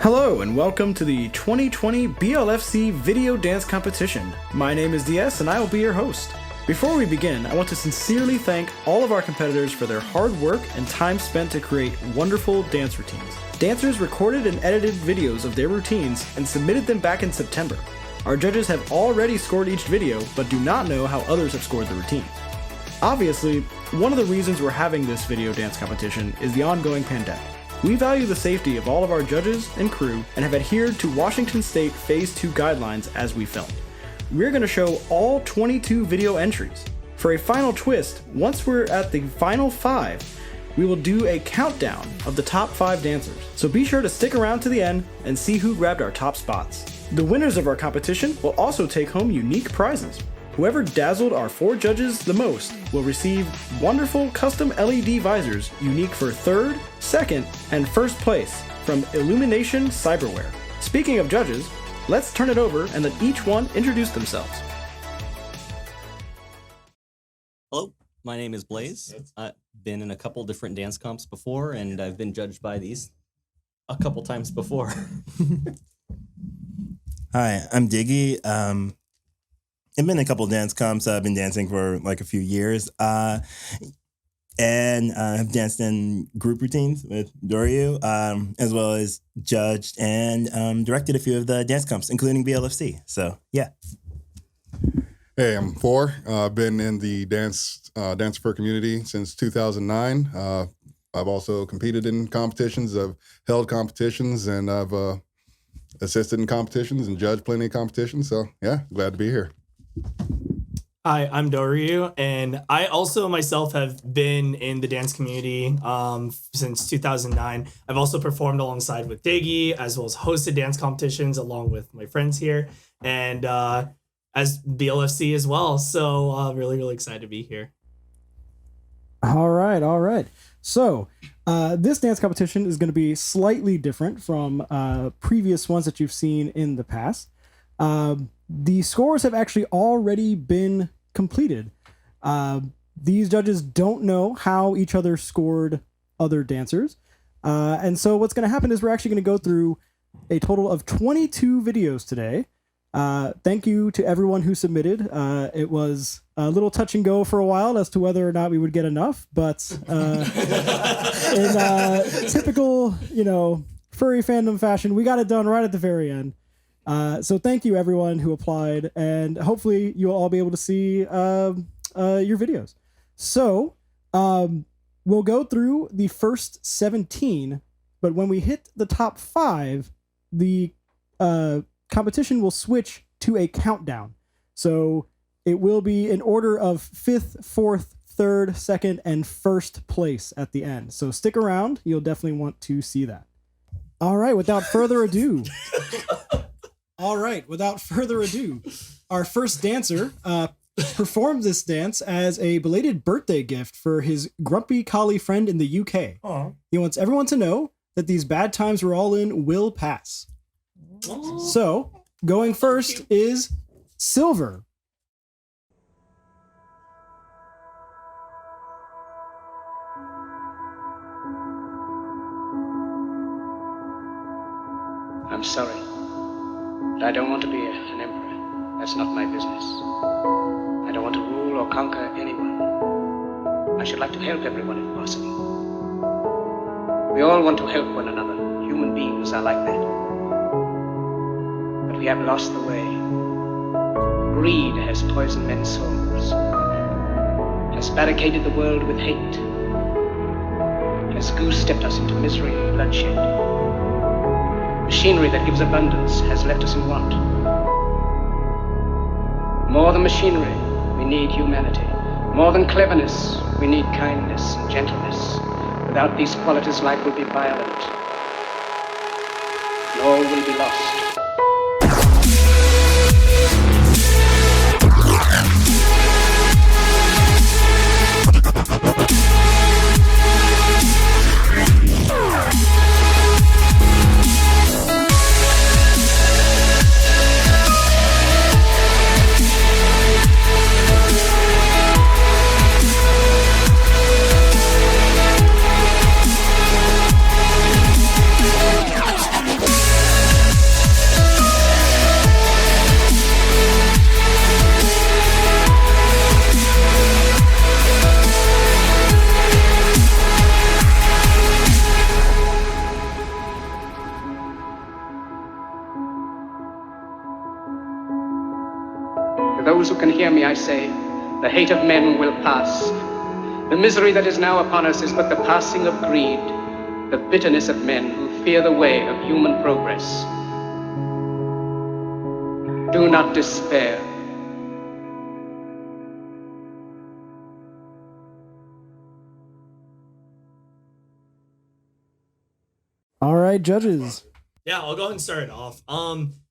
Hello and welcome to the 2020 BLFC Video Dance Competition. My name is DS and I will be your host. Before we begin, I want to sincerely thank all of our competitors for their hard work and time spent to create wonderful dance routines. Dancers recorded and edited videos of their routines and submitted them back in September. Our judges have already scored each video, but do not know how others have scored the routine. Obviously, one of the reasons we're having this video dance competition is the ongoing pandemic. We value the safety of all of our judges and crew and have adhered to Washington State Phase 2 guidelines as we film. We're going to show all 22 video entries. For a final twist, once we're at the final 5, we will do a countdown of the top 5 dancers. So be sure to stick around to the end and see who grabbed our top spots. The winners of our competition will also take home unique prizes. Whoever dazzled our 4 judges the most will receive wonderful custom LED visors unique for 3rd, 2nd, and 1st place from Illumi-Nation Cyberware. Speaking of judges, let's turn it over and let each one introduce themselves. Hello, my name is Blaze. I've been in a couple different dance comps before, and I've been judged by these a couple times before. Hi, I'm Diggy. I've been in a couple dance comps. I've been dancing for like a few years. And I've danced in group routines with Doryuu, as well as judged and directed a few of the dance comps, including BLFC. So, yeah. Hey, I'm Phor. I've been in the dancer community since 2009. I've also competed in competitions. I've held competitions, and I've assisted in competitions and judged plenty of competitions. So, yeah, glad to be here. Hi, I'm Doryuu, and I also myself have been in the dance community since 2009. I've also performed alongside with Diggy, as well as hosted dance competitions along with my friends here, and as BLFC as well. So really excited to be here. All right. So this dance competition is going to be slightly different from previous ones that you've seen in the past. The scores have actually already been completed. These judges don't know how each other scored other dancers. And so what's going to happen is we're actually going to go through a total of 22 videos today. Thank you to everyone who submitted. It was a little touch and go for a while as to whether or not we would get enough, but in typical, furry fandom fashion, we got it done right at the very end. So thank you everyone who applied, and hopefully you'll all be able to see your videos. So we'll go through the first 17, but when we hit the top 5, the competition will switch to a countdown. So it will be in order of 5th, 4th, 3rd, 2nd, and 1st place at the end. So stick around. You'll definitely want to see that. All right, without further ado, our first dancer performed this dance as a belated birthday gift for his grumpy collie friend in the UK. Aww. He wants everyone to know that these bad times we're all in will pass. Aww. So, going first is Silver. I'm sorry. But I don't want to be an emperor. That's not my business. I don't want to rule or conquer anyone. I should like to help everyone if possible. We all want to help one another. Human beings are like that. But we have lost the way. Greed has poisoned men's souls, has barricaded the world with hate, has goose-stepped us into misery and bloodshed. Machinery that gives abundance has left us in want. More than machinery, we need humanity. More than cleverness, we need kindness and gentleness. Without these qualities, life will be violent, and all will be lost. those who can hear me, I say, the hate of men will pass. The misery that is now upon us is but the passing of greed, the bitterness of men who fear the way of human progress. Do not despair. All right, judges. Yeah, I'll go ahead and start it off.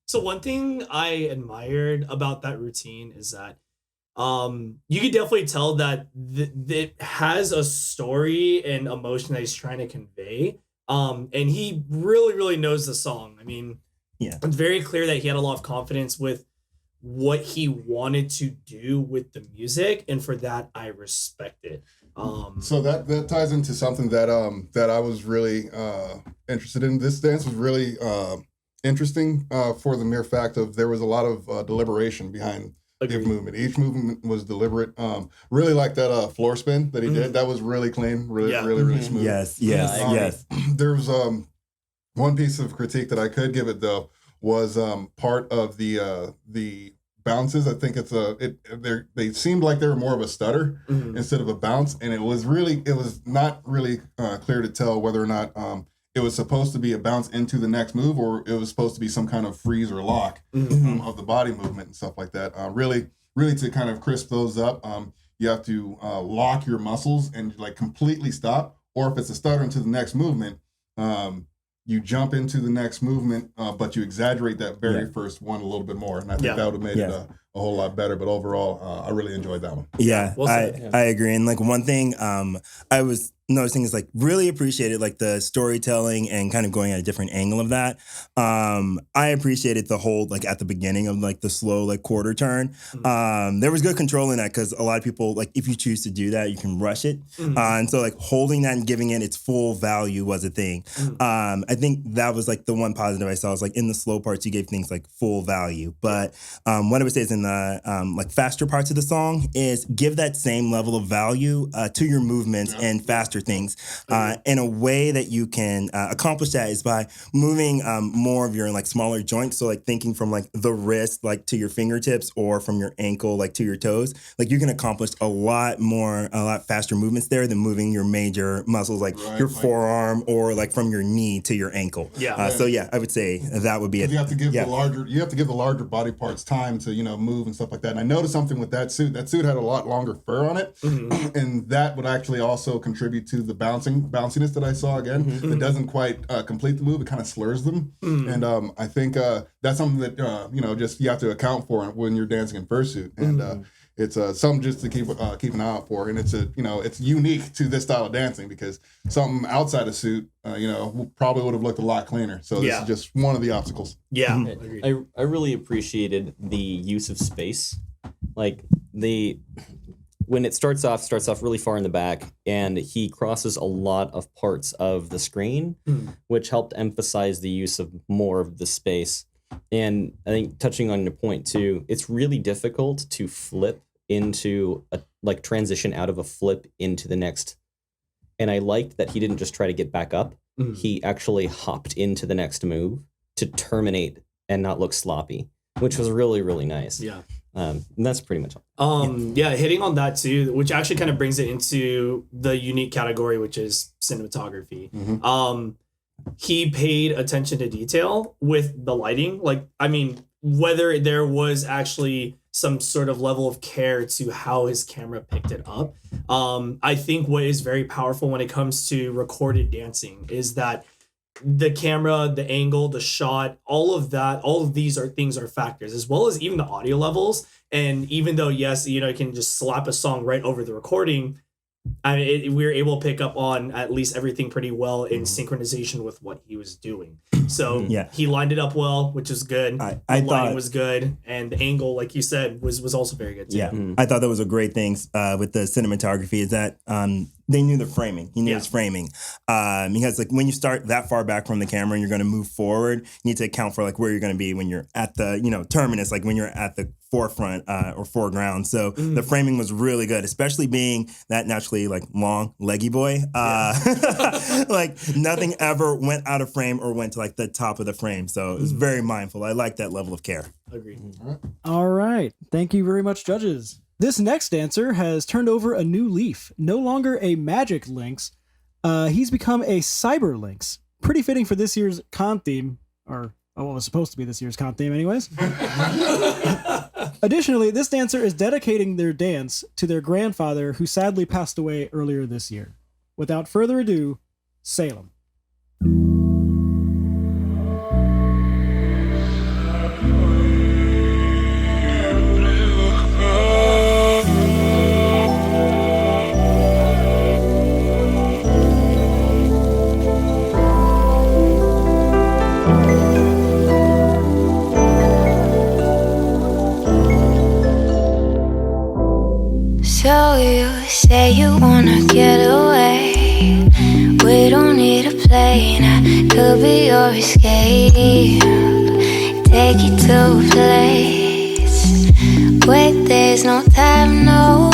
So one thing I admired about that routine is that you could definitely tell that it has a story and emotion that he's trying to convey. And he really, really knows the song. I mean, Yeah. it's very clear that he had a lot of confidence with what he wanted to do with the music, and for that I respect it. So that ties into something that I was really interested in. This dance was really interesting for the mere fact of there was a lot of deliberation behind the movement. Each movement was deliberate. Really like that floor spin that he did. That was really clean, really smooth. Yes. There was one piece of critique that I could give it though was part of the bounces. I think they seemed like they were more of a stutter instead of a bounce, and it was not really clear to tell whether or not it was supposed to be a bounce into the next move or it was supposed to be some kind of freeze or lock of the body movement and stuff like that. Really to kind of crisp those up, you have to lock your muscles and like completely stop, or if it's a stutter into the next movement, you jump into the next movement, but you exaggerate that very first one a little bit more. And I think that would have made it a whole lot better. But overall, I really enjoyed that one. Yeah, I agree. And like one thing I was noticing is like really appreciated like the storytelling and kind of going at a different angle of that. I appreciated the whole like at the beginning of like the slow like quarter turn. There was good control in that because a lot of people like if you choose to do that you can rush it. And so like holding that and giving it its full value was a thing. I think that was like the one positive I saw was like in the slow parts you gave things like full value. But what I would say is in the like faster parts of the song is give that same level of value to your movements and faster things. In a way that you can accomplish that is by moving more of your like smaller joints. So like thinking from like the wrist like to your fingertips or from your ankle like to your toes. Like you can accomplish a lot faster movements there than moving your major muscles like your forearm or like from your knee to your ankle. So yeah, I would say that would be it. You have to give the larger body parts time to move and stuff like that. And I noticed something with that suit. That suit had a lot longer fur on it, and that would actually also contribute to the bounciness that I saw again. It doesn't quite complete the move. It kind of slurs them, and I think that's something that just you have to account for when you're dancing in fursuit, and it's something just to keep an eye out for. And it's it's unique to this style of dancing because something outside a suit, probably would have looked a lot cleaner. So this is just one of the obstacles. I really appreciated the use of space, like when it starts off really far in the back, and he crosses a lot of parts of the screen, which helped emphasize the use of more of the space. And I think touching on your point too, it's really difficult to flip into transition out of a flip into the next. And I liked that he didn't just try to get back up. He actually hopped into the next move to terminate and not look sloppy, which was really, really nice. And that's pretty much all. Hitting on that too, which actually kind of brings it into the unique category, which is cinematography. He paid attention to detail with the lighting. Like, I mean, whether there was actually some sort of level of care to how his camera picked it up. I think what is very powerful when it comes to recorded dancing is that the camera, the angle, the shot, all of these are factors, as well as even the audio levels. And even though, yes, you can just slap a song right over the recording, we were able to pick up on at least everything pretty well in synchronization with what he was doing. So he lined it up well, which is good. The lighting was good, and the angle, like you said, was also very good too. I thought that was a great thing with the cinematography is that they knew the framing. He knew Yeah. his framing. Because like when you start that far back from the camera and you're going to move forward, you need to account for like where you're going to be when you're at the, terminus, like when you're at the forefront or foreground. So the framing was really good, especially being that naturally like long, leggy boy. Like nothing ever went out of frame or went to like the top of the frame. So it was very mindful. I like that level of care. Agreed. All right. Thank you very much, judges. This next dancer has turned over a new leaf. No longer a magic lynx. He's become a cyber lynx. Pretty fitting for this year's con theme, or what was supposed to be this year's con theme anyways. Additionally, this dancer is dedicating their dance to their grandfather who sadly passed away earlier this year. Without further ado, Salem. So you say you wanna get away. We don't need a plane, I could be your escape. Take you to a place where there's no time, no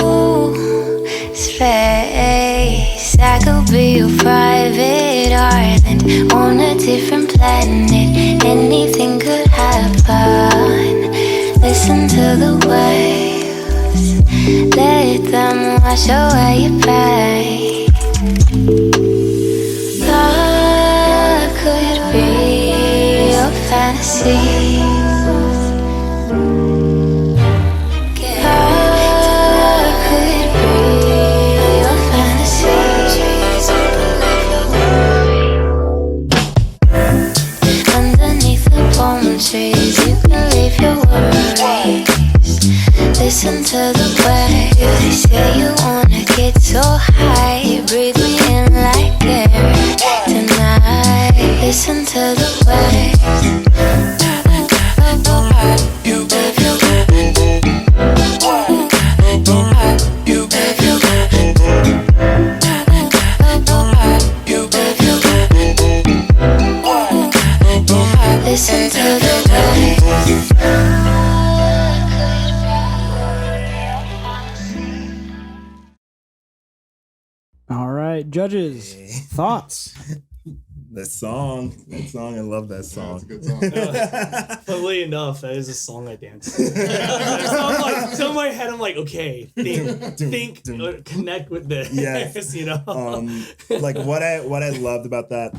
space. I could be your private island on a different planet. Anything could happen. Listen to the waves. Let them wash away your pain. Love could be your fantasy. Love could be your fantasy. Underneath the palm trees, you can leave your worries. Listen to the way they say you wanna get so high. Breathe me in like air tonight. Listen to the way listen to the way. All right, judges, thoughts? That song, I love that song. It's a good song. Funnily enough, that is a song I dance to. So in my head, I'm like, okay, think, connect with this, Yes. Like what I loved about that,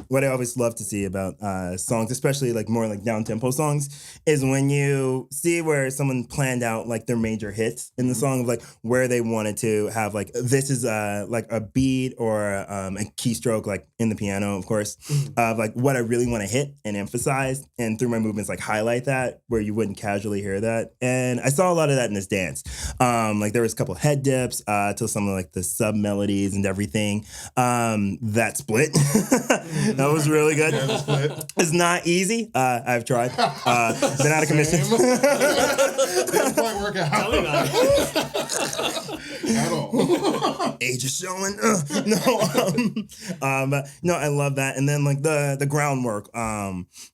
what I always love to see about songs, especially like more like down tempo songs, is when you see where someone planned out like their major hits in the song of like where they wanted to have like this is like a beat or a keystroke like in the piano, of course, of like what I really want to hit and emphasize, and through my movements like highlight that where you wouldn't casually hear that. And I saw a lot of that in this dance. Like there was a couple head dips to some of like the sub melodies and everything. That split that was really good. Yeah, the split. It's not easy. I've tried. Been out of commission. Didn't quite work out. Tell me about it. At all. Age is showing. No, I love that. And then like the groundwork.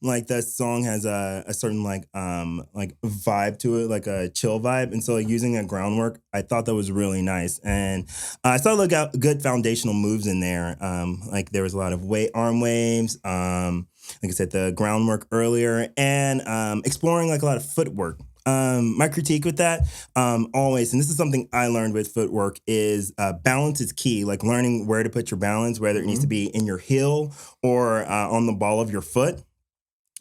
Like that song has a certain like vibe to it, like a chill vibe. And so like using that groundwork, I thought that was really nice. And I saw like good foundational moves in there. Like there was a lot of arm waves. Like I said, the groundwork earlier, and exploring like a lot of footwork. My critique with that, always, and this is something I learned with footwork, is balance is key. Like learning where to put your balance, whether it needs to be in your heel or on the ball of your foot.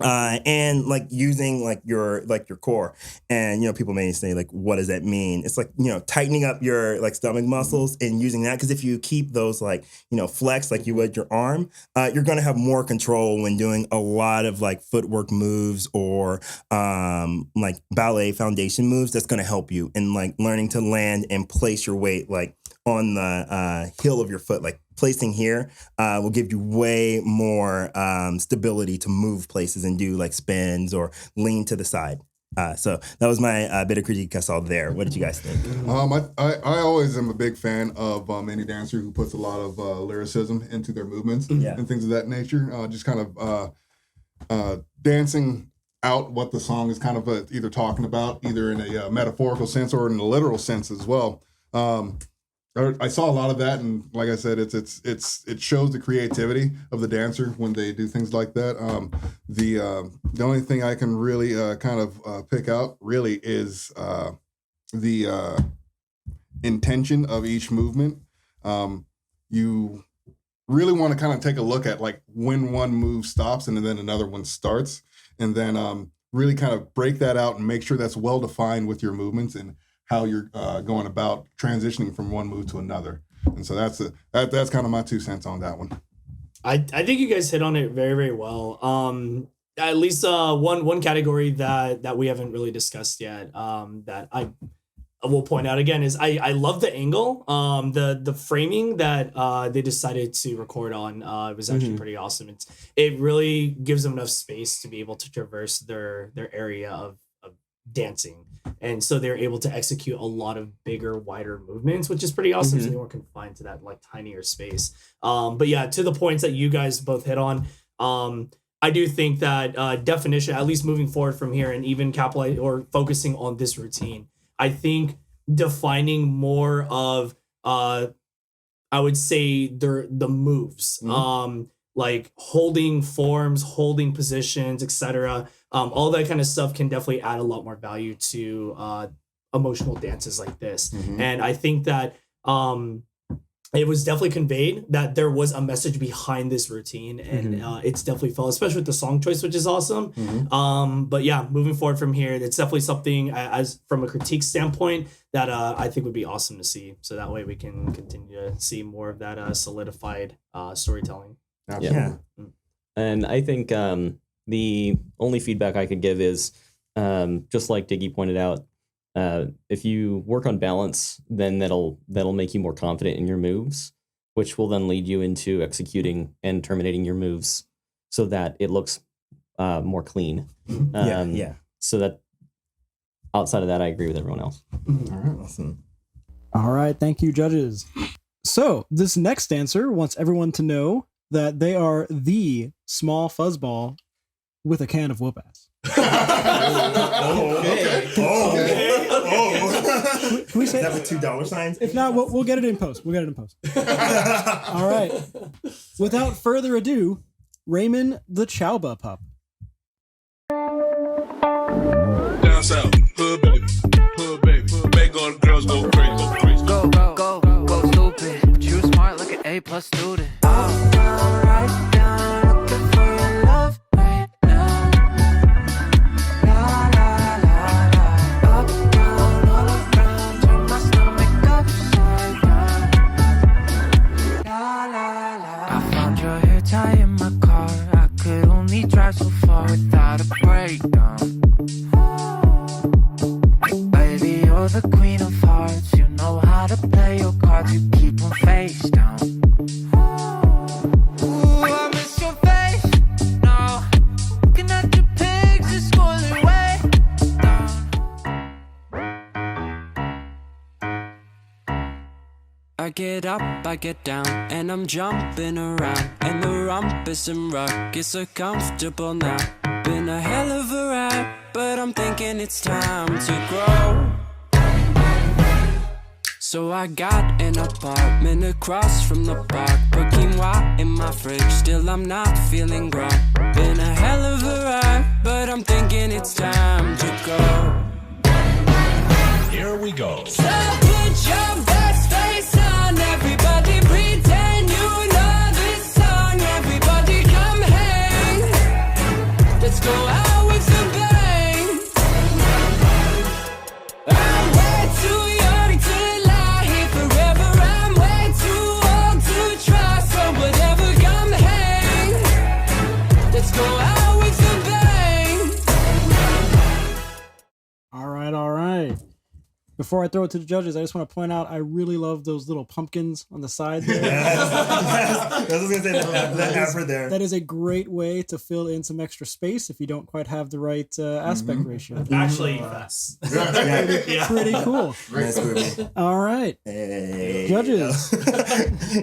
And like using like your core, and people may say like, what does that mean? It's like tightening up your like stomach muscles and using that, because if you keep those like flex like you would your arm, you're gonna have more control when doing a lot of like footwork moves or like ballet foundation moves. That's gonna help you in like learning to land and place your weight like on the heel of your foot. Like placing here will give you way more stability to move places and do like spins or lean to the side. So that was my bit of critique I saw there. What did you guys think? I always am a big fan of any dancer who puts a lot of lyricism into their movements and things of that nature. Just kind of dancing out what the song is kind of either talking about, either in a metaphorical sense or in a literal sense as well. I saw a lot of that, and like I said, it shows the creativity of the dancer when they do things like that. The only thing I can really kind of pick out really is the intention of each movement. You really want to kind of take a look at like when one move stops and then another one starts, and then really kind of break that out and make sure that's well defined with your movements and how you're going about transitioning from one move to another. And so that's kind of my 2 cents on that one. I think you guys hit on it very, very well. At least one category that we haven't really discussed yet, that I will point out again, is I love the angle. The framing that they decided to record on was actually pretty awesome. It really gives them enough space to be able to traverse their area of dancing, and so they're able to execute a lot of bigger, wider movements, which is pretty awesome. So they weren't confined to that like tinier space. But yeah, to the points that you guys both hit on, I do think that definition, at least moving forward from here, and even capitalize or focusing on this routine, I think defining more of I would say the moves, like holding forms, holding positions, etc. All that kind of stuff can definitely add a lot more value to emotional dances like this. And I think that it was definitely conveyed that there was a message behind this routine, and it's definitely felt, especially with the song choice, which is awesome. But yeah, moving forward from here, it's definitely something as from a critique standpoint that I think would be awesome to see. So that way we can continue to see more of that solidified storytelling. Yeah. And I think the only feedback I could give is just like Diggy pointed out, if you work on balance, then that'll make you more confident in your moves, which will then lead you into executing and terminating your moves so that it looks more clean. So that outside of that, I agree with everyone else. All right, awesome. All right, thank you, judges. So this next dancer wants everyone to know that they are the small fuzzball with a can of whoop ass. Can we say that with $2 If not, we'll get it in post. All right. Without further ado, Raymond the Chowba Pup. Down south, hood baby, make all the girls go crazy. Go stupid. You smart like an A+ student. Right down, looking for your love right now. La la la la. Up, down, all around, turn my stomach upside down. La la la. I found your hair tie in my car. I could only drive so far without a breakdown. Baby, you're the queen of hearts. You know how to play your cards. You keep them face down. I get up, I get down, and I'm jumping around. And the rumpus and ruckus are comfortable now. Been a hell of a ride, but I'm thinking it's time to grow. So I got an apartment across from the park. Put quinoa in my fridge, still I'm not feeling grown. Been a hell of a ride, but I'm thinking it's time to go. Here we go. So put your best face on, everybody pretend you know this song. Everybody come hang, let's go out with a bang. I'm way too young to lie here forever. I'm way too old to try, so whatever, come hang, let's go out with a bang. All right. Before I throw it to the judges, I just want to point out I really love those little pumpkins on the side there. I was going to say that effort there. That is a great way to fill in some extra space if you don't quite have the right aspect ratio. Actually, yes. Pretty cool. Nice movie. All right. Hey. Judges,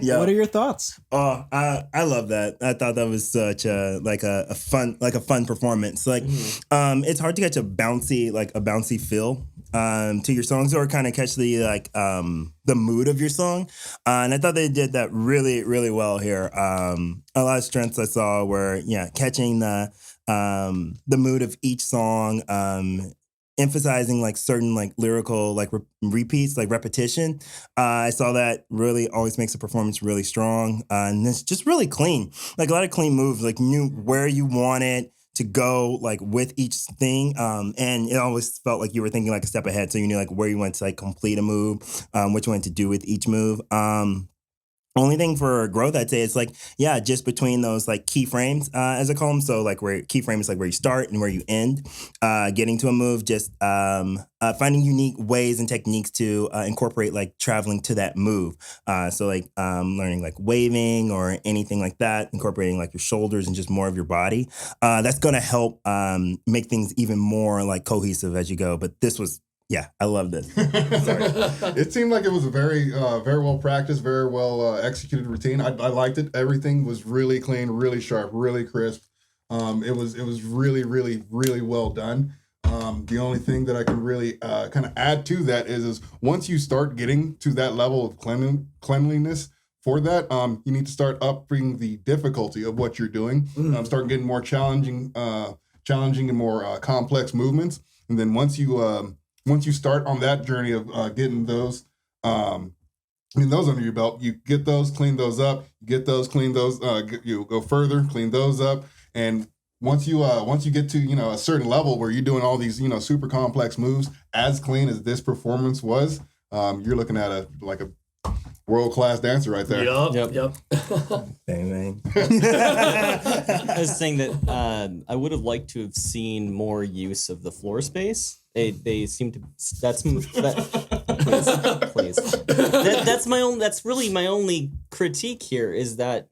Yo. what are your thoughts? Oh, I love that. I thought that was such a fun performance. Like, it's hard to catch a bouncy feel to your songs, or kind of catch the mood of your song. And I thought they did that really, really well here. A lot of strengths I saw were catching the mood of each song. Emphasizing like certain like lyrical like repeats, like repetition. I saw that really always makes a performance really strong, and it's just really clean. Like a lot of clean moves. Like you knew where you want it to go, like with each thing, and it always felt like you were thinking like a step ahead, so you knew like where you went to like complete a move, what you went to do with each move. Only thing for growth, I'd say, it's like, just between those like keyframes, as I call them. So like where keyframe is like where you start and where you end, getting to a move, just finding unique ways and techniques to incorporate like traveling to that move. So like learning like waving or anything like that, incorporating like your shoulders and just more of your body. That's going to help make things even more like cohesive as you go. But this was, I love this. Sorry. It seemed like it was a very well practiced, very well executed routine. I liked it. Everything was really clean, really sharp, really crisp. It was really, really, really well done. The only thing that I can really kind of add to that is once you start getting to that level of cleanliness for that, you need to start upping the difficulty of what you're doing. Start getting more challenging and more complex movements. And then once you start on that journey of getting those, those under your belt, you get those, clean those up, get those, clean those, you go further, clean those up, and once you get to a certain level where you're doing all these super complex moves as clean as this performance was, you're looking at a world-class dancer right there. Yep. Bang, bang. I was saying that I would have liked to have seen more use of the floor space. They seem to. Please. That's really my only critique here is that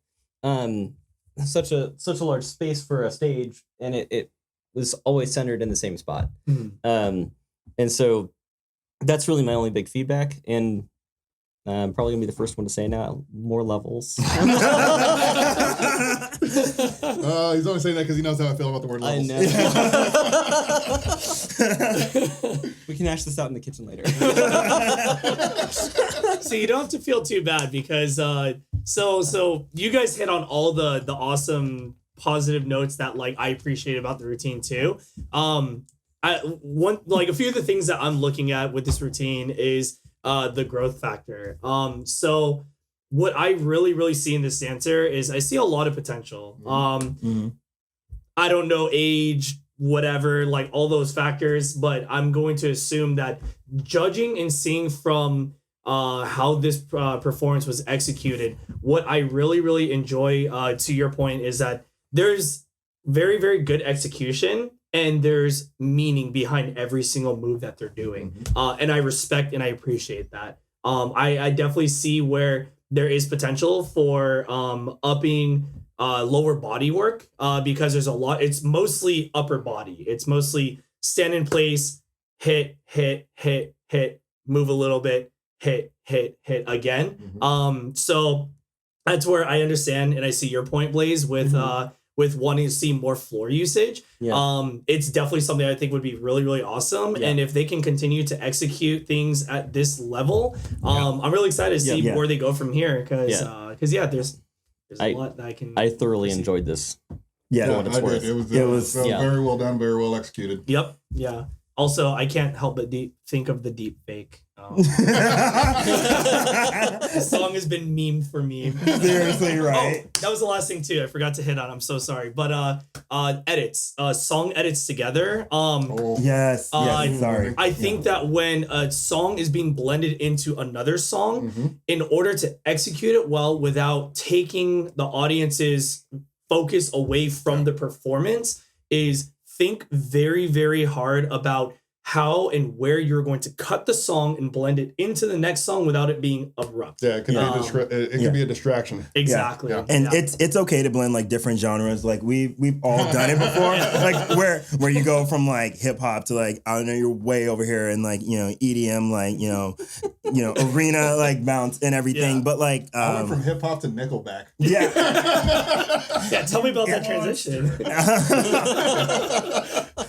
such a large space for a stage, and it was always centered in the same spot. And so that's really my only big feedback. And I'm probably gonna be the first one to say now, more levels. He's only saying that because he knows how I feel about the word levels. I know. We can hash this out in the kitchen later. So you don't have to feel too bad because so you guys hit on all the awesome positive notes that like I appreciate about the routine too. A few of the things that I'm looking at with this routine is the growth factor. So what I really, really see in this dancer is I see a lot of potential. I don't know age, whatever, like all those factors, but I'm going to assume that judging and seeing from how this performance was executed, what I really, really enjoy, to your point, is that there's very, very good execution and there's meaning behind every single move that they're doing. And I respect and I appreciate that. I definitely see where there is potential for upping lower body work because there's a lot. It's mostly upper body. It's mostly stand in place, hit, move a little bit, hit again. So that's where I understand and I see your point, Blaze, with wanting to see more floor usage. It's definitely something I think would be really, really awesome. And if they can continue to execute things at this level, I'm really excited to see where they go from here. Because there's a lot that I can. I thoroughly enjoyed this. It was very well done, very well executed. Yep. Yeah. Also, I can't help but think of the deep fake. The song has been memed for me. Seriously, right? Oh, that was the last thing too. I forgot to hit on. I'm so sorry. But edits, song edits together. Yes. Sorry. I think that when a song is being blended into another song, in order to execute it well without taking the audience's focus away from the performance, is think very, very hard about how and where you're going to cut the song and blend it into the next song without it being abrupt. Yeah, it can, it can be a distraction. Exactly. Yeah. And it's okay to blend like different genres. Like we've all done it before. Like where you go from like hip hop to like, I don't know, you're way over here and like, you know, EDM, like, you know, arena like bounce and everything. Yeah. But like I went from hip hop to Nickelback. yeah. Yeah, tell me about that transition.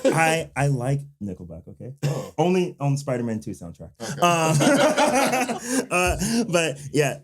I like Nickelback, okay? Only on Spider-Man 2 soundtrack. But yeah,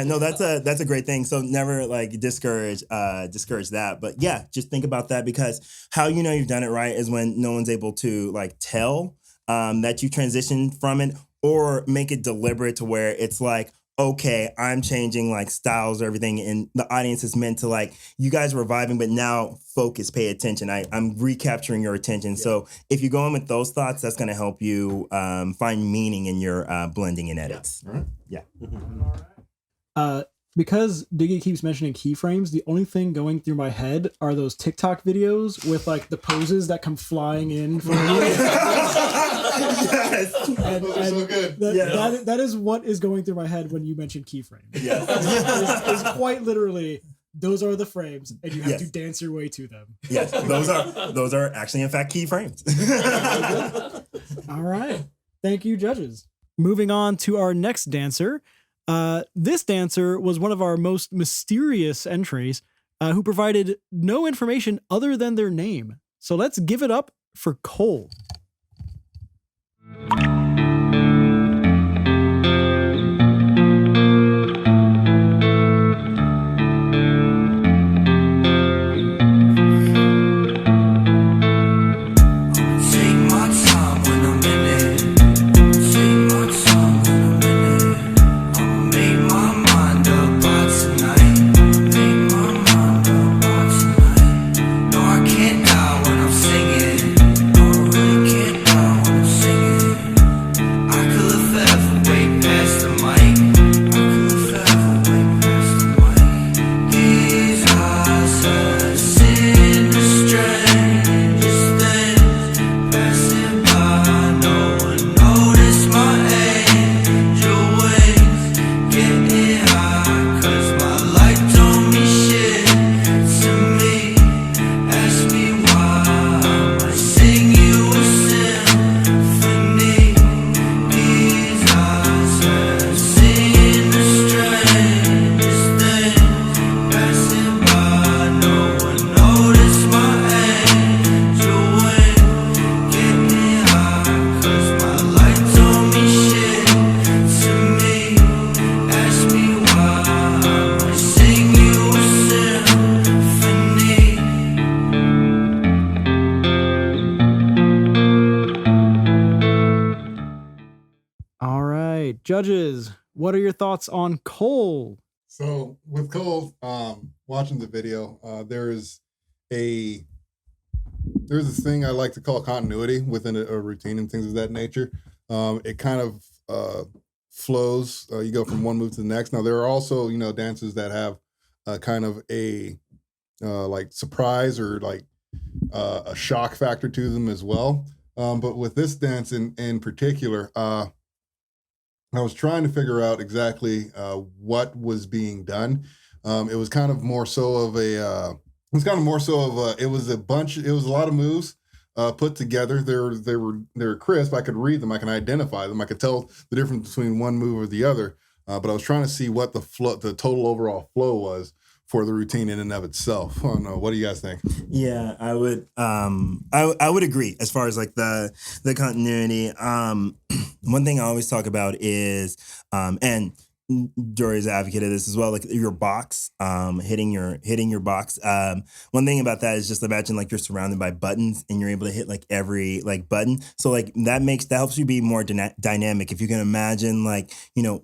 no, that's a great thing. So never like discourage that. But yeah, just think about that, because how you know you've done it right is when no one's able to like tell that you transitioned from it, or make it deliberate to where it's like, okay, I'm changing like styles or everything, and the audience is meant to like, you guys were vibing, but now focus, pay attention. I'm recapturing your attention. Yeah. So if you go in with those thoughts, that's going to help you find meaning in your blending and edits. Yeah. Right. Yeah. Because Diggy keeps mentioning keyframes, the only thing going through my head are those TikTok videos with like the poses that come flying in from Yes. and so good. That is what is going through my head when you mention keyframes. Yes. It's quite literally, those are the frames, and you have Yes. to dance your way to them. Yes, those are actually in fact keyframes. All right. Thank you, judges. Moving on to our next dancer. This dancer was one of our most mysterious entries, who provided no information other than their name. So let's give it up for Cole. Judges, what are your thoughts on Cole? So with Cole, watching the video, there's this thing I like to call continuity within a routine and things of that nature. It kind of flows. You go from one move to the next. Now there are also dances that have kind of a like surprise or like a shock factor to them as well. But with this dance in particular, I was trying to figure out exactly what was being done. It was kind of more so of it was a lot of moves put together. They were crisp. I could read them. I can identify them. I could tell the difference between one move or the other. But I was trying to see what the total overall flow was for the routine in and of itself. I don't know. What do you guys think? Yeah, I would agree as far as like the continuity. One thing I always talk about is and Doryuu's an advocate of this as well, like your box, hitting your box. One thing about that is just imagine like you're surrounded by buttons and you're able to hit like every like button. So like that helps you be more dynamic. If you can imagine like,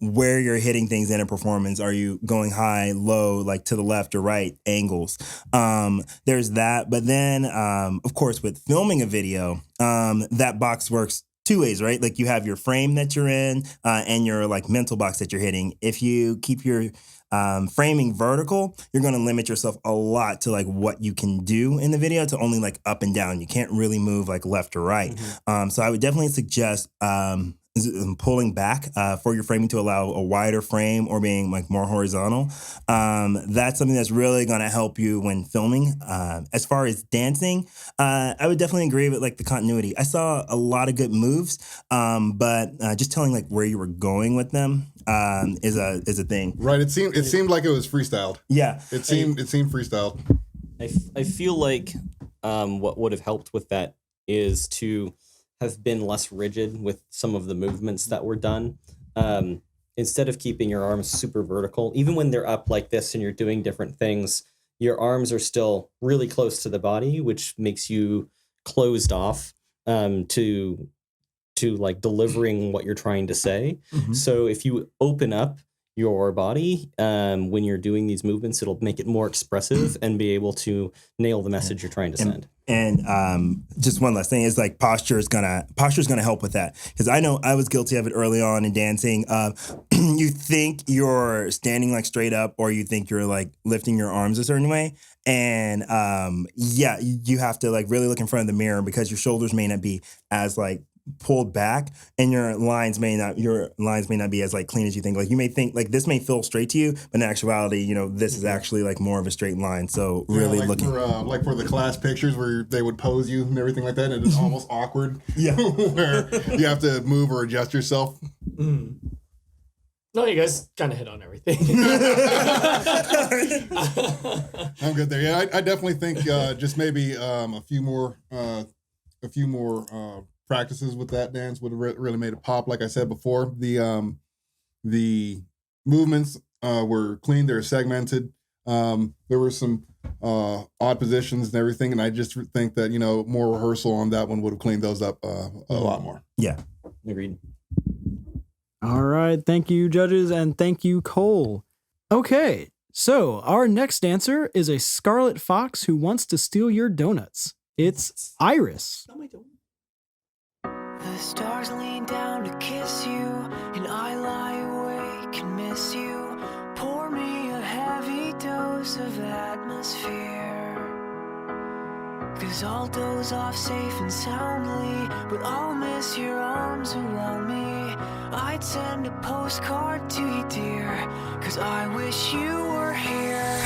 where you're hitting things in a performance, are you going high, low, like to the left or right, angles? There's that. But then, of course, with filming a video, that box works two ways, right? Like you have your frame that you're in and your like mental box that you're hitting. If you keep your framing vertical, you're going to limit yourself a lot to like what you can do in the video to only like up and down. You can't really move like left or right. So I would definitely suggest pulling back for your framing to allow a wider frame or being like more horizontal. That's something that's really going to help you when filming. As far as dancing, I would definitely agree with like the continuity. I saw a lot of good moves, but just telling like where you were going with them is a thing. Right. It seemed like it was freestyled. Yeah. It seemed freestyled. I feel like what would have helped with that is to have been less rigid with some of the movements that were done. Instead of keeping your arms super vertical, even when they're up like this and you're doing different things, your arms are still really close to the body, which makes you closed off to like delivering what you're trying to say. So if you open up your body when you're doing these movements, it'll make it more expressive and be able to nail the message you're trying to send. And just one last thing is like posture is gonna help with that, because I know I was guilty of it early on in dancing. You think you're standing like straight up, or you think you're like lifting your arms a certain way, and you have to like really look in front of the mirror, because your shoulders may not be as like pulled back, and your lines may not be as like clean as you think. Like you may think like this may feel straight to you, but in actuality, this is actually like more of a straight line. So really looking for the class pictures where they would pose you and everything like that, and it's almost awkward. Yeah. Where you have to move or adjust yourself. No, you guys kind of hit on everything. I'm good there. Yeah, I definitely think just maybe a few more practices with that dance would have really made it pop. Like I said before, the movements were clean. They're segmented. There were some odd positions and everything, and I just think that more rehearsal on that one would have cleaned those up a lot more. Yeah, agreed. All right, thank you, judges, and thank you, Cole. Okay, so our next dancer is a scarlet fox who wants to steal your donuts. It's Iris. The stars lean down to kiss you, and I lie awake and miss you. Pour me a heavy dose of atmosphere, 'cause I'll doze off safe and soundly, but I'll miss your arms around me. I'd send a postcard to you, dear, 'cause I wish you were here.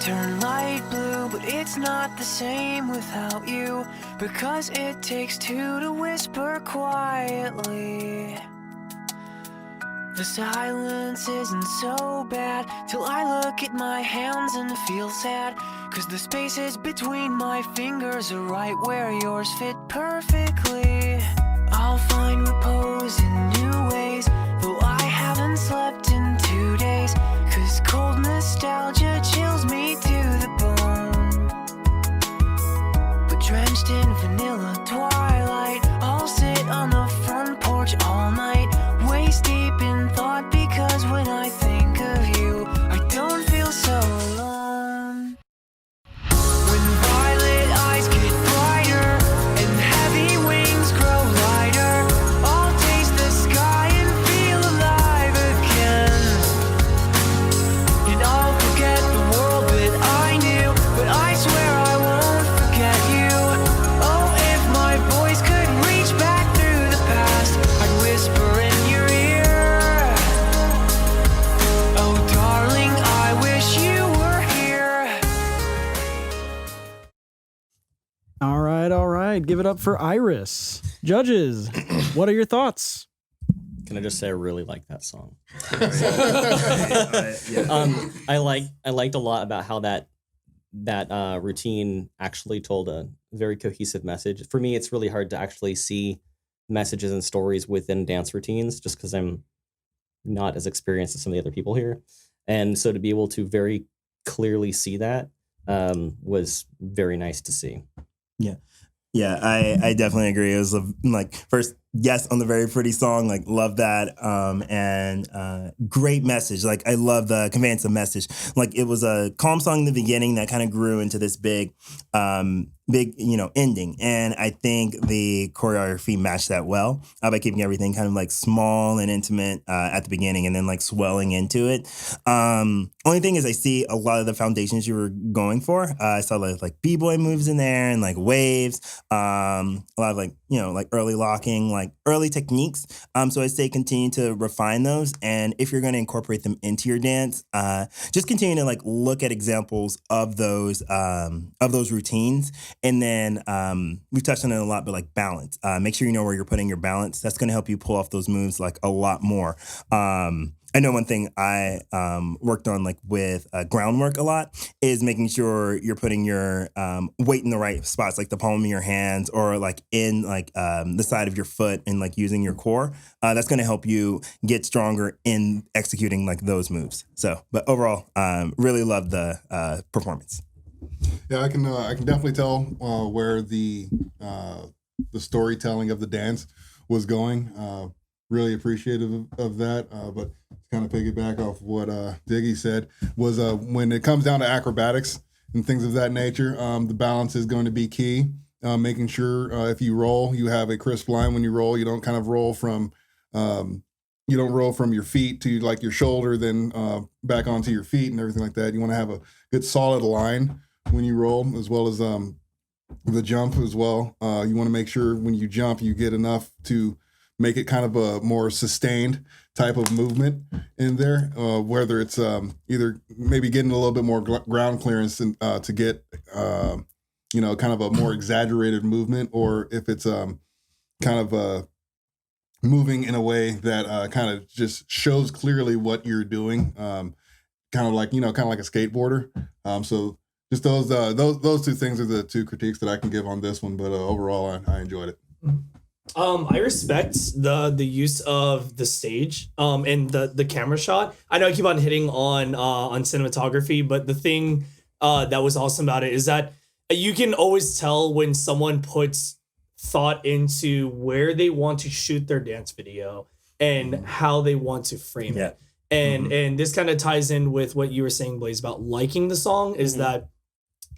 Turn light blue, but it's not the same without you, because it takes two to whisper quietly. The silence isn't so bad till I look at my hands and feel sad, 'cause the spaces between my fingers are right where yours fit perfectly. I'll find repose in new ways, though I haven't slept in 2 days, 'cause cold nostalgia chills me to the bone. But drenched in vanilla twilight, I'll sit on the front porch all night, waist deep in thought, because when I think of you, I don't feel so alone. When violet eyes get brighter and heavy wings grow lighter, I'll taste the sky and feel alive again. And I'll forget the world that I knew, but I swear I won't forget you. Oh, if my voice could reach back through the past, I'd whisper in your ear. Oh, darling, I wish you were here. All right. Give it up for Iris. Judges, what are your thoughts? Can I just say I really like that song? Yeah. I liked a lot about how that routine actually told a very cohesive message. For me, it's really hard to actually see messages and stories within dance routines, just because I'm not as experienced as some of the other people here. And so to be able to very clearly see that was very nice to see. Yeah, I definitely agree. It was like first yes on the very pretty song. Like, love that. And great message. Like, I love the conveyance of message. Like, it was a calm song in the beginning that kind of grew into this big, ending. And I think the choreography matched that well by keeping everything kind of like small and intimate at the beginning and then like swelling into it. Only thing is I see a lot of the foundations you were going for. I saw like b-boy moves in there and like waves, a lot of like, like early locking, like early techniques. So I say continue to refine those. And if you're going to incorporate them into your dance, just continue to like look at examples of those routines. And then we've touched on it a lot, but like balance. Make sure you know where you're putting your balance. That's going to help you pull off those moves like a lot more. I know one thing I worked on like with groundwork a lot is making sure you're putting your weight in the right spots, like the palm of your hands or like in like the side of your foot and like using your core. That's going to help you get stronger in executing like those moves. So, but overall, really love the performance. Yeah, I can definitely tell where the storytelling of the dance was going. Really appreciative of that, but kind of piggyback off what Diggy said was when it comes down to acrobatics and things of that nature, the balance is going to be key. Making sure if you roll, you have a crisp line when you roll. You don't kind of roll from your feet to like your shoulder, then back onto your feet and everything like that. You want to have a good solid line when you roll, as well as the jump as well. You want to make sure when you jump, you get enough to make it kind of a more sustained type of movement in there, whether it's either maybe getting a little bit more ground clearance to get, kind of a more exaggerated movement, or if it's kind of moving in a way that kind of just shows clearly what you're doing, kind of like a skateboarder. So just those two things are the two critiques that I can give on this one, but overall I enjoyed it. I respect the use of the stage and the camera shot. I know I keep on hitting on cinematography, but the thing that was awesome about it is that you can always tell when someone puts thought into where they want to shoot their dance video and how they want to frame it. And this kind of ties in with what you were saying, Blaze, about liking the song, is that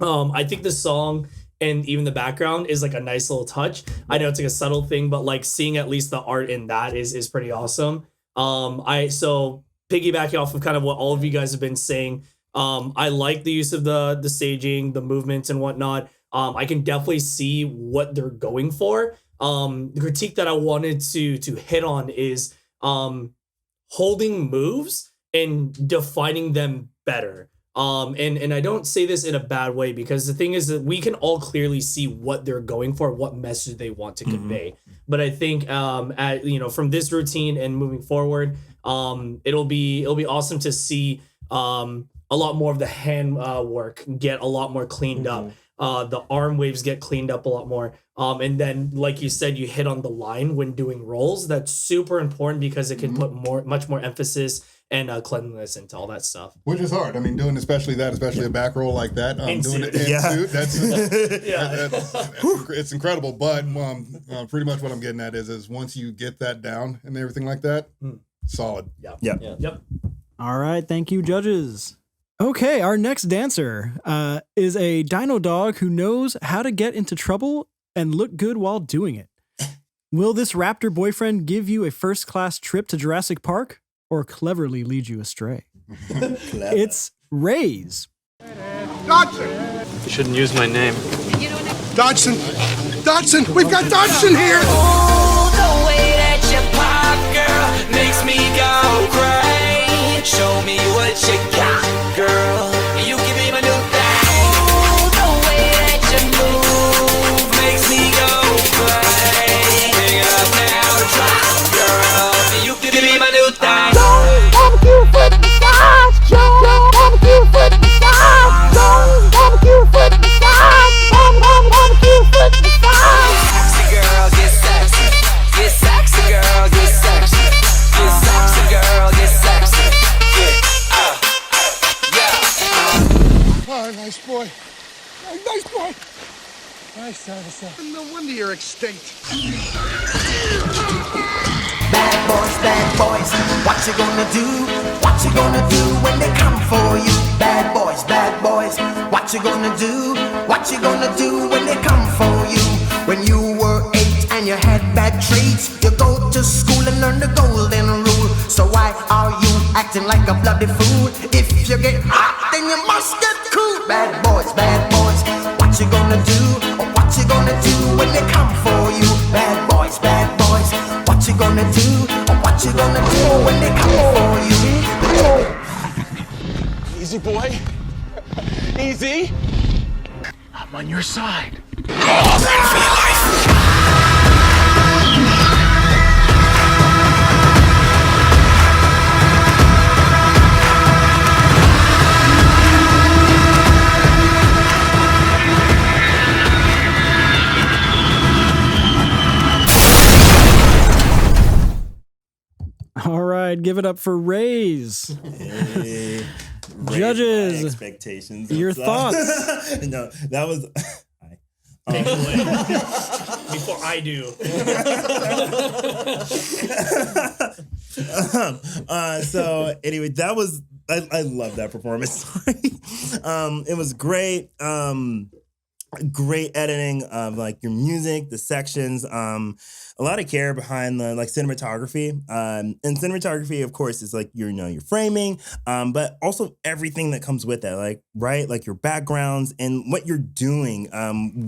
I think the song and even the background is like a nice little touch. I know it's like a subtle thing, but like seeing at least the art in that is pretty awesome. So piggybacking off of kind of what all of you guys have been saying, I like the use of the staging, the movements and whatnot. I can definitely see what they're going for. The critique that I wanted to hit on is holding moves and defining them better. And I don't say this in a bad way, because the thing is that we can all clearly see what they're going for, what message they want to convey. But I think from this routine and moving forward, it'll be awesome to see a lot more of the hand work get a lot more cleaned up. The arm waves get cleaned up a lot more. And then, like you said, you hit on the line when doing rolls. That's super important because it can put much more emphasis and cleanliness into all that stuff. Which is hard. I mean, doing especially a back roll like that, doing it in suit, that's it's incredible. But pretty much what I'm getting at is once you get that down and everything like that, solid. Yep. All right, thank you, judges. Okay, our next dancer is a dino dog who knows how to get into trouble and look good while doing it. Will this raptor boyfriend give you a first-class trip to Jurassic Park or cleverly lead you astray? It's Raze. Dodson! You shouldn't use my name. Dodson! Dodson! We've got Dodson here! Oh, the way that you pop, girl, makes me go crazy. Show me what you got, girl. You give me my new thing. Oh, the way that you move makes me go crazy. Pick up now, drop, girl. You give me my new thing. Barbecue foot massage, barbecue foot massage, barbecue foot massage, barbecue foot massage. Sexy girl, get sexy. Get sexy, girl, get sexy. Get sexy, girl, get sexy. No wonder you're extinct. Bad boys, what you gonna do? What you gonna do when they come for you? Bad boys, what you gonna do? What you gonna do when they come for you? When you were 8 and you had bad traits, you go to school and learn the golden rule. So why are you acting like a bloody fool? If you get hot, then you must get cool. Bad boys, what you gonna do? Or what you gonna do when they come for you? Bad boys, what you gonna do? Or what you gonna do when they come for you? Easy, boy. Easy. I'm on your side. All right, give it up for Raze. Hey, Judges, my expectations. your What's up? thoughts? No, that was. Take it away. Before I do. So anyway, that was I love that performance. It was great. Great editing of like your music, the sections, a lot of care behind the like cinematography. And cinematography, of course, is like your framing, but also everything that comes with that, like right, like your backgrounds and what you're doing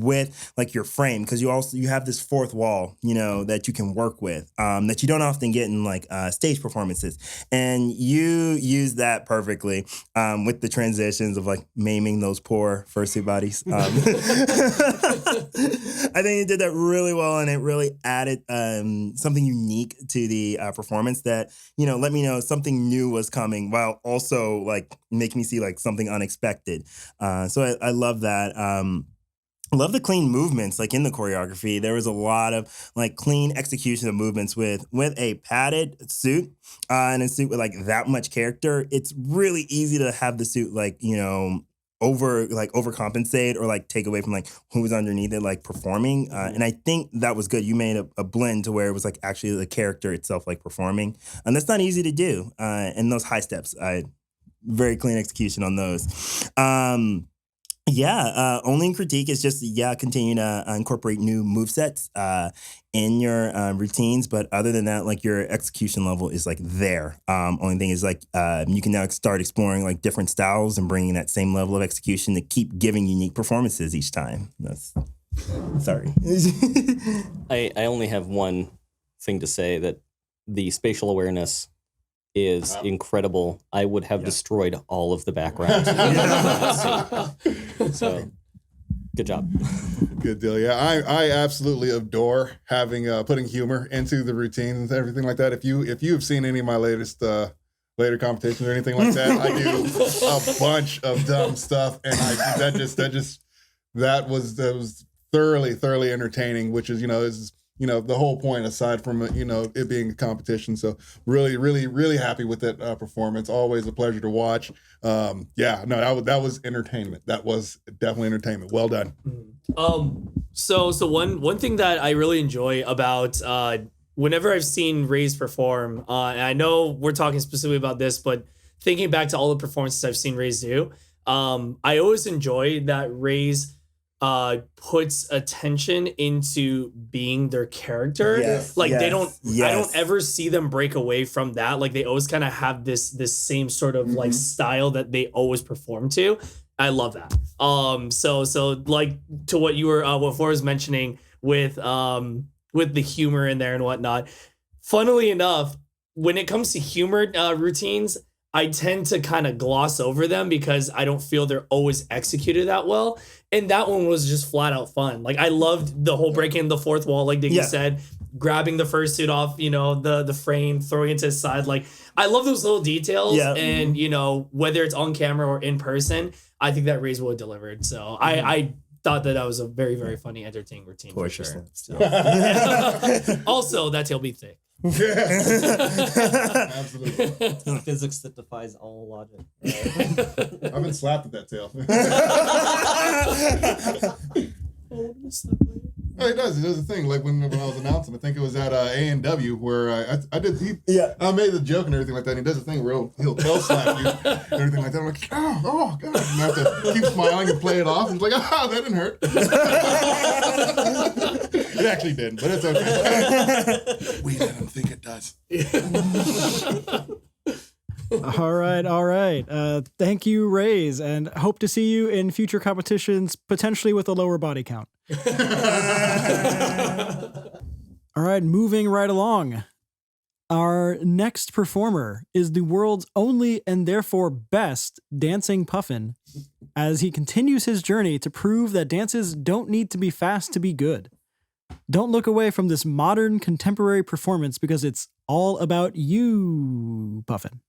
with like your frame, because you have this fourth wall, that you can work with, that you don't often get in like stage performances, and you use that perfectly with the transitions of like maiming those poor fursuit bodies. I think you did that really well, and it really added something unique to the performance that, let me know something new was coming while also like making me see like something unexpected. So I love that. I love the clean movements like in the choreography. There was a lot of like clean execution of movements with a padded suit and a suit with like that much character. It's really easy to have the suit like, overcompensate or like take away from like who's underneath it like performing, and I think that was good. You made a blend to where it was like actually the character itself like performing, and that's not easy to do. And those high steps, very clean execution on those. Only critique is just continue to incorporate new movesets in your routines, but other than that, like your execution level is like there. Only thing is like you can now start exploring like different styles and bringing that same level of execution to keep giving unique performances each time. Sorry. I only have one thing to say, that the spatial awareness is incredible. I would have destroyed all of the background. So, good job. Good deal. Yeah, I absolutely adore having putting humor into the routines and everything like that. If you have seen any of my latest later competitions or anything like that, I do a bunch of dumb stuff, and that was thoroughly entertaining, which is the whole point, aside from it being a competition. So really happy with that performance. Always a pleasure to watch. That was entertainment. That was definitely entertainment. Well done. So one thing that I really enjoy about whenever I've seen Raze perform, and I know we're talking specifically about this, but thinking back to all the performances I've seen Raze do, I always enjoy that Raze puts attention into being their character. I don't ever see them break away from that. Like they always kind of have this same sort of like style that they always perform to. I love that. So like to what you were what Phor was mentioning with the humor in there and whatnot. Funnily enough, when it comes to humor routines, I tend to kind of gloss over them because I don't feel they're always executed that well. And that one was just flat out fun. Like I loved the whole breaking the fourth wall, like Diggy said, grabbing the fursuit off, the frame, throwing it to his side. Like I love those little details. And whether it's on camera or in person, I think that Raze would have delivered. So I thought that was a very, very funny, entertaining routine for sure. So. Also, that tail be thick. Absolutely. Physics that defies all logic. I've been slapped at that tail. Oh, he does. He does the thing. Like when I was announcing, I think it was at A&W where I did. I made the joke and everything like that. And he does the thing where he'll tail slap you and everything like that. I'm like, oh god. And I have to keep smiling and play it off. He's like, that didn't hurt. It actually didn't, but it's okay. We let him think it does. All right. Thank you, Raze, and hope to see you in future competitions, potentially with a lower body count. All right, moving right along. Our next performer is the world's only and therefore best dancing Puffin, as he continues his journey to prove that dances don't need to be fast to be good. Don't look away from this modern contemporary performance because it's all about you, Puffin.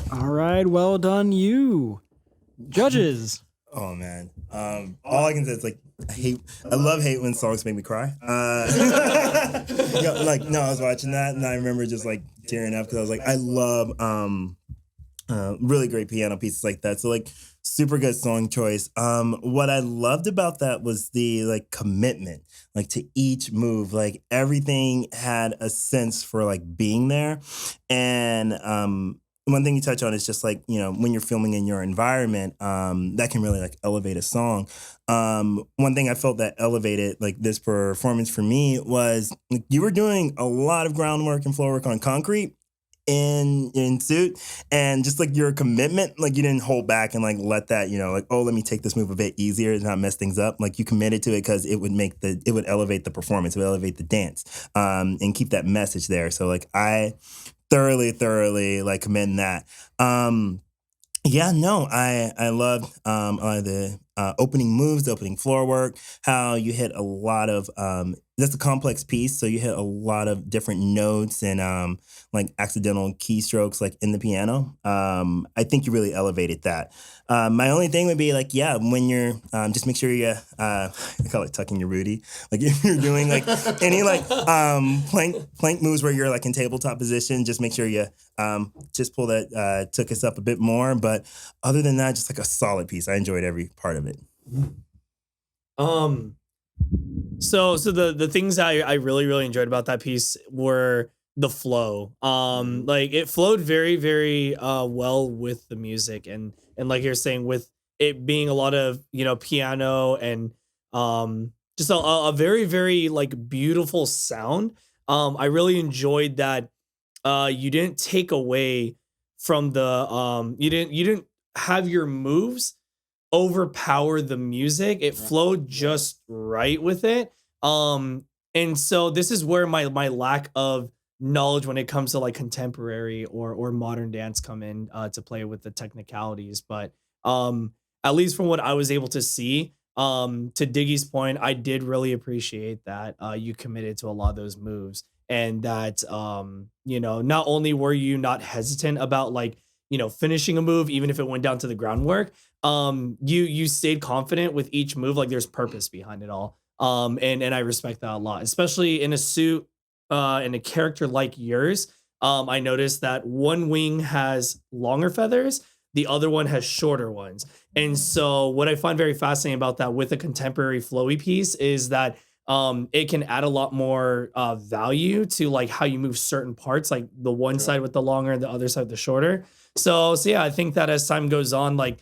All right, well done, you. Judges. Oh man. All I can say is like I love hate when songs make me cry. I was watching that and I remember just like tearing up because I was like, I love really great piano pieces like that. So like super good song choice. What I loved about that was the like commitment, like to each move. Like everything had a sense for like being there. And one thing you touch on is just like, you know, when you're filming in your environment, that can really like elevate a song. One thing I felt that elevated like this performance for me was like, you were doing a lot of groundwork and floor work on concrete in suit, and just like your commitment, like you didn't hold back and like let that, you know, like, oh, let me take this move a bit easier and not mess things up. Like you committed to it because it would elevate the performance, it would elevate the dance, and keep that message there. So like I thoroughly like commend that. I loved the opening moves, the opening floor work, how you hit a lot of that's a complex piece, so you hit a lot of different notes and like accidental keystrokes like in the piano. I think you really elevated that. My only thing would be like, when you're just make sure you I call it tucking your booty. Like if you're doing like any like plank moves where you're like in tabletop position, just make sure you just pull that took us up a bit more. But other than that, just like a solid piece. I enjoyed every part of it. So the things I really enjoyed about that piece were the flow. Like it flowed very, very well with the music and like you're saying, with it being a lot of, you know, piano and just a very, very like beautiful sound. I really enjoyed that you didn't take away from the you didn't have your moves overpower the music. It flowed just right with it. And so this is where my lack of knowledge when it comes to like contemporary or modern dance come in to play with the technicalities. But at least from what I was able to see, to Diggy's point, I did really appreciate that you committed to a lot of those moves, and that you know, not only were you not hesitant about like, you know, finishing a move even if it went down to the groundwork, you stayed confident with each move. Like there's purpose behind it all. And I respect that a lot, especially in a suit in a character like yours. I noticed that one wing has longer feathers, the other one has shorter ones. And so what I find very fascinating about that with a contemporary flowy piece is that it can add a lot more value to like how you move certain parts, like the one side with the longer and the other side with the shorter. So yeah, I think that as time goes on, like,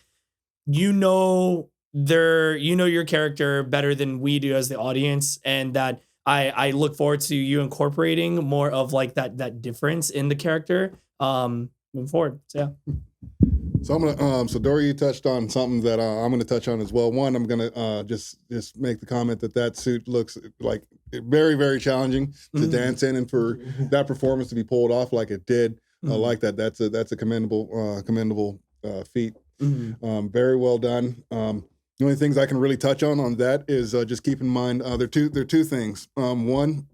you know your character better than we do as the audience, and that I look forward to you incorporating more of like that difference in the character moving forward. So yeah. So I'm gonna so Doryuu touched on something that I'm gonna touch on as well. One, I'm gonna just make the comment that suit looks like very, very challenging to dance in, and for that performance to be pulled off like it did, like that. That's a commendable feat. Very well done. The only things I can really touch on that is just keep in mind there are two things. One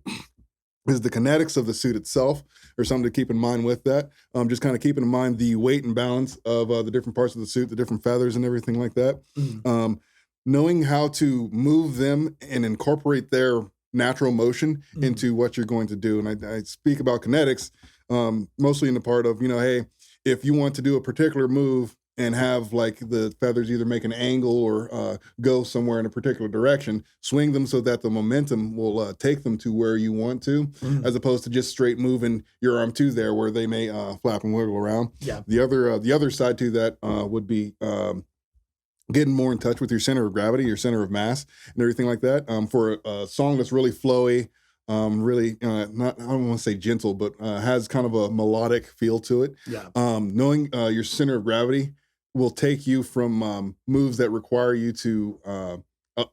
is the kinetics of the suit itself, or something to keep in mind with that. Just kind of keeping in mind the weight and balance of the different parts of the suit, the different feathers and everything like that. Knowing how to move them and incorporate their natural motion into what you're going to do. And I speak about kinetics mostly in the part of, you know, hey, if you want to do a particular move and have like the feathers either make an angle or go somewhere in a particular direction, swing them so that the momentum will take them to where you want to, as opposed to just straight moving your arm to there where they may flap and wiggle around. Yeah. The other side to that would be getting more in touch with your center of gravity, your center of mass, and everything like that. For a song that's really flowy, really not, I don't want to say gentle, but has kind of a melodic feel to it. Yeah. Knowing your center of gravity will take you from moves that require you to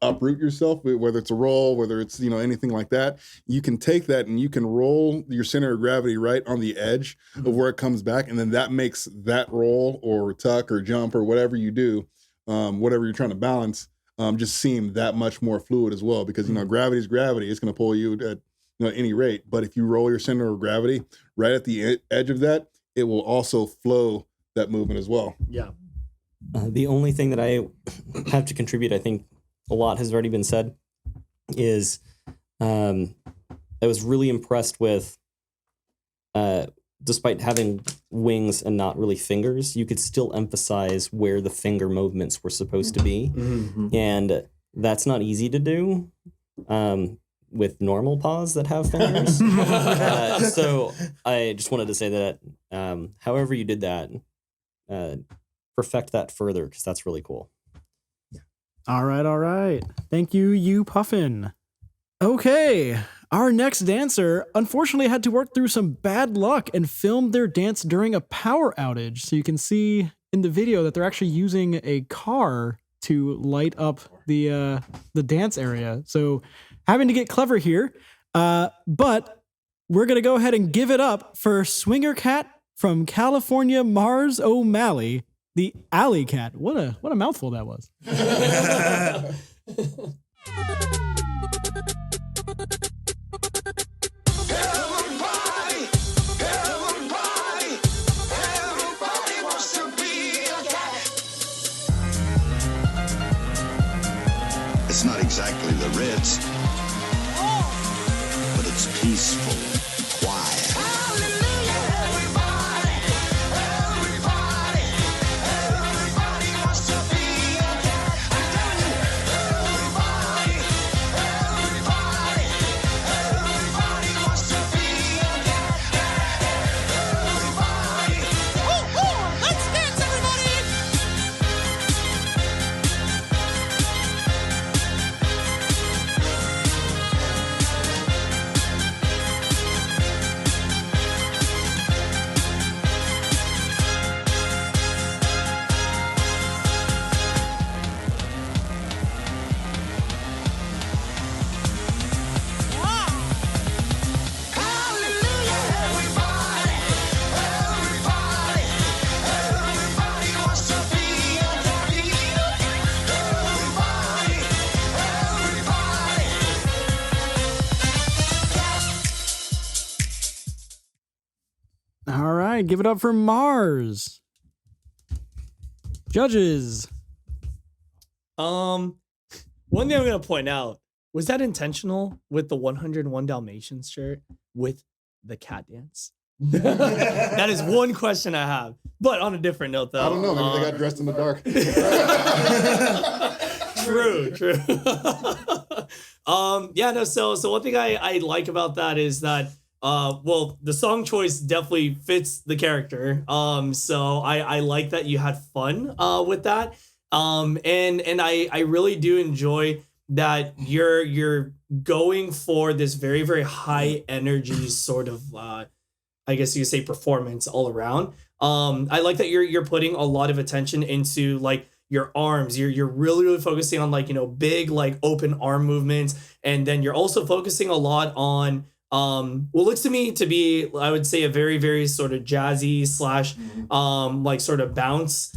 uproot yourself, whether it's a roll, whether it's, you know, anything like that. You can take that and you can roll your center of gravity right on the edge of where it comes back, and then that makes that roll or tuck or jump or whatever you do, whatever you're trying to balance, just seem that much more fluid as well, because, you know, gravity is gravity. It's going to pull you at, you know, any rate. But if you roll your center of gravity right at the edge of that, it will also flow that movement as well. Yeah. The only thing that I have to contribute, I think a lot has already been said, is I was really impressed with, despite having wings and not really fingers, you could still emphasize where the finger movements were supposed to be. And that's not easy to do with normal paws that have fingers. So I just wanted to say that however you did that, perfect that further, because that's really cool. All right. Thank you, Puffin. Okay, our next dancer unfortunately had to work through some bad luck and filmed their dance during a power outage. So you can see in the video that they're actually using a car to light up the dance area. So having to get clever here, but we're gonna go ahead and give it up for Swinger Cat from California, Mars O'Malley. The Alley Cat. What a mouthful that was. It's not exactly the Ritz, but it's peaceful, quiet. right, give it up for Mars. Judges. One thing I'm gonna point out, was that intentional with the 101 Dalmatians shirt with the cat dance? That is one question I have. But on a different note, though, I don't know. Maybe they got dressed in the dark. True. Yeah, no. So one thing I like about that is that well, the song choice definitely fits the character. So I like that you had fun with that. And I really do enjoy that you're going for this very, very high energy sort of I guess you could say performance all around. I like that you're putting a lot of attention into like your arms. You're really, really focusing on like, you know, big like open arm movements. And then you're also focusing a lot on what looks to me to be, I would say, a very, very sort of jazzy slash like sort of bounce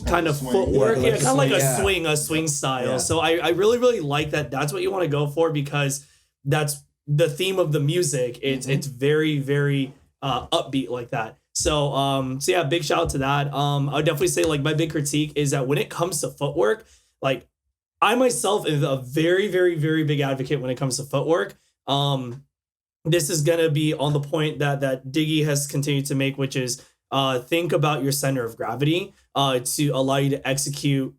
kind of footwork. Yeah, kind of like a swing style. Yeah. So I really, really like that. That's what you want to go for because that's the theme of the music. It's very, very upbeat like that. So yeah, big shout out to that. I would definitely say like my big critique is that when it comes to footwork, like I myself is a very, very, very big advocate when it comes to footwork. This is gonna be on the point that Diggy has continued to make, which is think about your center of gravity to allow you to execute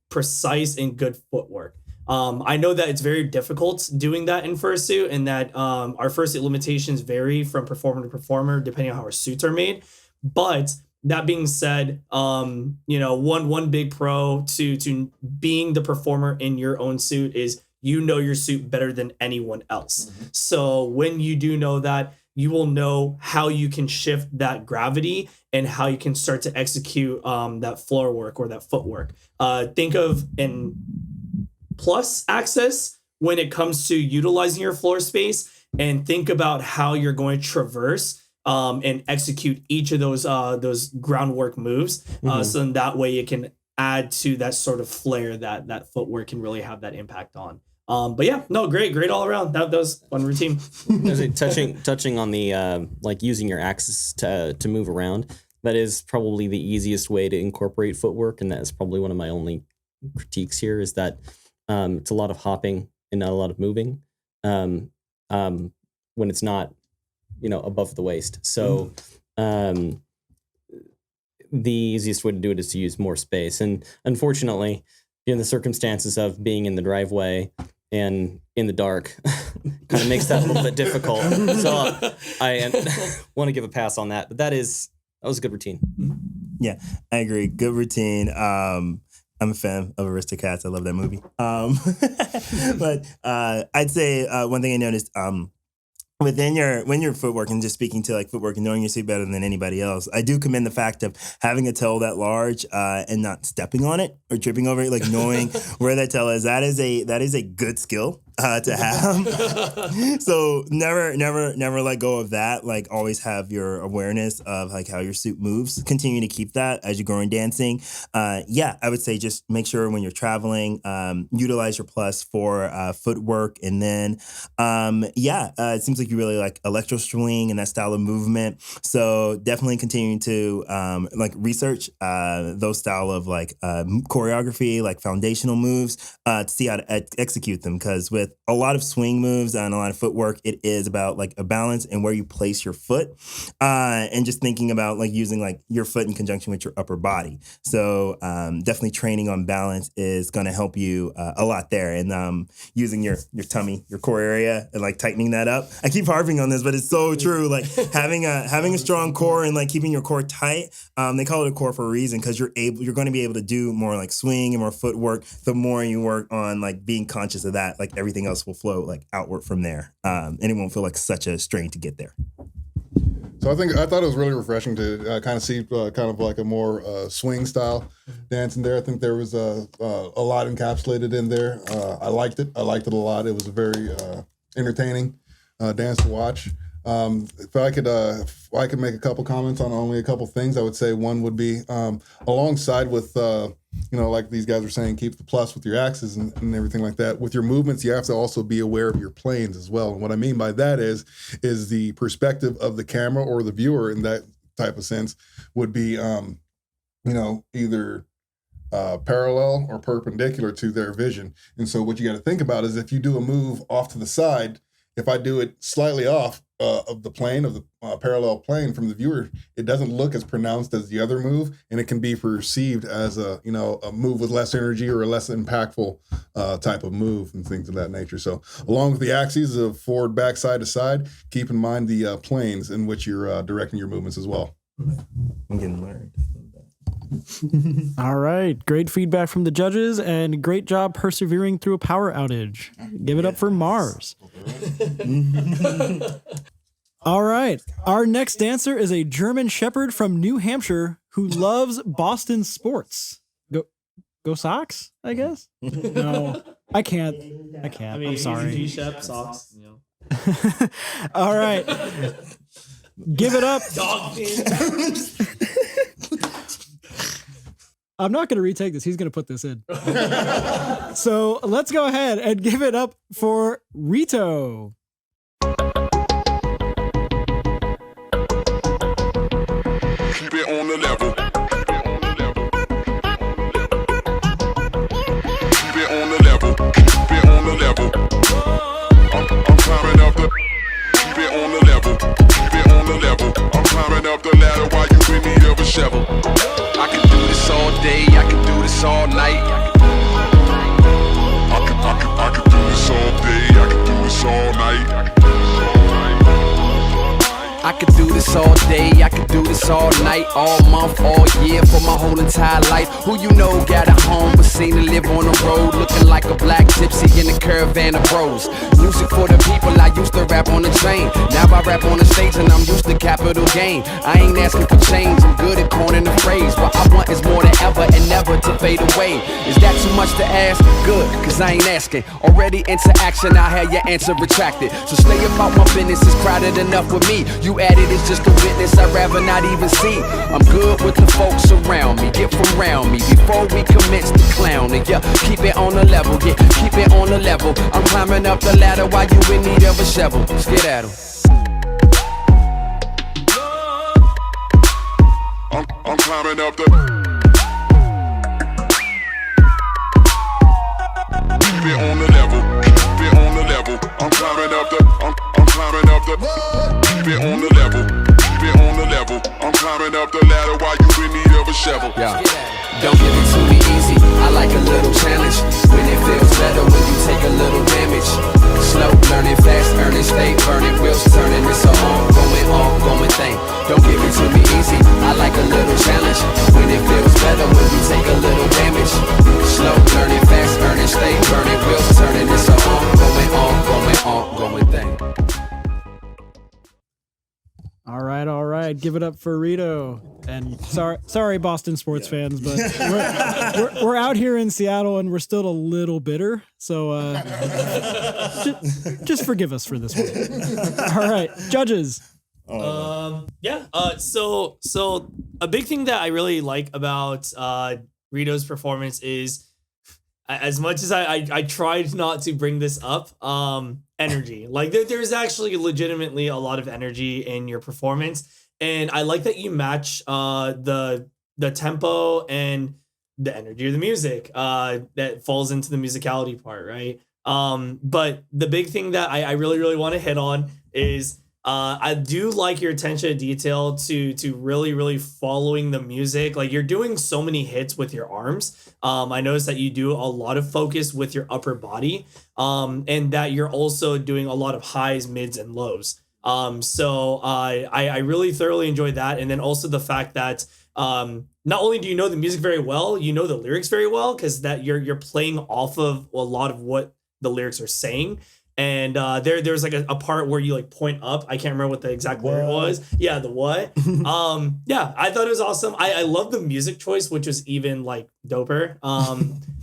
precise and good footwork. I know that it's very difficult doing that in fursuit and that our fursuit limitations vary from performer to performer depending on how our suits are made. But that being said, you know, one big pro to being the performer in your own suit is you know your suit better than anyone else. So when you do know that, you will know how you can shift that gravity and how you can start to execute that floor work or that footwork. Think of an plus axis when it comes to utilizing your floor space, and think about how you're going to traverse and execute each of those groundwork moves. So in that way it can add to that sort of flair that footwork can really have that impact on. But yeah, no, great all around. That was fun routine. touching on the like using your axis to move around. That is probably the easiest way to incorporate footwork, and that is probably one of my only critiques here. Is that it's a lot of hopping and not a lot of moving when it's not, you know, above the waist. So the easiest way to do it is to use more space, and unfortunately, in the circumstances of being in the driveway and in the dark, kind of makes that a little bit difficult. So I want to give a pass on that. But that was a good routine. Yeah, I agree. Good routine. I'm a fan of Aristocats. I love that movie. But I'd say one thing I noticed when you're footwork and just speaking to like footwork and knowing your suit better than anybody else, I do commend the fact of having a toe that large and not stepping on it or tripping over it, like knowing where that toe is. That is a good skill to have. So never let go of that. Like always have your awareness of like how your suit moves. Continue to keep that as you're going dancing. Yeah, I would say just make sure when you're traveling, utilize your plus for footwork, and then it seems like you really like electro swing and that style of movement. So definitely continuing to like research those style of like choreography, like foundational moves to see how to execute them. Because with a lot of swing moves and a lot of footwork, it is about like a balance and where you place your foot, and just thinking about like using like your foot in conjunction with your upper body. So definitely training on balance is going to help you a lot there, and using your tummy, your core area, and like tightening that up. I keep harping on this, but it's so true. Like having a strong core and like keeping your core tight. They call it a core for a reason, because you're going to be able to do more like swing and more footwork the more you work on like being conscious of that. Like everything else will flow like outward from there, and it won't feel like such a strain to get there. So I thought it was really refreshing to kind of see kind of like a more swing style dance in there. I think there was a lot encapsulated in there. I liked it. I liked it a lot. It was a very entertaining dance to watch. If I could make a couple comments on only a couple things, I would say one would be alongside with like these guys were saying, keep the plus with your axes and everything like that. With your movements, you have to also be aware of your planes as well. And what I mean by that is the perspective of the camera or the viewer, and that type of sense would be, you know, either parallel or perpendicular to their vision. And so what you got to think about is if you do a move off to the side, if I do it slightly off of the plane, of the parallel plane from the viewer, it doesn't look as pronounced as the other move, and it can be perceived as a, you know, a move with less energy or a less impactful type of move and things of that nature. So along with the axes of forward, back, side to side, keep in mind the planes in which you're directing your movements as well. I'm getting learned. All right. Great feedback from the judges and great job persevering through a power outage. Give it up for Mars. All right. Our next dancer is a German Shepherd from New Hampshire who loves Boston sports. Go Sox, I guess? No, I can't. I mean, I'm sorry. G-Shep, Sox. You know. All right. Give it up. Dog I'm not going to retake this. He's going to put this in. So let's go ahead and give it up for Rito. Keep it on the level. Keep it on the level. Keep it on the level. I'm climbing up the. Keep it on the level. Keep it on the level. I'm climbing up the ladder while you in need of a shovel. I can do this all day, I can do this all night. I can do this all day, I can do this all night. I could do this all day, I could do this all night, all month, all year, for my whole entire life. Who you know got a home but seen to live on the road, looking like a black gypsy in a caravan of bros. Music for the people, I used to rap on the train. Now I rap on the stage and I'm used to capital gain. I ain't asking for change, I'm good at coining the phrase. What I want is more than ever and never to fade away. Is that too much to ask? Good, cause I ain't asking. Already into action, I had your answer retracted. So stay about my business, it's crowded enough with me. You added it's just a witness I'd rather not even see. I'm good with the folks around me, get from around me before we commence the clowning. Yeah, keep it on the level, yeah, keep it on the level. I'm climbing up the ladder while you in need of a shovel. Let's get at 'em. I'm climbing up the. Keep it on the level. Keep it on the level. I'm climbing up the. I'm climbing up the. Keep it on the level. Keep it on the level. I'm climbing up the ladder while you in need of a shovel. Yeah. Don't give it to me easy. I like a little challenge. When it feels better when you take a little damage. Slow learning, fast earning, stay burning, wheels turning. It's a ongoing thing. Don't give it to me easy. I like a little challenge. When it feels better when you take a little damage. Slow learning, fast earning, stay burning, wheels turning. It's a ongoing thing. All right. Give it up for Rito. And sorry, Boston sports fans, but we're out here in Seattle and we're still a little bitter. So just forgive us for this one. All right, judges. So a big thing that I really like about Rito's performance is, as much as I tried not to bring this up, energy. Like there's actually legitimately a lot of energy in your performance, and I like that you match the tempo and the energy of the music that falls into the musicality part, right? But the big thing that I really want to hit on is I do like your attention to detail to really following the music. Like you're doing so many hits with your arms. I noticed that you do a lot of focus with your upper body, and that you're also doing a lot of highs, mids, and lows. So I really thoroughly enjoyed that. And then also the fact that not only do you know the music very well, you know the lyrics very well, because that you're playing off of a lot of what the lyrics are saying. And there's like a part where you like point up. I can't remember what the exact lyric was. Yeah, the what? Yeah, I thought it was awesome. I love the music choice, which is even like doper.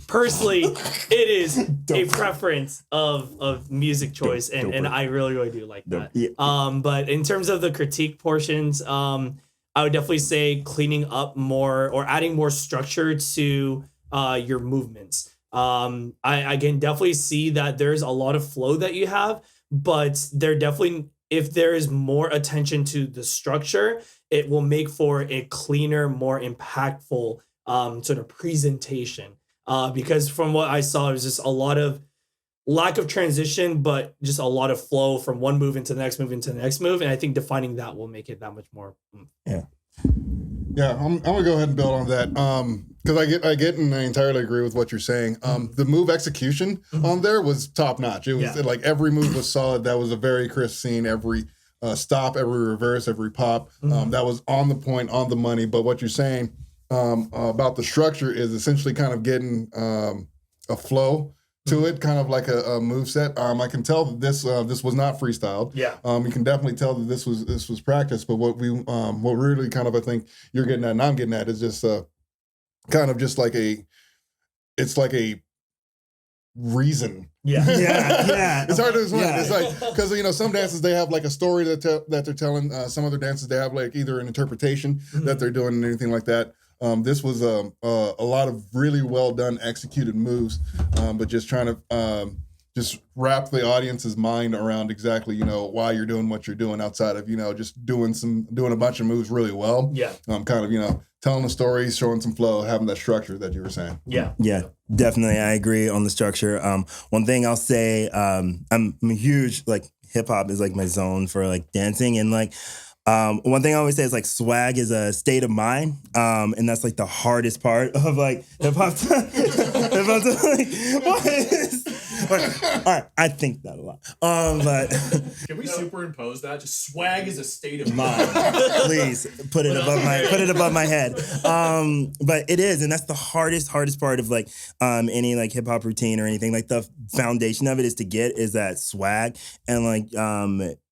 Personally, it is a preference of music choice, and I really do like that. Yeah. But in terms of the critique portions, I would definitely say cleaning up more or adding more structure to your movements. I can definitely see that there's a lot of flow that you have, but there definitely if there is more attention to the structure, it will make for a cleaner, more impactful sort of presentation. Because from what I saw, it was just a lot of lack of transition, but just a lot of flow from one move into the next move into the next move. And I think defining that will make it that much more. Yeah, I'm gonna go ahead and build on that. Because I get and I entirely agree with what you're saying. The move execution on there was top notch. It was like every move was solid. That was a very crisp scene. Every stop, every reverse, every pop, that was on the point, on the money. But what you're saying about the structure is essentially kind of getting a flow to it, kind of like a move set. I can tell that this was not freestyled. Yeah. You can definitely tell that this was practiced. But what really kind of I think you're getting at and I'm getting at is just kind of just like it's like a reason. Yeah. It's hard to explain. It's like because some dances they have like a story that they're telling. Some other dances they have like either an interpretation that they're doing and anything like that. This was a lot of really well done executed moves, but just trying to just wrap the audience's mind around exactly why you're doing what you're doing outside of just doing a bunch of moves really well. Yeah. Kind of telling the story, showing some flow, having that structure that you were saying. Yeah, definitely. I agree on the structure. One thing I'll say, I'm a huge hip hop is my zone for dancing and one thing I always say is swag is a state of mind, and that's the hardest part of hip hop. All right, I think that a lot. But can we superimpose that? Just swag is a state of mind. Please put it above my head. But it is, and that's the hardest part of any hip hop routine or anything. The foundation of it is to get is that swag, and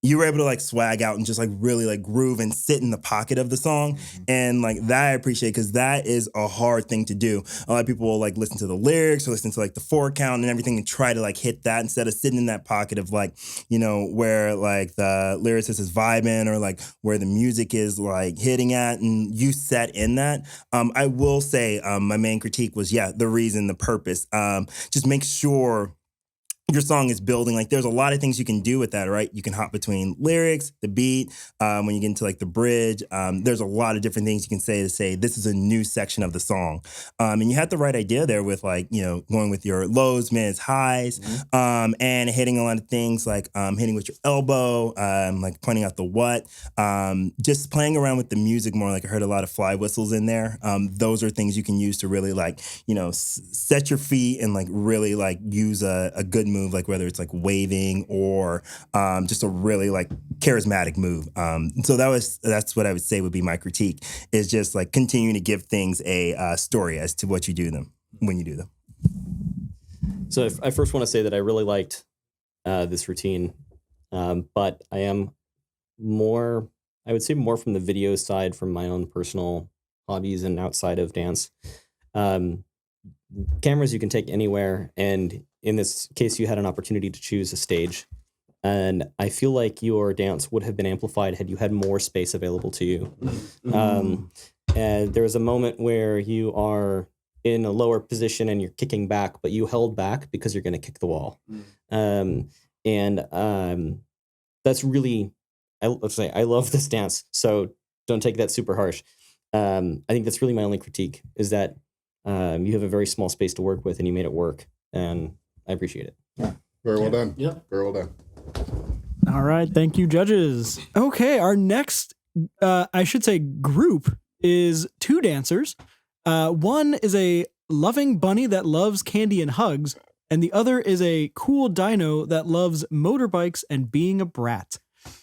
you were able to swag out and just really groove and sit in the pocket of the song. And that I appreciate because that is a hard thing to do. A lot of people will listen to the lyrics or listen to the 4 count and everything and try to hit that instead of sitting in that pocket of where the lyricist is vibing or where the music is hitting at and you sat in that. I will say my main critique was the reason, the purpose. Just make sure your song is building. There's a lot of things you can do with that, right? You can hop between lyrics, the beat, when you get into the bridge. There's a lot of different things you can say to say this is a new section of the song. And you had the right idea there with going with your lows, mids, highs, and hitting a lot of things hitting with your elbow, pointing out the what, just playing around with the music more. I heard a lot of fly whistles in there. Those are things you can use to really set your feet and really use a good move, whether it's waving or just a really charismatic move. So that's what I would say would be my critique is just continuing to give things a story as to what you do them when you do them. So I first want to say that I really liked this routine, but I am I would say more from the video side, from my own personal hobbies and outside of dance. Cameras you can take anywhere, and in this case, you had an opportunity to choose a stage. And I feel like your dance would have been amplified had you had more space available to you. And there was a moment where you are in a lower position and you're kicking back, but you held back because you're going to kick the wall. That's really, I love this dance, so don't take that super harsh. I think that's really my only critique is that you have a very small space to work with and you made it work. And I appreciate it. Yeah. Very well done. Yeah. Very well done. All right. Thank you, judges. Okay. Our next, I should say, group is 2 dancers. One is a loving bunny that loves candy and hugs, and the other is a cool dino that loves motorbikes and being a brat.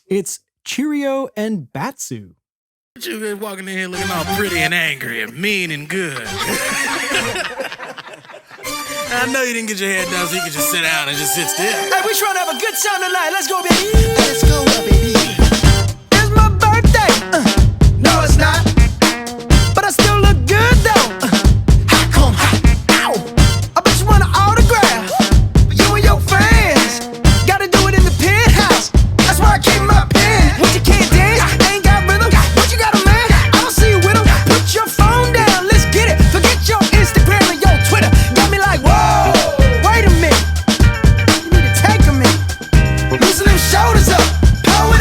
It's Cherio and Batzu. You been walking in here looking all pretty and angry and mean and good. I know you didn't get your head down so you could just sit down and just sit still. Hey, we trying to have a good time tonight. Let's go, baby. Let's go, baby. It's my birthday. No, it's not. But I still look good, though. How come? Ow. I bet you want an autograph. For you and your friends. Gotta do it in the penthouse. That's why I keep my pen. What you can't dance? Ain't got rhythm. What you got a man? I don't see you with him. Put your phone down. Let's get it. Forget your Instagram and your Twitter. Got me like, whoa. Wait a minute. You need to take a minute. Loosen them shoulders up. Power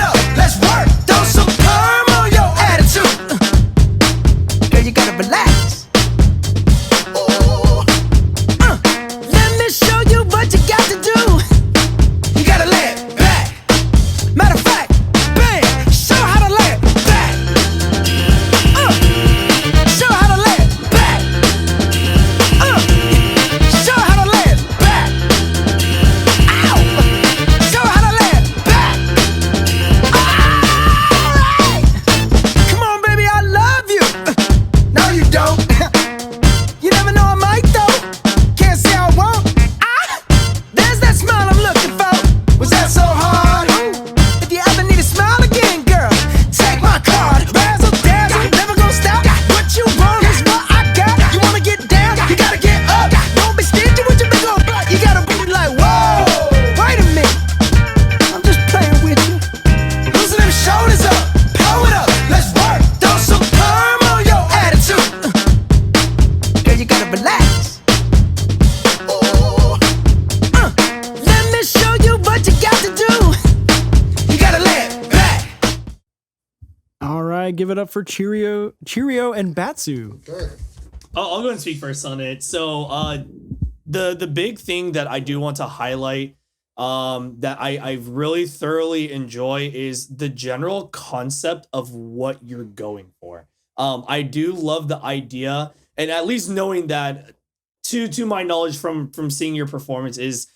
I give it up for Cherio and Batzu. Okay. I'll go and speak first on it. So the big thing that I do want to highlight that I really thoroughly enjoy is the general concept of what you're going for. I do love the idea, and at least knowing that to my knowledge from seeing your performance is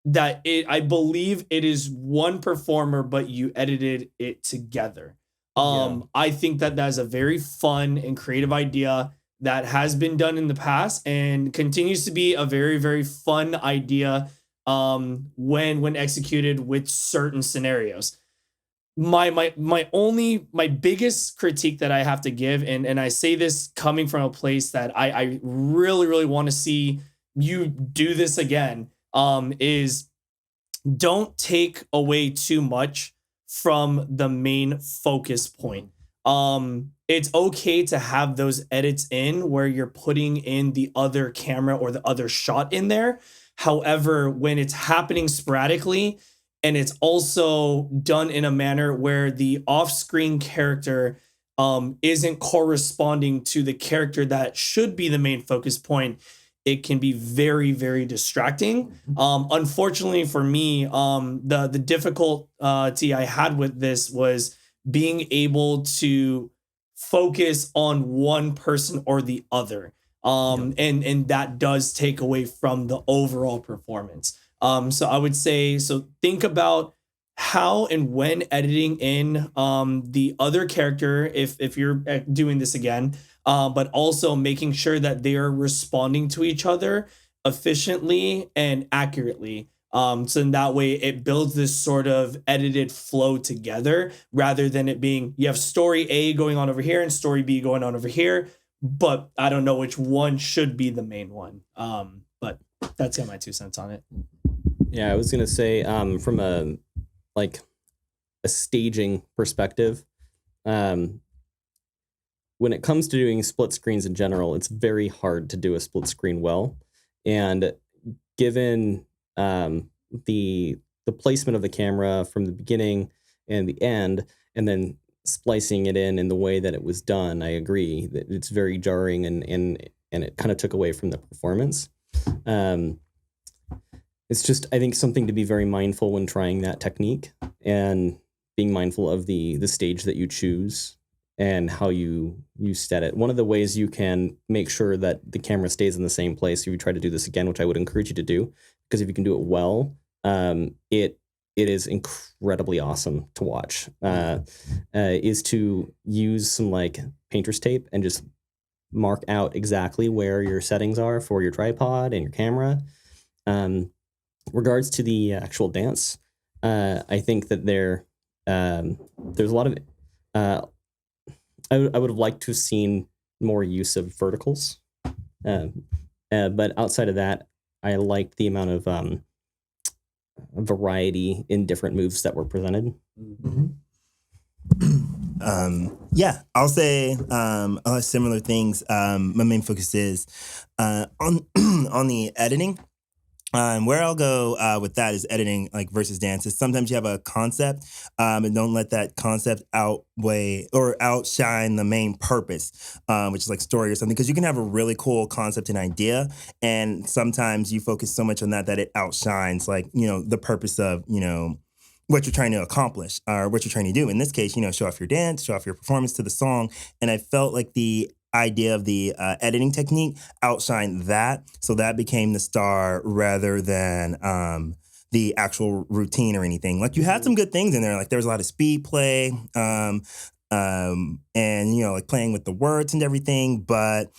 that I believe it is one performer, but you edited it together. I think that is a very fun and creative idea that has been done in the past and continues to be a very, very fun idea when executed with certain scenarios. My biggest critique that I have to give, and I say this coming from a place that I really, really want to see you do this again, is don't take away too much from the main focus point. It's okay to have those edits in where you're putting in the other camera or the other shot in there. However, when it's happening sporadically and it's also done in a manner where the off-screen character isn't corresponding to the character that should be the main focus point, it can be very, very distracting. Unfortunately for me, the difficulty I had with this was being able to focus on one person or the other. And that does take away from the overall performance. So I would say, so think about how and when editing in the other character, if you're doing this again, but also making sure that they are responding to each other efficiently and accurately. So in that way, it builds this sort of edited flow together rather than it being, you have story A going on over here and story B going on over here, but I don't know which one should be the main one. But that's got my 2 cents on it. Yeah, I was going to say from a staging perspective, when it comes to doing split screens in general, it's very hard to do a split screen well. And given the placement of the camera from the beginning and the end, and then splicing it in the way that it was done, I agree that it's very jarring and it kind of took away from the performance. It's just, I think, something to be very mindful when trying that technique and being mindful of the stage that you choose and how you set it. One of the ways you can make sure that the camera stays in the same place if you try to do this again, which I would encourage you to do, because if you can do it well, it is incredibly awesome to watch, is to use some like painter's tape and just mark out exactly where your settings are for your tripod and your camera. Regards to the actual dance, I think that there's a lot of I would have liked to have seen more use of verticals, but outside of that, I liked the amount of variety in different moves that were presented. Yeah, I'll say a lot of similar things. My main focus is on the editing. Where I'll go with that is editing like versus dances. Sometimes you have a concept and don't let that concept outweigh or outshine the main purpose, which is like story or something. Because you can have a really cool concept and idea, and sometimes you focus so much on that it outshines like, the purpose of, what you're trying to accomplish or what you're trying to do. In this case, show off your dance, show off your performance to the song. And I felt like the idea of the editing technique outshined that. So that became the star rather than the actual routine or anything. Like you had some good things in there. Like there was a lot of speed play and, like playing with the words and everything. But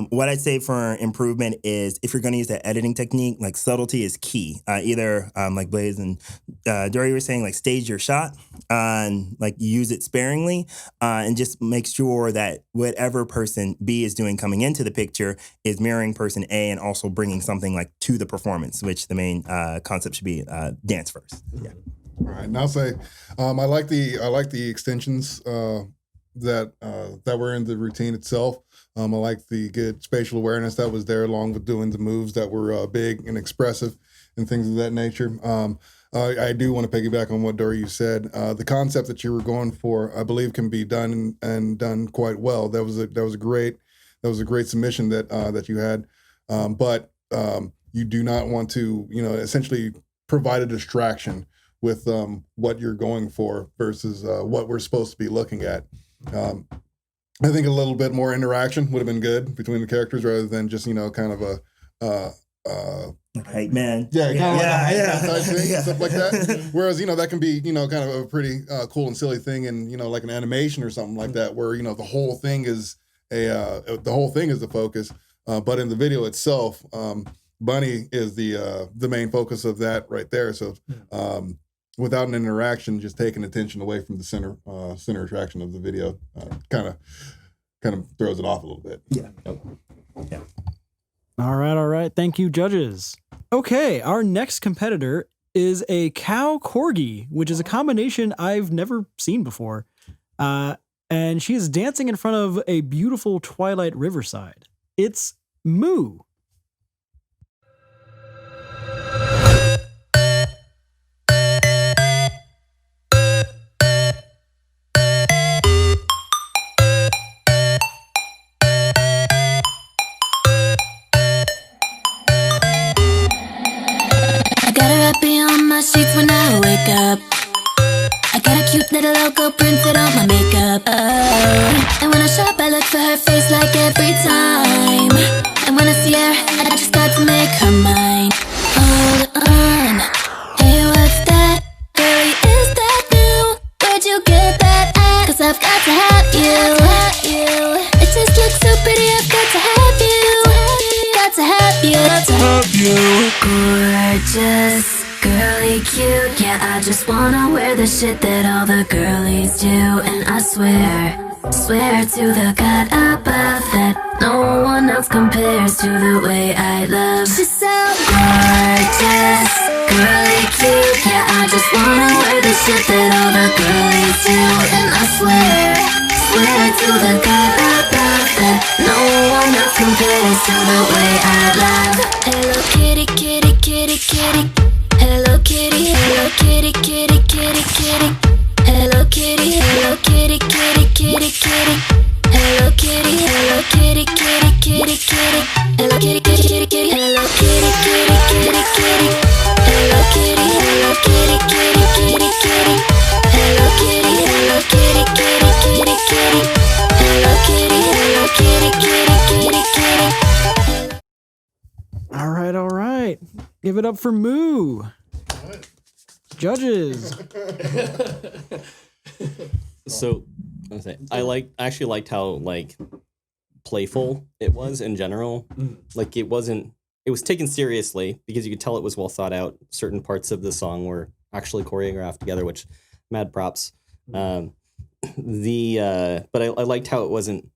what I'd say for improvement is if you're going to use that editing technique, like subtlety is key. Either like Blaze and Doryuu were saying, like stage your shot and like use it sparingly and just make sure that whatever person B is doing coming into the picture is mirroring person A and also bringing something like to the performance, which the main concept should be dance first. Yeah. All right, and I'll say, I like the extensions that were in the routine itself. I like the good spatial awareness that was there, along with doing the moves that were big and expressive and things of that nature. I do want to piggyback on what Doryuu said. The concept that you were going for, I believe, can be done and done quite well. That was a great submission that you had, but you do not want to, essentially provide a distraction with what you're going for versus what we're supposed to be looking at. I think a little bit more interaction would have been good between the characters rather than just kind of a hype man. Type thing, stuff like that. Whereas that can be kind of a pretty cool and silly thing, and like an animation or something like that, where the whole thing is the focus. But in the video itself, Bunny is the main focus of that right there. So without an interaction, just taking attention away from the center attraction of the video, kind of throws it off a little bit. Yeah. Yeah. All right. Thank you, judges. Okay, our next competitor is a cow corgi, which is a combination I've never seen before. And she is dancing in front of a beautiful twilight riverside. It's Moo. Sheets when I wake up. I got a cute little logo printed on my makeup. And when I shop, I look for her face like every time. And when I see her, I just got to make her mine. Hold on, hey, what's that? Girl, is that new? Where'd you get that at? 'Cause I've got to have you. It just looks so pretty, I've got to have you. Got to have you. Got to have you. Gorgeous. Girly cute, yeah, I just wanna wear the shit that all the girlies do. And I swear to the God above that no one else compares to the way I love. She's so gorgeous, girly cute, yeah, I just wanna wear the shit that all the girlies do. And I swear to the God above that no one else compares to the way I love. Hello kitty, kitty, kitty, kitty. Hello kitty, hello kitty, kitty, kitty, kitty. Hello kitty, hello kitty, kitty, kitty, kitty. Hello kitty, hello kitty, kitty, kitty, kitty. Hello kitty, kitty, kitty, kitty. Hello kitty, kitty, kitty, kitty. Hello kitty, hello kitty, kitty, kitty, kitty. Hello kitty, hello kitty, kitty, kitty, kitty. Hello kitty, hello kitty, kitty, kitty, kitty. All right. Give it up for Moo. Judges. So I actually liked how playful it was in general. Like it was taken seriously because you could tell it was well thought out. Certain parts of the song were actually choreographed together, which mad props. But I liked how it wasn't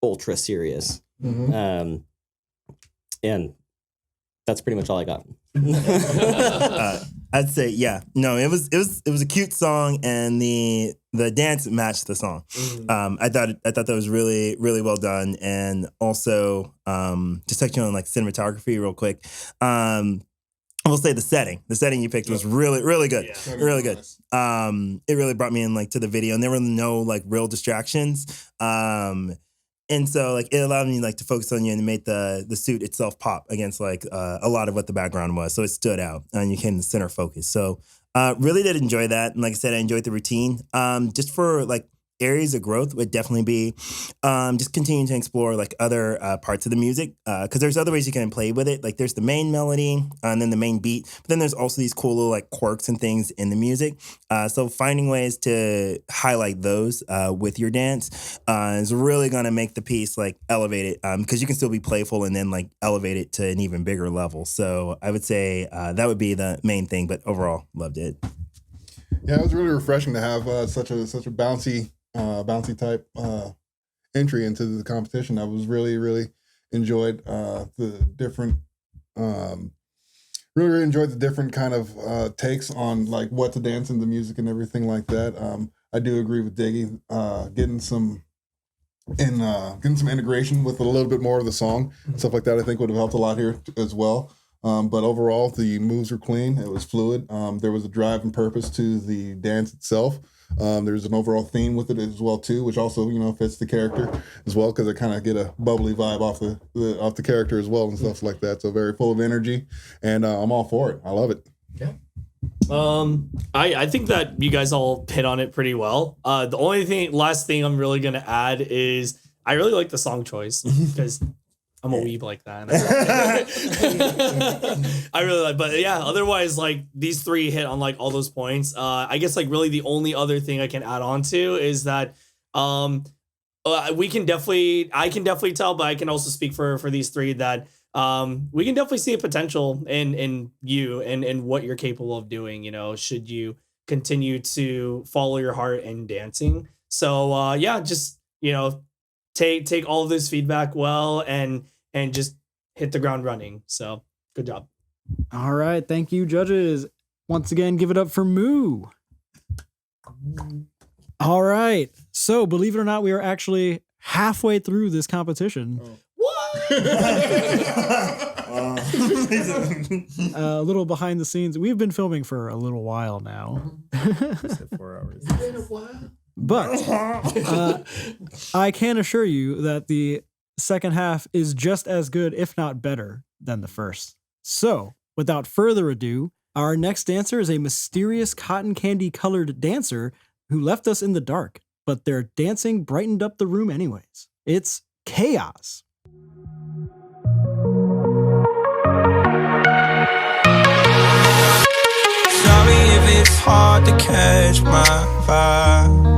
ultra serious. And that's pretty much all I got. I'd say, yeah. No, it was a cute song, and the dance matched the song. I thought that was really, really well done. And also, just touching on cinematography real quick. I will say the setting you picked was really, really good. Yeah. Really good. Nice. It really brought me in to the video, and there were no real distractions. And so it allowed me to focus on you and made the suit itself pop against a lot of what the background was. So it stood out and you came the center focus. So really did enjoy that. And like I said, I enjoyed the routine. Just for areas of growth would definitely be just continuing to explore other parts of the music, because there's other ways you can play with it. There's the main melody and then the main beat, but then there's also these cool little quirks and things in the music. So finding ways to highlight those with your dance is really going to make the piece elevate it, because you can still be playful and then elevate it to an even bigger level. So I would say that would be the main thing, but overall loved it. Yeah, it was really refreshing to have such a bouncy type entry into the competition. I was really enjoyed the different kind of takes on what to dance in the music and everything like that. I do agree with Diggy, getting some integration with a little bit more of the song, stuff like that. I think would have helped a lot here as well. But overall, the moves were clean. It was fluid. There was a drive and purpose to the dance itself. There's an overall theme with it as well too, which also fits the character as well, because I kind of get a bubbly vibe off the character as well and stuff like that. So very full of energy, and I'm all for it. I love it. Yeah. I think that you guys all hit on it pretty well. The only last thing I'm really gonna add is I really like the song choice because I'm a weeb like that. I really like, but yeah, otherwise, like these three hit on like all those points. I guess like really the only other thing I can add on to is that I can definitely tell, but I can also speak for these three that we can definitely see a potential in you and what you're capable of doing, should you continue to follow your heart in dancing. So yeah, just take all of this feedback well and just hit the ground running. So good job. All right. Thank you, judges. Once again, give it up for Moo. All right. So believe it or not, we are actually halfway through this competition. A little behind the scenes. We've been filming for a little while now. 4 hours. It's been a while. But I can assure you that the second half is just as good, if not better, than the first. So, without further ado, our next dancer is a mysterious cotton candy colored dancer who left us in the dark, but their dancing brightened up the room anyways. It's ChAoZ. Sorry if it's hard to catch my vibe.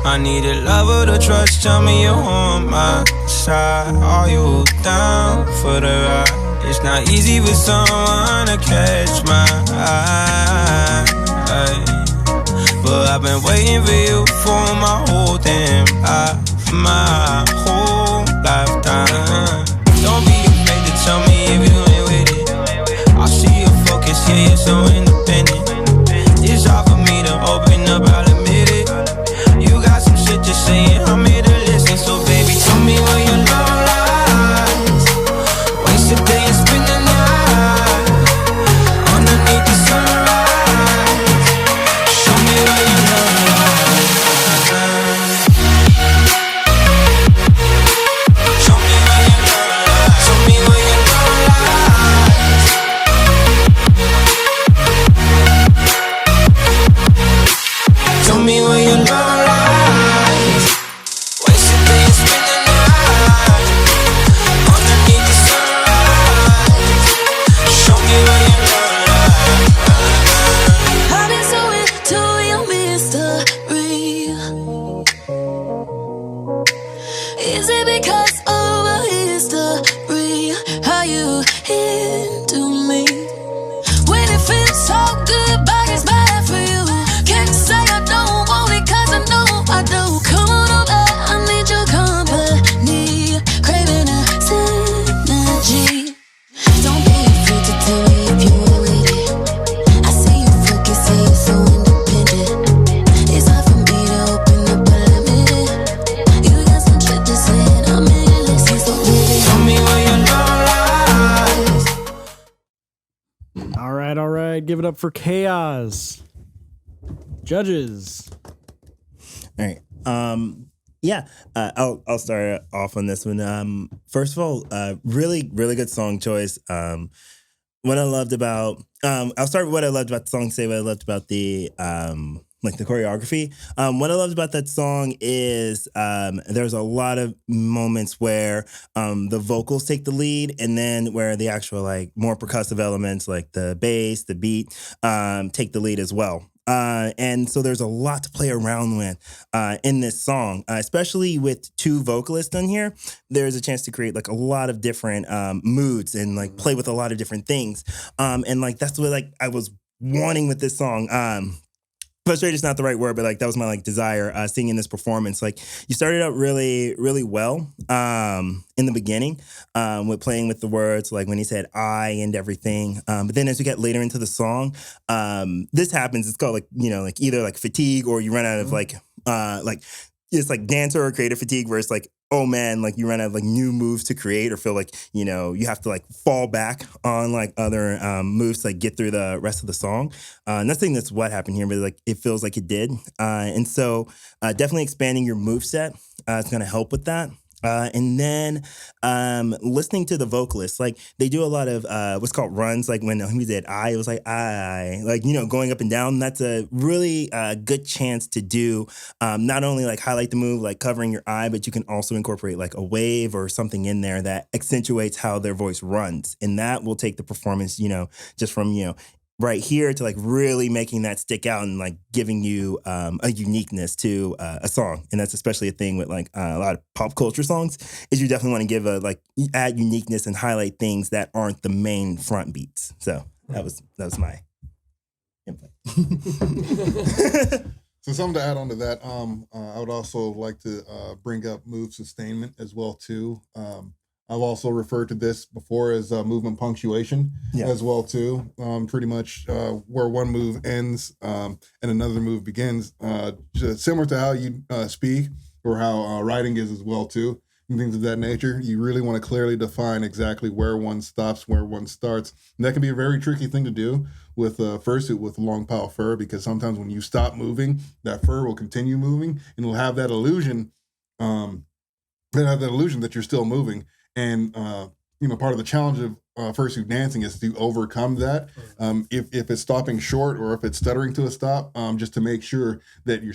I need a lover to trust, tell me you're on my side. Are you down for the ride? It's not easy for someone to catch my eye, but I've been waiting for you for my whole damn life, my whole lifetime. Don't be afraid to tell me if you ain't with it. I see your focus, yeah, you're so independent. It's hard for me to open up, I'll admit it. You got some shit to say, and I'm here to listen. So baby, tell me where your love lies. Waste a day and spend the night underneath the sunrise. Show me where your love lies. Show me where your love lies. Show me where your love lies. Tell me where your love lies. Waste a day and spend the night underneath the sunrise. Show me where your love lies. I've been so into your mystery. Is it because of a history? How you into me? When it feels so good, but it's bad for you. Can't say I don't want it, cause I know I do. Come on over, I need your company. Craving a synergy. Don't be afraid to tell me if you ain't with it. I see you focus, say you're so independent. It's hard for me to open up, but I admit it. You got some shit to say, and I'm in it, listen, so baby. Tell me where your love lies. All right. Give it up for ChAoZ. Judges. All right. I'll start off on this one. First of all, really, really good song choice. What I loved about, I'll start with what I loved about the song, say what I loved about the choreography. What I loved about that song is there's a lot of moments where the vocals take the lead, and then where the actual more percussive elements like the bass, the beat, take the lead as well. And so there's a lot to play around with in this song, especially with two vocalists on here. There's a chance to create a lot of different moods and play with a lot of different things. And that's what I was wanting with this song. Frustrated is not the right word, but that was my desire singing this performance. You started out really, really well in the beginning with playing with the words, when he said I and everything. But then as you get later into the song, this happens. It's called either fatigue, or you run out of it's dancer or creative fatigue, where it's oh man, like you run out of like new moves to create, or feel like, you know, you have to like fall back on like other moves to like get through the rest of the song. Not saying that's what happened here, but like it feels like it did. And so definitely expanding your move set is going to help with that. And then listening to the vocalists, like they do a lot of what's called runs. Like when he did I, it was like I, like, you know, going up and down. That's a really good chance to do not only like highlight the move, like covering your eye, but you can also incorporate like a wave or something in there that accentuates how their voice runs. And that will take the performance, you know, just from, you know, right here to like really making that stick out and like giving you a uniqueness to a song. And that's especially a thing with like a lot of pop culture songs, is you definitely want to give a like add uniqueness and highlight things that aren't the main front beats. So that was my input. So something to add on to that, I would also like to bring up move sustainment as well too. I've also referred to this before as movement punctuation as well too. Pretty much where one move ends and another move begins, just similar to how you speak or how writing is as well too, and things of that nature. You really want to clearly define exactly where one stops, where one starts. And that can be a very tricky thing to do with fursuit with long pile fur, because sometimes when you stop moving, that fur will continue moving and it'll have that illusion, that you're still moving. And, you know, part of the challenge of fursuit dancing is to overcome that. If it's stopping short or if it's stuttering to a stop, just to make sure that your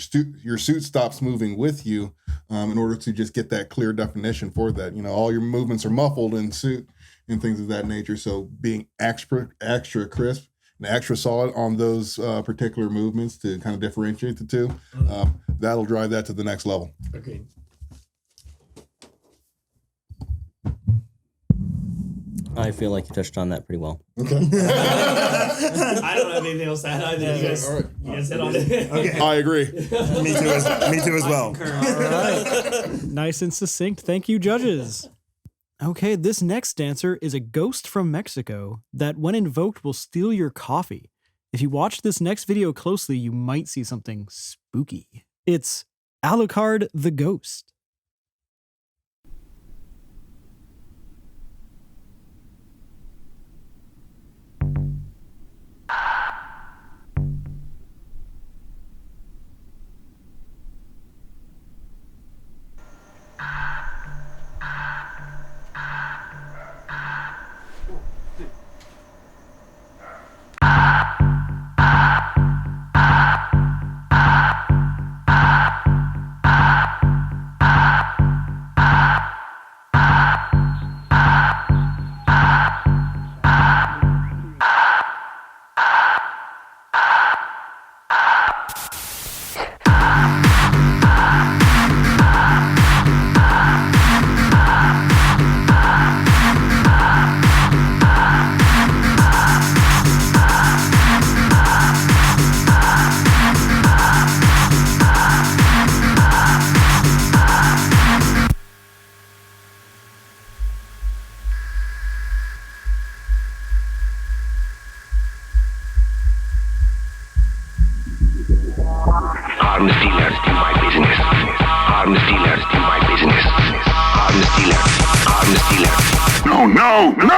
suit stops moving with you in order to just get that clear definition for that. You know, all your movements are muffled in suit and things of that nature. So being extra crisp and extra solid on those particular movements to kind of differentiate the two, that'll drive that to the next level. Agreed. I feel like you touched on that pretty well. Okay. I don't have anything else to add. I think you guys hit on it. Okay. I agree. Me too as well. All right. Nice and succinct. Thank you, judges. Okay, this next dancer is a ghost from Mexico that, when invoked, will steal your coffee. If you watch this next video closely, you might see something spooky. It's Allucard the Ghost. Harm the stealers in my business. Harm the stealers in my business. Harm the stealers. Harm the stealers. No, no, no!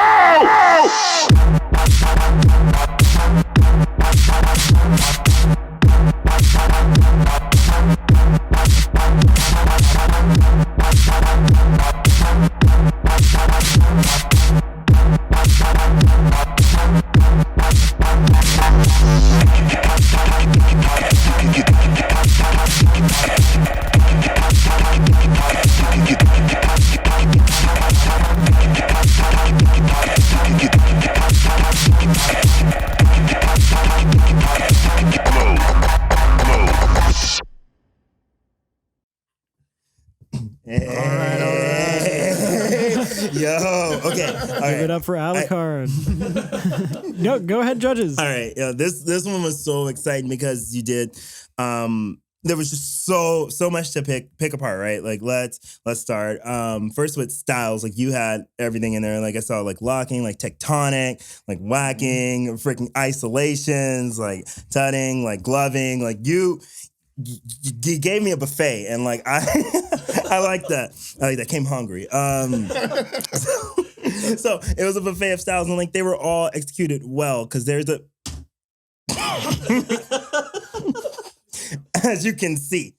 Yo, okay. Give it up for Allucard. No, go ahead, judges. All right. This one was so exciting because you did. There was just so much to pick apart, right? Like let's start. First with styles, like you had everything in there. Like I saw like locking, like tectonic, like whacking, freaking isolations, like tutting, like gloving. Like you gave me a buffet, and like I like that. Came hungry. So it was a buffet of styles, and like they were all executed well because there's a. As you can see.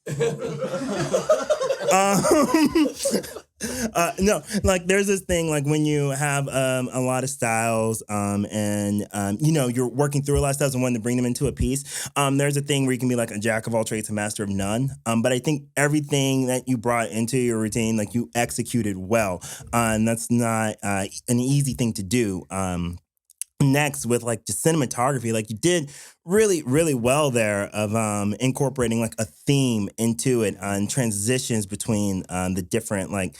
No, like there's this thing like when you have a lot of styles and you're working through a lot of styles and wanting to bring them into a piece. There's a thing where you can be like a jack of all trades, a master of none. But I think everything that you brought into your routine, like you executed well, and that's not an easy thing to do. Next with like just cinematography, like you did really, really well there of incorporating like a theme into it and transitions between the different like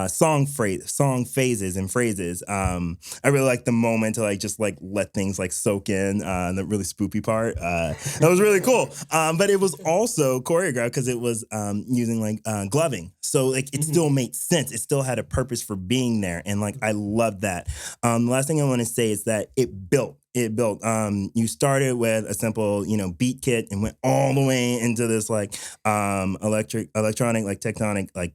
song phases and phrases. I really like the moment to like just like let things like soak in, the really spoopy part. That was really cool. But it was also choreographed because it was using like gloving. So like it still made sense. It still had a purpose for being there. And like I love that. The last thing I want to say is that it built. You started with a simple, beat kit and went all the way into this like electronic, like tectonic, like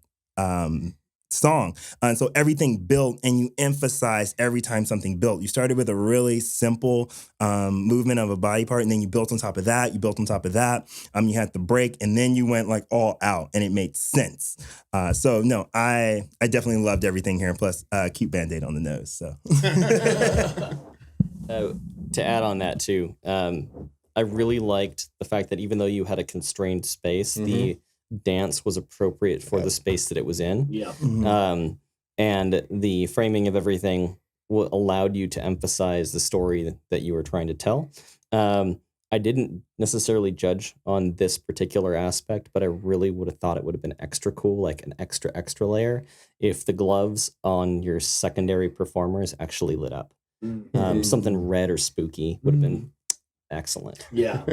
song. And so everything built and you emphasized every time something built. You started with a really simple movement of a body part, and then you built on top of that. You built on top of that. You had the break, and then you went like all out, and it made sense. So no, I definitely loved everything here. Plus, cute Band-Aid on the nose. So. To add on that too, I really liked the fact that even though you had a constrained space, the dance was appropriate for the space that it was in. Yeah. And the framing of everything allowed you to emphasize the story that you were trying to tell. I didn't necessarily judge on this particular aspect, but I really would have thought it would have been extra cool, like an extra layer, if the gloves on your secondary performers actually lit up. Something red or spooky would have been excellent. Yeah.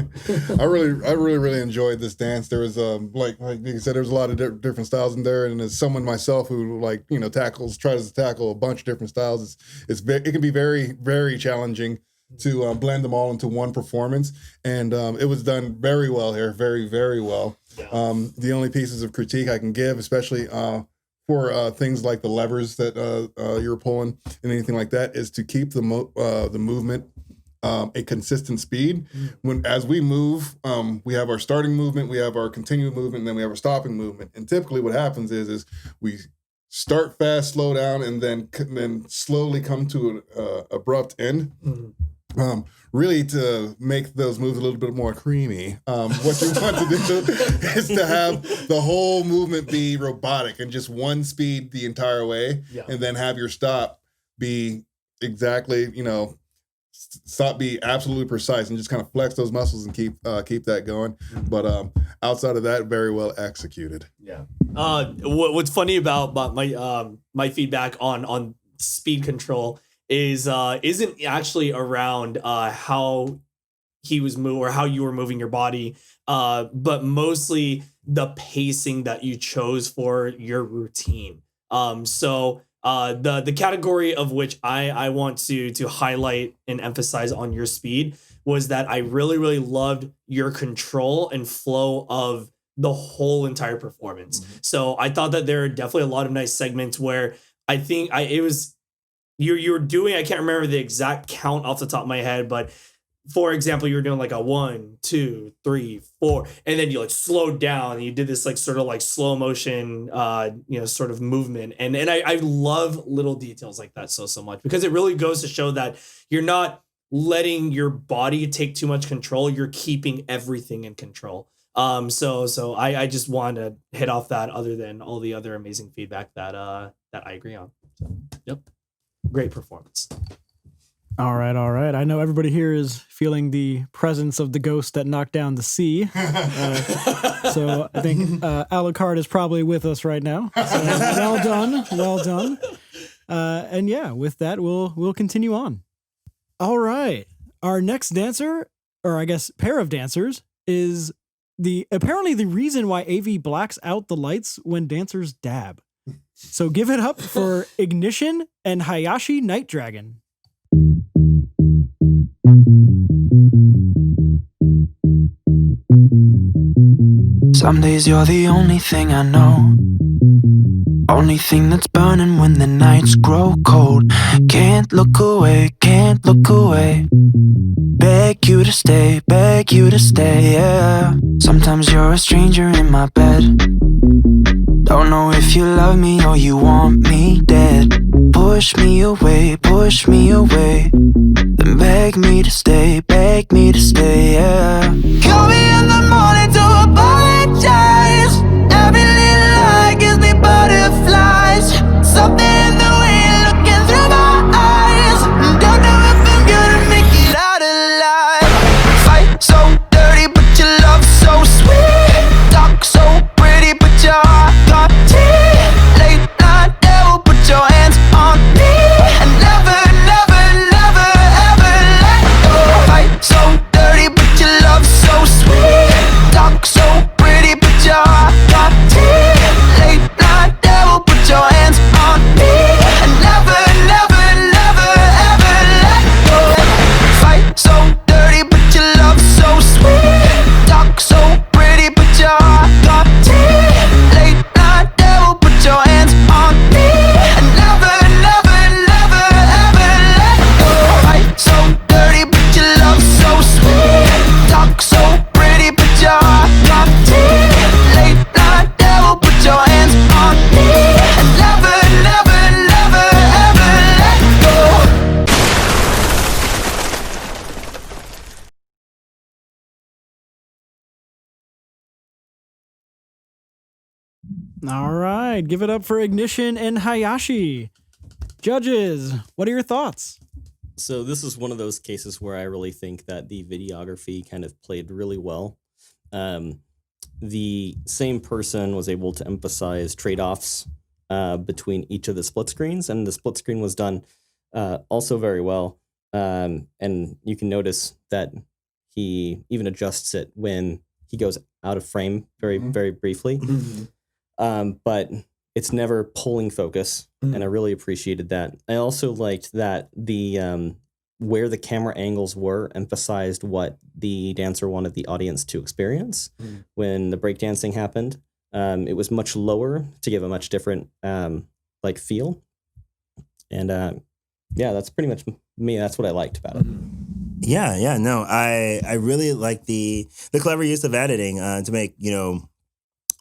I really enjoyed this dance. There was like you said, there's a lot of different styles in there, and as someone myself who tries to tackle a bunch of different styles, it can be very, very challenging to blend them all into one performance, and it was done very well here, very, very well. Yeah. The only pieces of critique I can give, especially for things like the levers that you're pulling and anything like that, is to keep the movement a consistent speed. As we move, we have our starting movement, we have our continued movement, and then we have our stopping movement. And typically what happens is we start fast, slow down, and then slowly come to an abrupt end. Really, to make those moves a little bit more creamy, what you want to do is to have the whole movement be robotic and just one speed the entire way, and then have your stop be exactly, stop be absolutely precise and just kind of flex those muscles and keep that going. But outside of that, very well executed. Yeah. What's funny about my feedback on speed control isn't actually around how he was moving or how you were moving your body, but mostly the pacing that you chose for your routine. So the category of which I want to highlight and emphasize on your speed was that I really, really loved your control and flow of the whole entire performance. So I thought that there are definitely a lot of nice segments where I think it was you're doing, I can't remember the exact count off the top of my head, but for example, you were doing like a 1, 2, 3, 4, and then you like slowed down and you did this like sort of like slow motion, sort of movement. And I love little details like that so much, because it really goes to show that you're not letting your body take too much control. You're keeping everything in control. So I just wanted to hit off that, other than all the other amazing feedback that I agree on. So, yep. Great performance. All right. I know everybody here is feeling the presence of the ghost that knocked down the sea. So I think Allucard is probably with us right now. So well done. And yeah, with that, we'll continue on. All right. Our next dancer, or I guess pair of dancers, is apparently the reason why AV blacks out the lights when dancers dab. So give it up for Ignition and Hyshaji Nightdragon. Some days you're the only thing I know. Only thing that's burning when the nights grow cold. Can't look away, can't look away. Beg you to stay, yeah. Sometimes you're a stranger in my bed. Don't know if you love me or you want me dead. Push me away, then beg me to stay, yeah. Call me in the morning to apologize. Every little lie gives me butterflies. Something in the way you're looking through my eyes. Don't know if I'm gonna make it out alive. Fight so dirty, but your love so sweet. Talk so pretty, but your heart got teeth. Late night devil, put your hands on me. And never, never, never, ever let go. Fight so dirty, but your love so sweet. Talk so pretty, but your heart got teeth. Late night devil, put your hands on me. And never, never, never, ever let go. Fight so dirty, but your love so sweet. Talk so pretty, but your heart got teeth. Late night devil, put your hands on me. And never, never, never, ever let go. Fight so dirty, but your love so sweet. Talk so pretty, but your heart got teeth. Late night devil, put your hands on me. And never, never, never, ever let go. All right, give it up for Ignition and Hyshaji. Judges, what are your thoughts? So this is one of those cases where I really think that the videography kind of played really well. The same person was able to emphasize trade-offs between each of the split screens, and the split screen was done also very well. And you can notice that he even adjusts it when he goes out of frame very, very briefly. But it's never pulling focus, and I really appreciated that. I also liked that the where the camera angles were emphasized what the dancer wanted the audience to experience. When the breakdancing happened, it was much lower to give a much different like feel. And yeah, that's pretty much me. That's what I liked about it. Yeah, no, I really like the clever use of editing to make, you know,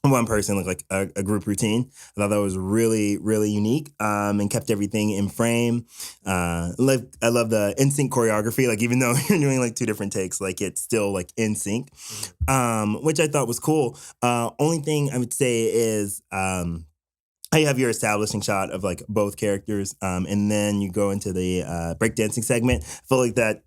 one person look like a group routine. I thought that was really, really unique and kept everything in frame. I love the in sync choreography. Like, even though you're doing like two different takes, like it's still like in sync, which I thought was cool. Only thing I would say is how you have your establishing shot of like both characters, and then you go into the breakdancing segment. I feel like that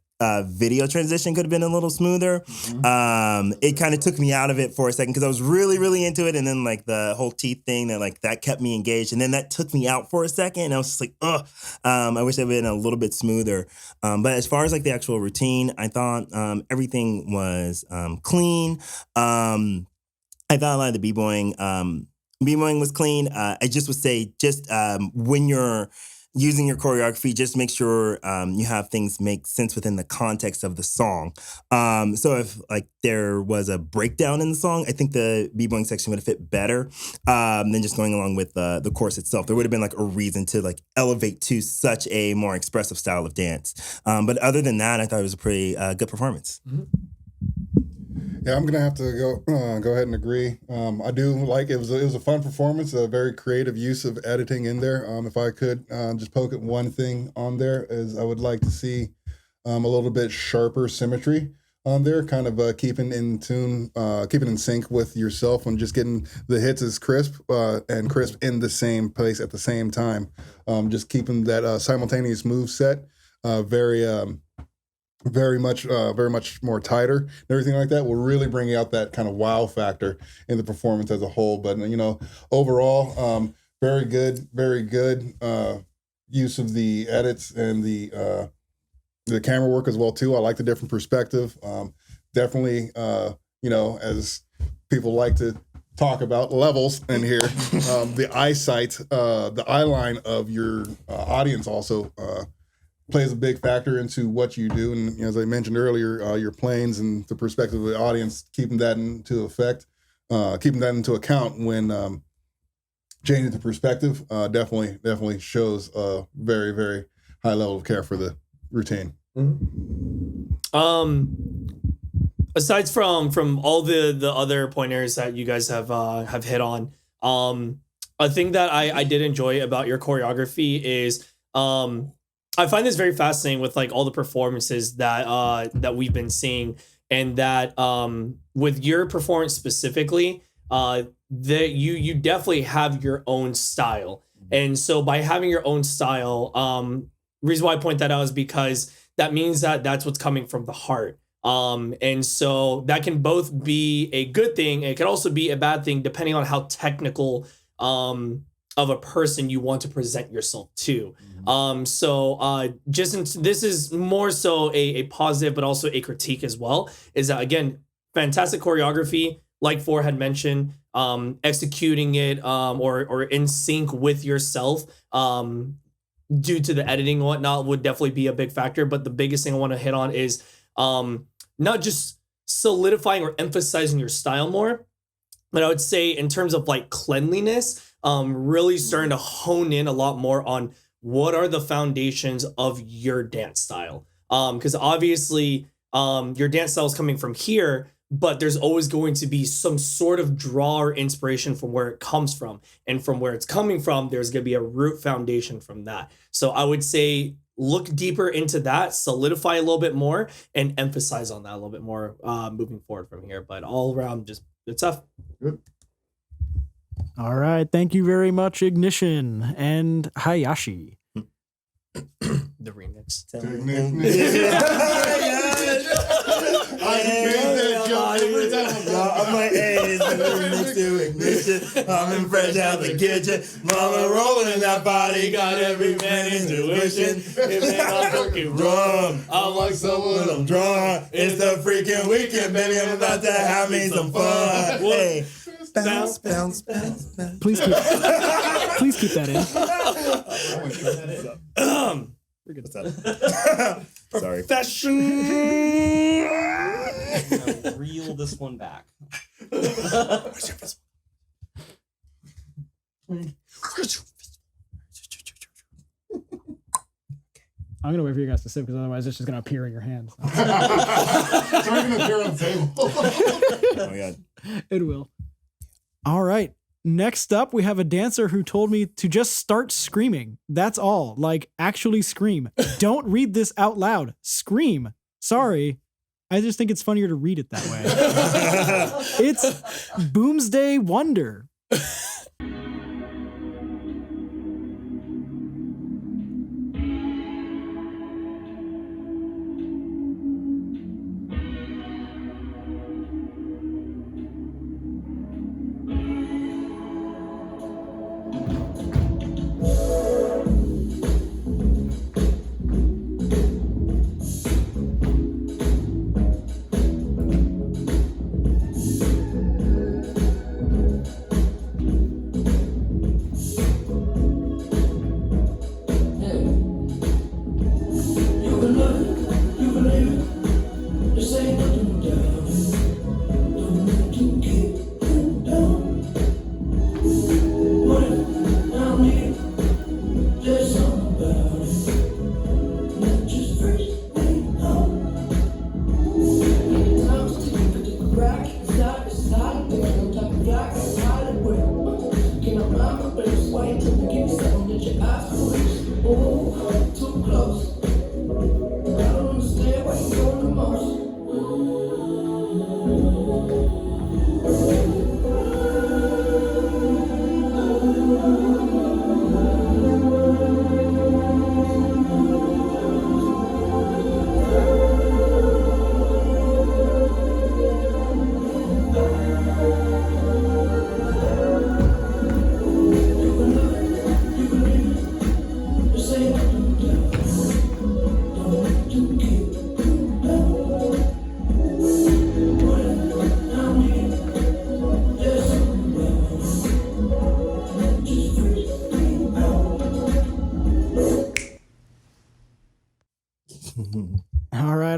video transition could have been a little smoother. It kind of took me out of it for a second because I was really, really into it, and then like the whole teeth thing that kept me engaged, and then that took me out for a second, and I was just like, ugh. I wish it had been a little bit smoother. But as far as like the actual routine, I thought everything was clean. I thought a lot of the b-boying was clean. I just would say when you're using your choreography, just make sure you have things make sense within the context of the song. So if like there was a breakdown in the song, I think the b-boying section would have fit better than just going along with the chorus itself. There would have been like a reason to like elevate to such a more expressive style of dance. But other than that, I thought it was a pretty good performance. Yeah, I'm gonna have to go ahead and agree. I do like it was a fun performance, a very creative use of editing in there. If I could just poke at one thing on there, is I would like to see a little bit sharper symmetry on there, kind of keeping in tune, keeping in sync with yourself, and just getting the hits as crisp in the same place at the same time. Just keeping that simultaneous move set very much more tighter and everything like that will really bring out that kind of wow factor in the performance as a whole. But you know, overall, very good use of the edits and the camera work as well too. I like the different perspective. Definitely, you know, as people like to talk about levels in here, the eyesight, the eye line of your audience also plays a big factor into what you do. And as I mentioned earlier, your planes and the perspective of the audience, keeping that into account when changing the perspective, definitely shows a very, very high level of care for the routine. Aside from all the other pointers that you guys have hit on, a thing that I did enjoy about your choreography is I find this very fascinating with like all the performances that we've been seeing, and that with your performance specifically, that you definitely have your own style. And so by having your own style, reason why I point that out is because that means that that's what's coming from the heart. And so that can both be a good thing. It can also be a bad thing depending on how technical of a person you want to present yourself to. This is more so a positive, but also a critique as well, is that, again, fantastic choreography, like Phor had mentioned, executing it or in sync with yourself due to the editing and whatnot would definitely be a big factor. But the biggest thing I want to hit on is not just solidifying or emphasizing your style more, but I would say in terms of like cleanliness, really starting to hone in a lot more on what are the foundations of your dance style. Because obviously your dance style is coming from here, but there's always going to be some sort of draw or inspiration from where it comes from. And from where it's coming from, there's going to be a root foundation from that. So I would say look deeper into that, solidify a little bit more, and emphasize on that a little bit more moving forward from here. But all around, just it's tough. Good. All right. Thank you very much, Ignition and Hyshaji. The remix. I'm like, hey, it's the remix to Ignition. I'm in fresh out the kitchen. Mama rolling in that body, got every man intuition. It made my fucking run. I'm like someone I'm drunk. It's the freaking weekend, baby. I'm about to have me some fun. Hey. Bounce, bounce, bounce, bounce. Please keep that in. We're good. Sorry. Profession. Reel this one back. I'm gonna wait for you guys to sip because otherwise it's just gonna appear in your hands. It's already gonna appear on the table. Oh my god. It will. All right. Next up, we have a dancer who told me to just start screaming. That's all. Like, actually scream. Don't read this out loud. Scream. Sorry. I just think it's funnier to read it that way. It's Boomsday Wonderr.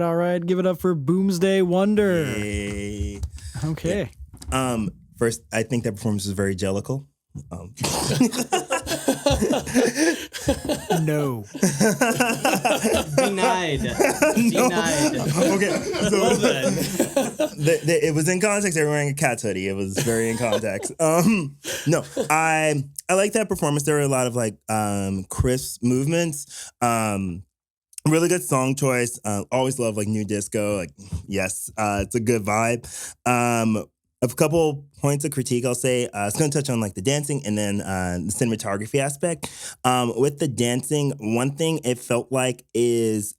All right. Give it up for Boomsday Wonderr. Yay. Okay. First, I think that performance was very jellical. No. Denied. Denied. Okay. So it was in context. They were wearing a cat's hoodie. It was very in context. No, I like that performance. There were a lot of like crisp movements. Really good song choice. Always love like new disco. Like, yes, it's a good vibe. A couple points of critique, I'll say. It's going to touch on like the dancing and then the cinematography aspect. With the dancing, one thing it felt like is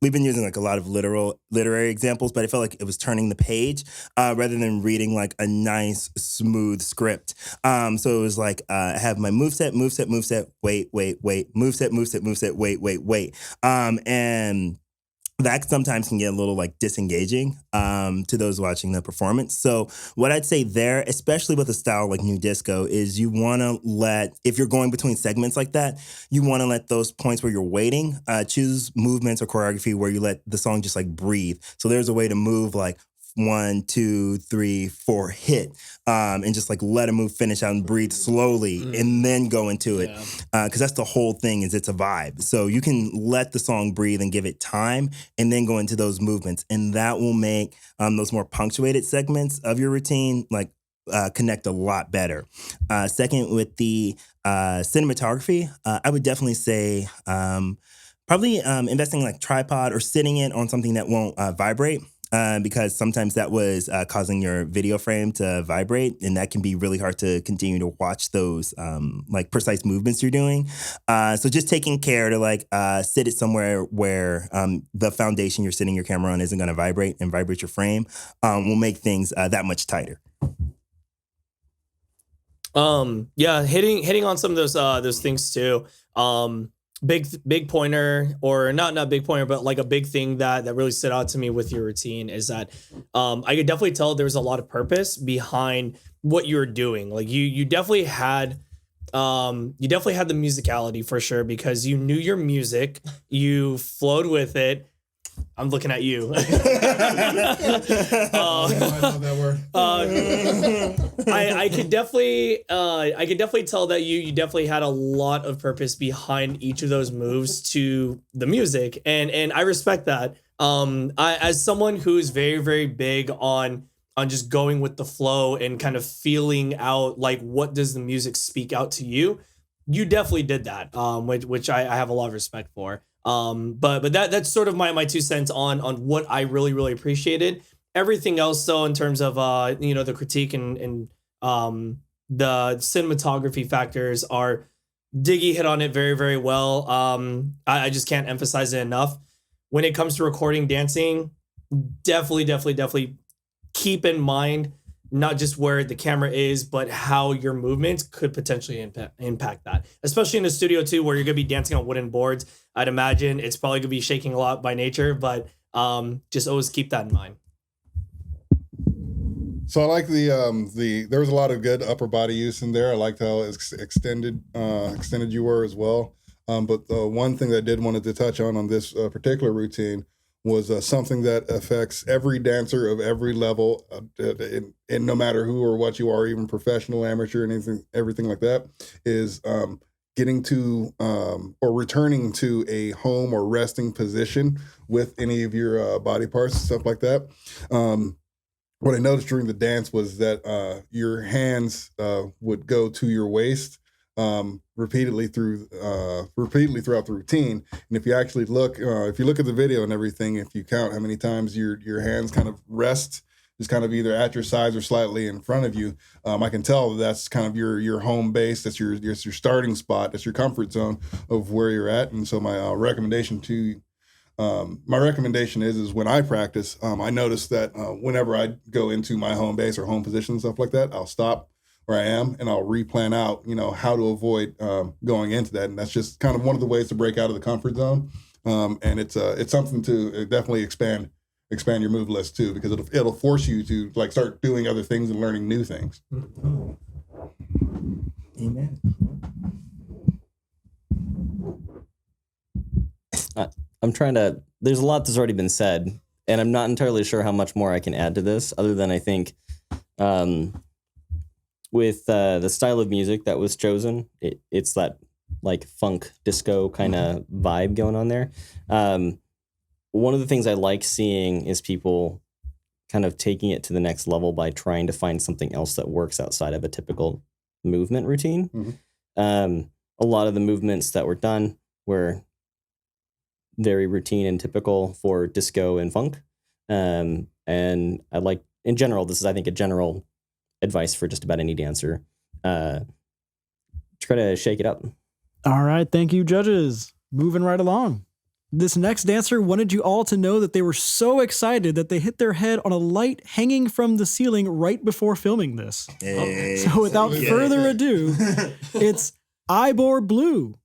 we've been using like a lot of literary examples, but I felt like it was turning the page rather than reading like a nice, smooth script. So it was like I have my moveset, wait, moveset, wait. And that sometimes can get a little like disengaging to those watching the performance. So what I'd say there, especially with a style like new disco, is you want to if you're going between segments like that, you want to let those points where you're waiting, choose movements or choreography where you let the song just like breathe. So there's a way to move like 1, 2, 3, 4, hit, and just like let a move finish out and breathe slowly and then go into it. Because that's the whole thing, is it's a vibe. So you can let the song breathe and give it time and then go into those movements. And that will make those more punctuated segments of your routine like connect a lot better. Second, with the cinematography, I would definitely say probably investing in like tripod or sitting it on something that won't vibrate. Because sometimes that was causing your video frame to vibrate, and that can be really hard to continue to watch those like precise movements you're doing. So just taking care to like sit it somewhere where the foundation you're sitting your camera on isn't going to vibrate and vibrate your frame will make things that much tighter. Yeah, hitting on some of those things too. Big pointer, or not big pointer, but like a big thing that really stood out to me with your routine is that I could definitely tell there was a lot of purpose behind what you were doing. Like you definitely had the musicality for sure, because you knew your music, you flowed with it. I'm looking at you. I could definitely tell that you definitely had a lot of purpose behind each of those moves to the music, and I respect that. As someone who's very, very big on just going with the flow and kind of feeling out like what does the music speak out to you, you definitely did that, which I have a lot of respect for. But that's sort of my 2 cents on what I really, really appreciated. Everything else, though, in terms of the critique and the cinematography factors, are Diggy hit on it very, very well. I just can't emphasize it enough. When it comes to recording dancing, definitely keep in mind not just where the camera is, but how your movements could potentially impact that. Especially in the studio too, where you're gonna be dancing on wooden boards. I'd imagine it's probably gonna be shaking a lot by nature, but just always keep that in mind. So I like there was a lot of good upper body use in there. I liked how extended you were as well. But the one thing that I did wanted to touch on this particular routine was something that affects every dancer of every level, and no matter who or what you are, even professional, amateur, and everything like that, is getting to or returning to a home or resting position with any of your body parts, stuff like that. What I noticed during the dance was that your hands would go to your waist repeatedly throughout the routine. And if you actually look at the video and everything, if you count how many times your hands kind of rest, just kind of either at your sides or slightly in front of you, I can tell that's kind of your home base. That's your starting spot. That's your comfort zone of where you're at. And so my recommendation is when I practice, I notice that whenever I go into my home base or home position and stuff like that, I'll stop where I am and I'll replan out, how to avoid going into that. And that's just kind of one of the ways to break out of the comfort zone. And it's something to definitely expand your move list too, because it'll force you to like start doing other things and learning new things. Amen. There's a lot that's already been said, and I'm not entirely sure how much more I can add to this, other than I think with the style of music that was chosen, it's that like funk disco kind of vibe going on there. One of the things I like seeing is people kind of taking it to the next level by trying to find something else that works outside of a typical movement routine. Mm-hmm. A lot of the movements that were done were very routine and typical for disco and funk. And I like, in general, this is, I think, a general advice for just about any dancer. Try to shake it up. All right. Thank you, judges. Moving right along. This next dancer wanted you all to know that they were so excited that they hit their head on a light hanging from the ceiling right before filming this. Hey. So without further ado, it's Ibor Blu.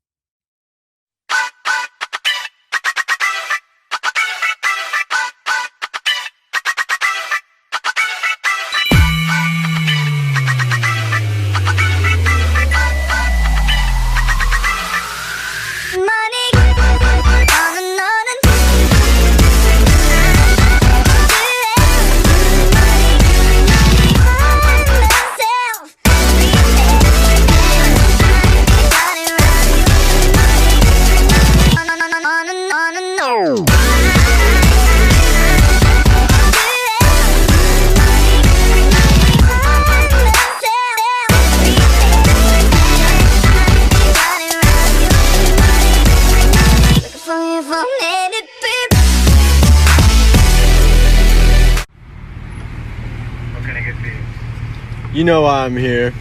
You know why I'm here.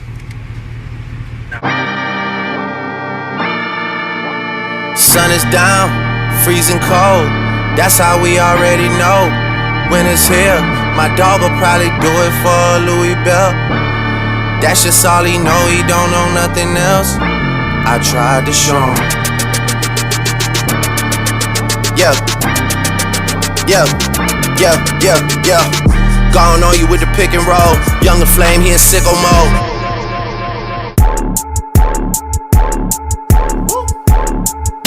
Sun is down, freezing cold. That's how we already know. Winter's here. My dog will probably do it for Louis Bell. That's just all he know. He don't know nothing else. I tried to show him. Yeah. Gone on you with the pick and roll. Younger flame, he in sicko mode.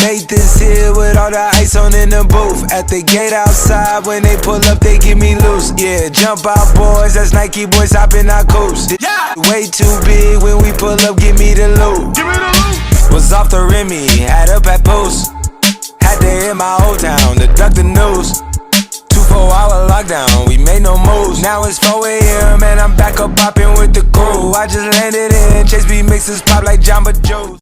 Nathan's here with all the ice on in the booth. At the gate outside, when they pull up, they give me loose. Yeah, jump out, boys. That's Nike boys hopping our coops. Yeah. Way too big when we pull up, give me the loot. Give me the loot. Was off the Remy, had up at Post. Had to hit my old town to duck the news. 4-hour lockdown, we made no moves. Now it's 4 a.m. and I'm back up popping with the crew. I just landed in Chase B mixes pop like Jamba Joe's.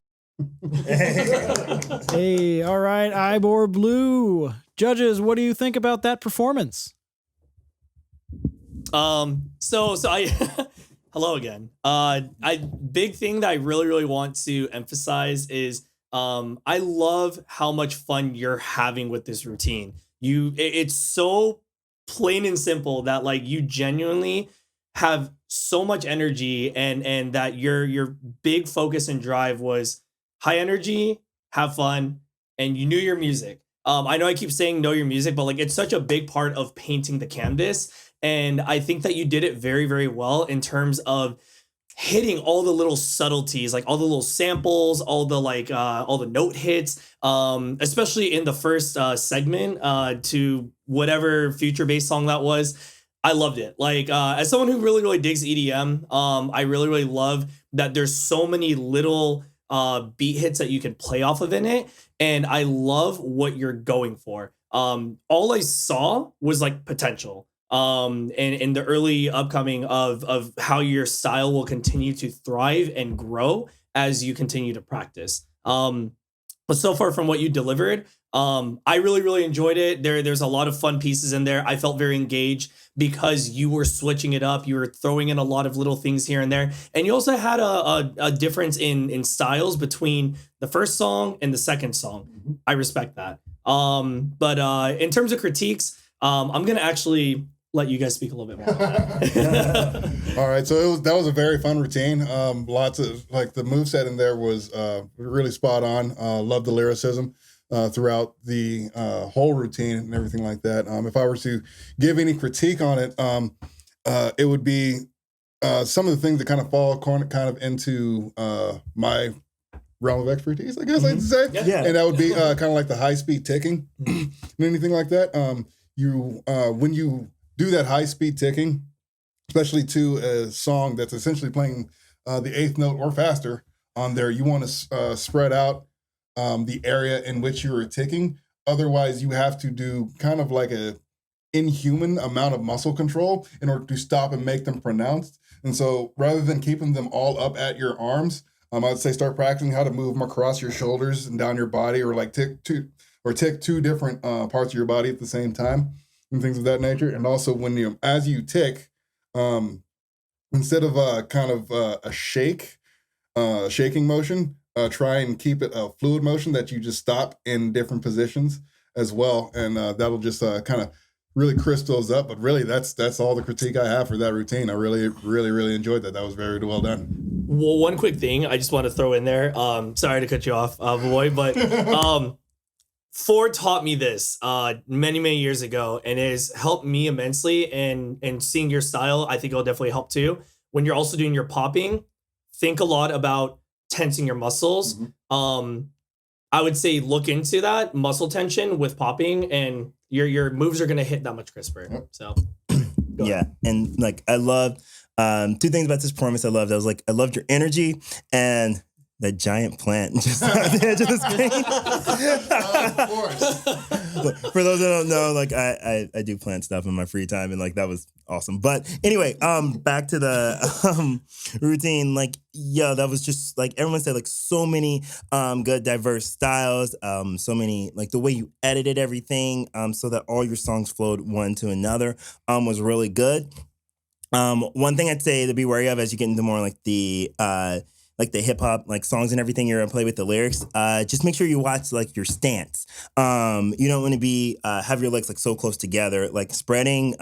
Hey, all right, Ibor Blu. Judges, what do you think about that performance? So I hello again. Big thing that I really want to emphasize is I love how much fun you're having with this routine. It's so plain and simple that like you genuinely have so much energy and that your big focus and drive was high energy, have fun, and you knew your music. I know I keep saying know your music, but like it's such a big part of painting the canvas. And I think that you did it very, very well in terms of hitting all the little subtleties, like all the little samples, all the note hits, especially in the first segment to whatever future-based song that was. I loved it. Like as someone who really digs EDM, I really love that there's so many little beat hits that you can play off of in it, and I love what you're going for. All I saw was like potential. And in the early upcoming of how your style will continue to thrive and grow as you continue to practice. But so far from what you delivered, I really enjoyed it. There's a lot of fun pieces in there. I felt very engaged because you were switching it up. You were throwing in a lot of little things here and there. And you also had a difference in styles between the first song and the second song. I respect that. But in terms of critiques, I'm going to actually let you guys speak a little bit more. All right, so that was a very fun routine. Lots of like the moveset in there was really spot on. Love the lyricism throughout the whole routine and everything like that. If I were to give any critique on it, it would be some of the things that kind of fall kind of into my realm of expertise, I guess I'd say. Yeah. And that would be kind of like the high speed ticking and anything like that. When you do that high speed ticking, especially to a song that's essentially playing the 8th note or faster on there, you want to spread out the area in which you're ticking. Otherwise, you have to do kind of like a inhuman amount of muscle control in order to stop and make them pronounced. And so rather than keeping them all up at your arms, I would say start practicing how to move them across your shoulders and down your body, or like tick two different parts of your body at the same time and things of that nature. And also when as you tick, instead of a shaking motion, try and keep it a fluid motion that you just stop in different positions as well. And that'll just kind of really crisp those up. But really, that's all the critique I have for that routine. I really, really, really enjoyed that. That was very well done. Well, one quick thing I just want to throw in there. Sorry to cut you off, boy, but Phor taught me this many, many years ago, and it has helped me immensely. And seeing your style, I think it'll definitely help too. When you're also doing your popping, think a lot about tensing your muscles. I would say look into that muscle tension with popping, and your moves are going to hit that much crisper. So yeah, and like I love 2 things about this performance. I loved your energy and that giant plant just on the edge of the screen. Of course. For those that don't know, like I do plant stuff in my free time, and like that was awesome. But anyway, back to the routine. Like, that was just like everyone said, like so many good diverse styles, so many, like the way you edited everything, so that all your songs flowed one to another, was really good. One thing I'd say to be wary of as you get into more like the hip hop like songs and everything you're gonna play with the lyrics, just make sure you watch like your stance. You don't want to be have your legs like so close together, like spreading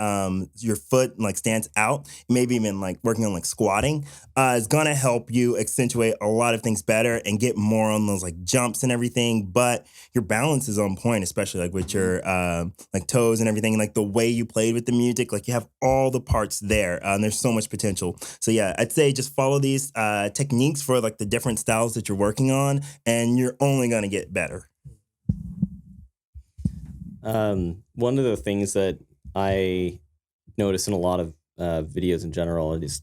your foot like stance out, maybe even like working on like squatting is gonna help you accentuate a lot of things better and get more on those like jumps and everything. But your balance is on point, especially like with your like toes and everything, and like the way you played with the music, like you have all the parts there, and there's so much potential. So yeah, I'd say just follow these techniques for like the different styles that you're working on, and you're only going to get better. One of the things that I notice in a lot of videos in general, these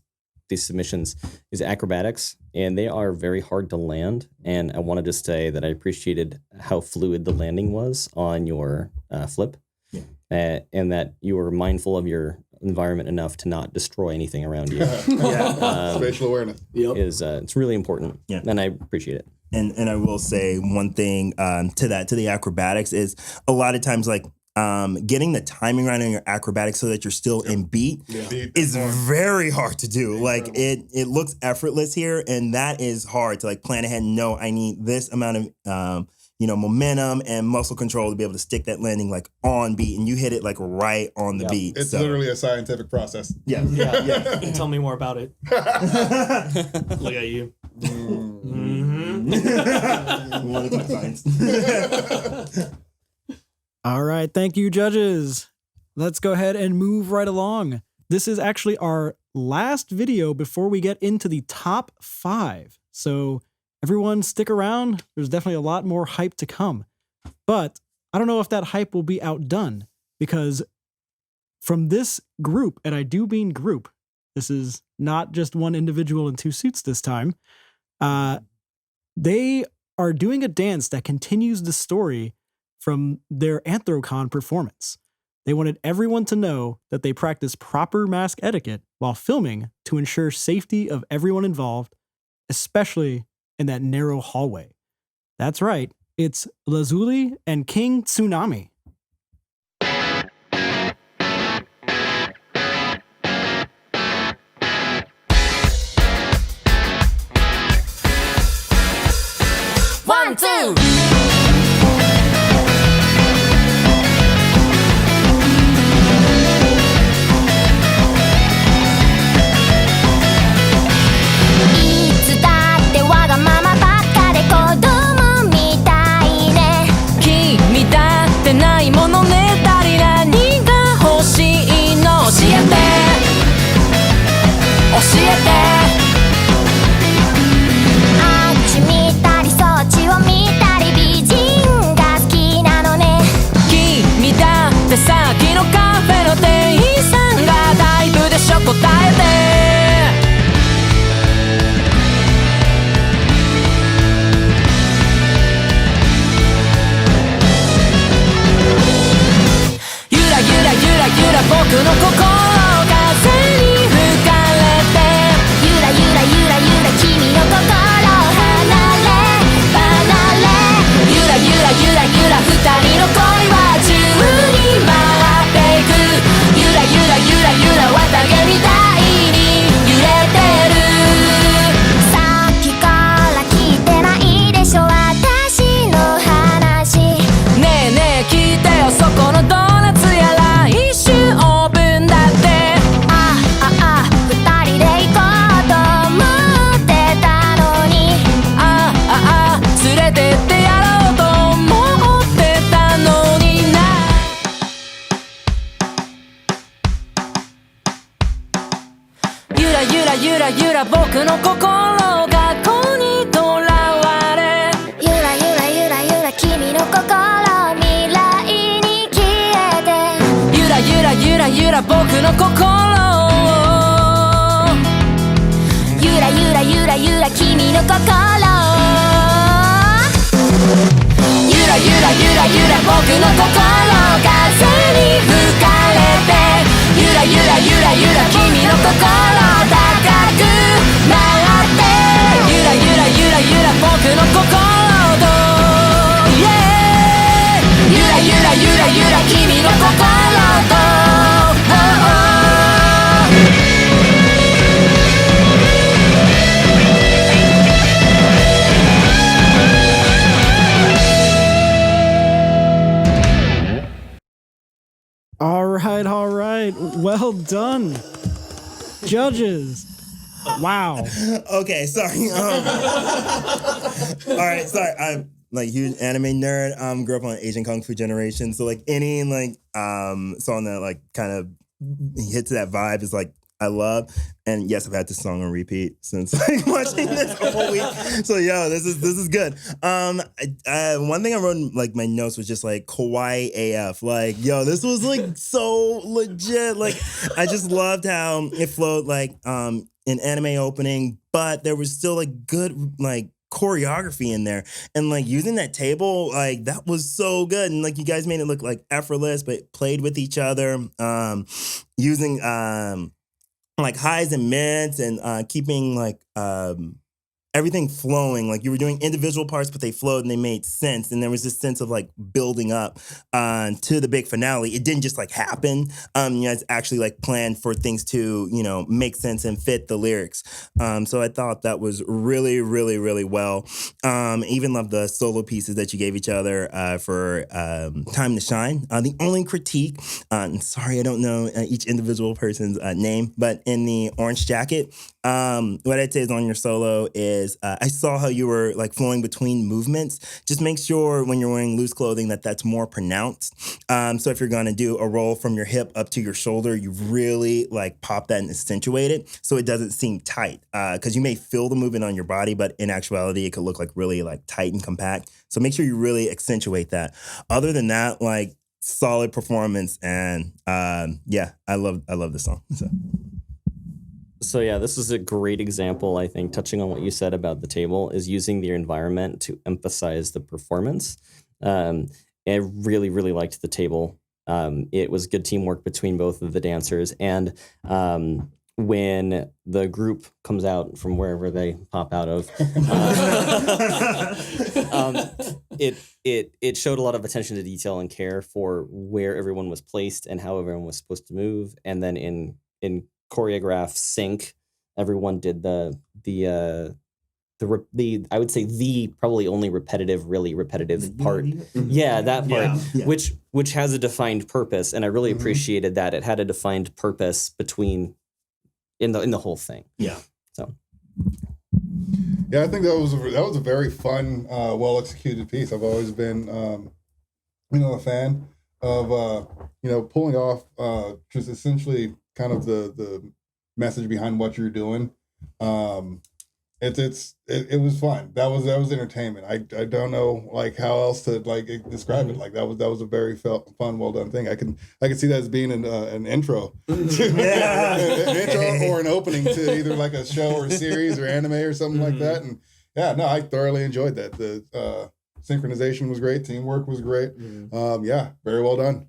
submissions, is acrobatics, and they are very hard to land. And I want to just say that I appreciated how fluid the landing was on your flip, and that you were mindful of your environment enough to not destroy anything around you. Spatial awareness. It's really important, and I appreciate it. And I will say one thing to the acrobatics is a lot of times like getting the timing right on your acrobatics so that you're still in beat is very hard to do. Like it looks effortless here, and that is hard to like plan ahead and know I need this amount of momentum and muscle control to be able to stick that landing like on beat, and you hit it like right on the beat. It's literally a scientific process. Yeah. Tell me more about it. Look at you. All right, thank you, judges. Let's go ahead and move right along. This is actually our last video before we get into the top 5. So everyone stick around. There's definitely a lot more hype to come. But I don't know if that hype will be outdone, because from this group, and I do mean group, this is not just one individual in 2 suits this time, they are doing a dance that continues the story from their Anthrocon performance. They wanted everyone to know that they practice proper mask etiquette while filming to ensure safety of everyone involved, especially in that narrow hallway. That's right, it's Lazuli and King Tsunami. One, two. の心ゆらゆらゆらゆら君の心ゆらゆらゆらゆら僕の心風に吹かれてゆらゆらゆらゆら君の心高く舞ってゆらゆらゆらゆら僕の心と、yeah、ゆらゆらゆらゆら君の心と、All right. Well done. Judges. Wow. Okay, sorry. All right, sorry. I'm like huge anime nerd. Grew up on Asian Kung Fu generation. So like any like song that like kind of hits that vibe is like I love. And yes, I've had this song on repeat since like watching this whole week. So yo, this is good. One thing I wrote in like my notes was just like kawaii AF. Like, yo, this was like so legit. Like I just loved how it flowed like an anime opening, but there was still like good like choreography in there. And like using that table, like that was so good. And like you guys made it look like effortless, but played with each other. Using like highs and mids and keeping like everything flowing. Like you were doing individual parts, but they flowed and they made sense. And there was this sense of like building up to the big finale. It didn't just like happen. You guys actually like planned for things to, you know, make sense and fit the lyrics. So I thought that was really, really, really well. Even love the solo pieces that you gave each other for Time to Shine. The only critique, sorry, I don't know each individual person's name, but in the orange jacket, what I'd say is on your solo is I saw how you were like flowing between movements. Just make sure when you're wearing loose clothing that that's more pronounced. So if you're gonna do a roll from your hip up to your shoulder, you really like pop that and accentuate it so it doesn't seem tight. Because you may feel the movement on your body, but in actuality it could look like really like tight and compact. So make sure you really accentuate that. Other than that, like solid performance and yeah, I love this song. So yeah, this is a great example, I think, touching on what you said about the table, is using the environment to emphasize the performance. I really, really liked the table. It was good teamwork between both of the dancers. And when the group comes out from wherever they pop out of, it showed a lot of attention to detail and care for where everyone was placed and how everyone was supposed to move. And then in choreograph sync, everyone did the I would say the probably only really repetitive part. Yeah, that part, yeah. which has a defined purpose, and I really appreciated that it had a defined purpose between in the whole thing. Yeah. So. Yeah, I think that was a very fun, well executed piece. I've always been, a fan of pulling off just essentially kind of the message behind what you're doing. It was fun. That was entertainment. I don't know like how else to like describe it. Like that was a very fun, well done thing. I can see that as being an intro, an intro or an opening to either like a show or a series or anime or something like that. And yeah, no, I thoroughly enjoyed that. The synchronization was great. Teamwork was great. Yeah, very well done.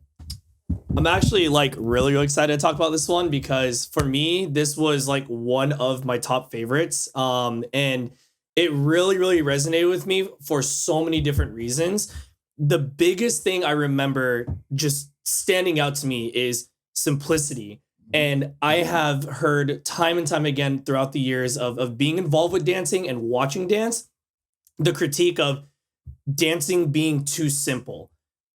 I'm actually like really, really excited to talk about this one because for me, this was like one of my top favorites. And it really, really resonated with me for so many different reasons. The biggest thing I remember just standing out to me is simplicity. And I have heard time and time again throughout the years of being involved with dancing and watching dance, the critique of dancing being too simple.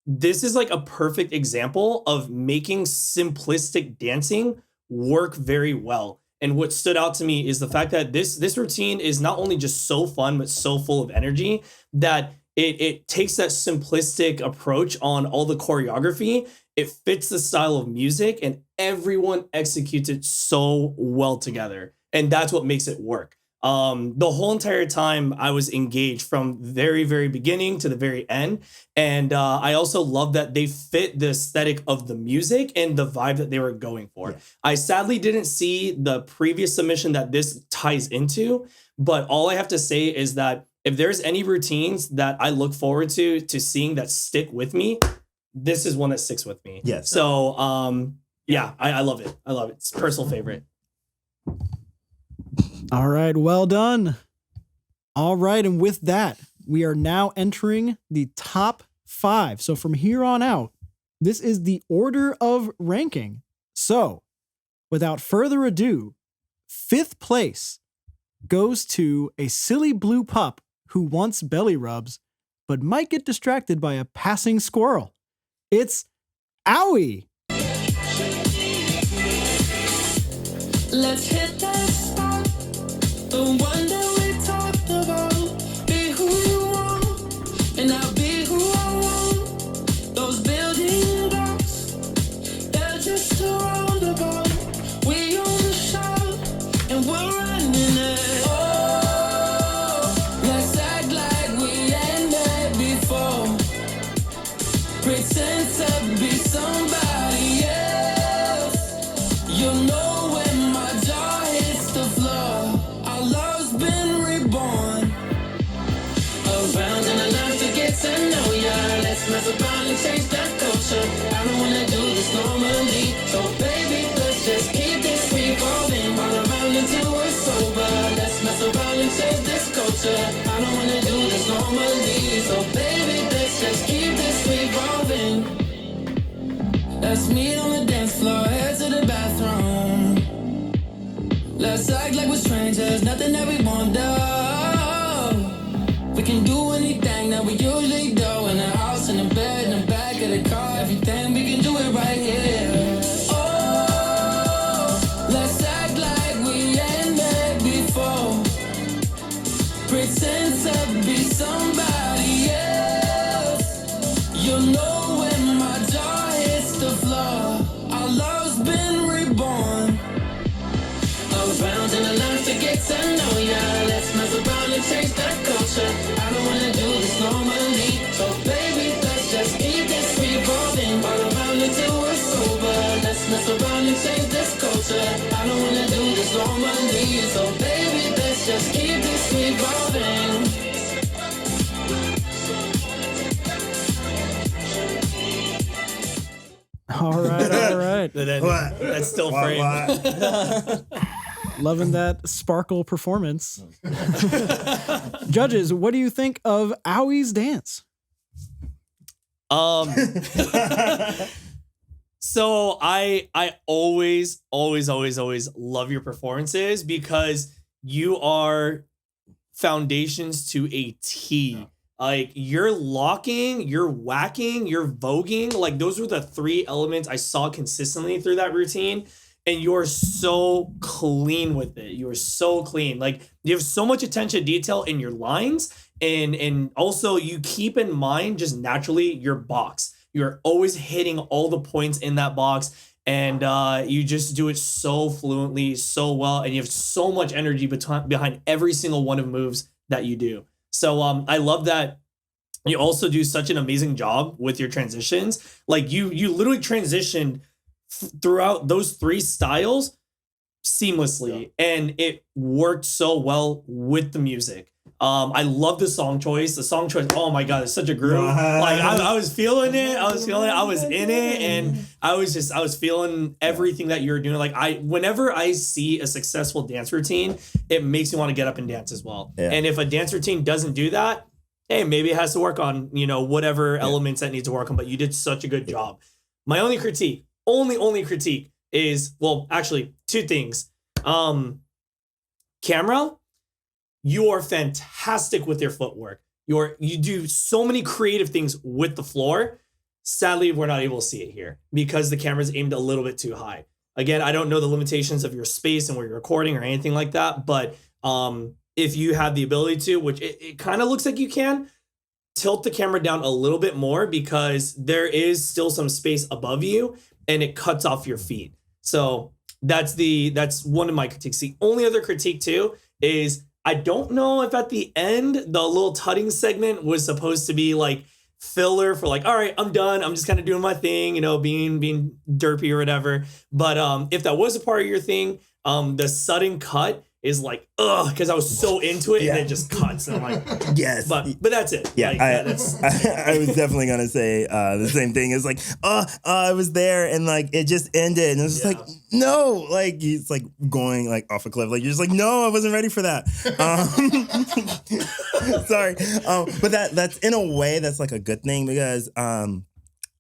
This is like a perfect example of making simplistic dancing work very well. And what stood out to me is the fact that this routine is not only just so fun, but so full of energy that it takes that simplistic approach on all the choreography. It fits the style of music and everyone executes it so well together. And that's what makes it work. The whole entire time I was engaged from very, very beginning to the very end. And I also love that they fit the aesthetic of the music and the vibe that they were going for. Yeah. I sadly didn't see the previous submission that this ties into, but all I have to say is that if there's any routines that I look forward to seeing that stick with me, this is one that sticks with me. Yes. So, yeah, I love it. I love it. It's a personal favorite. All right, well done. All right, and with that, we are now entering the top 5. So from here on out, this is the order of ranking. So, without further ado, 5th place goes to a silly blue pup who wants belly rubs, but might get distracted by a passing squirrel. It's Owie. Let's hit that spot, the one that we talked about. Be who you want, and I'll be who I want. Those building blocks, they're just a roundabout. We on the shot, and we're running it. Oh, let's act like we ain't met before. Pretend to be somebody else. You know. Mess around and change that culture. I don't wanna do this normally. So baby, let's just keep this revolving. Run around until we're sober. Let's mess around and change this culture. I don't wanna do this normally. So baby, let's just keep this revolving. Let's meet on the dance floor, head to the bathroom. Let's act like we're strangers, nothing that we won't do. We can do anything that we usually do in the house, in the bed, in the back of the car, everything, we can do it right here. Oh, let's act like we ain't met before. Pretend to be somebody else. You know when my jaw hits the floor, our love's been reborn. Around in the life to get to know ya. Let's mess around and change that culture. I don't wanna do this normally. So baby, let's just keep this revolving. Run around until we're sober. Let's mess around and change this culture. I don't wanna do this normally. So baby, let's just keep this revolving. All right, all right. That's still framed. Loving that sparkle performance. Judges, what do you think of Owie's dance? So I always love your performances because you are foundations to a T. Like you're locking, you're whacking, you're voguing. Like those were the 3 elements I saw consistently through that routine. And you're so clean with it. You're so clean. Like you have so much attention to detail in your lines. And also you keep in mind just naturally your box. You're always hitting all the points in that box. And you just do it so fluently, so well. And you have so much energy behind every single one of moves that you do. So I love that you also do such an amazing job with your transitions. Like you literally transitioned throughout those 3 styles seamlessly, and it worked so well with the music. I love the song choice. The song choice, oh my god, it's such a groove. Like I was feeling it. I was in it, and I was feeling everything that you're doing. Like whenever I see a successful dance routine, it makes me want to get up and dance as well. Yeah. And if a dance routine doesn't do that, hey, maybe it has to work on, whatever elements that needs to work on, but you did such a good job. My only critique is, well, actually 2 things. Camera, you are fantastic with your footwork. You do so many creative things with the floor. Sadly, we're not able to see it here because the camera's aimed a little bit too high. Again, I don't know the limitations of your space and where you're recording or anything like that, but if you have the ability to, which it kind of looks like you can, tilt the camera down a little bit more because there is still some space above you and it cuts off your feet. So that's one of my critiques. The only other critique too is I don't know if at the end the little tutting segment was supposed to be like filler for like, all right, I'm done. I'm just kind of doing my thing, being derpy or whatever. But if that was a part of your thing, the sudden cut is like, because I was so into it and it just cuts. And I'm like, yes. But that's it. Yeah, Like, I was definitely gonna say the same thing. It's like, I was there and like it just ended, and it's just like, no, like he's like going like off a cliff. Like you're just like, no, I wasn't ready for that. Sorry, but that's in a way that's like a good thing because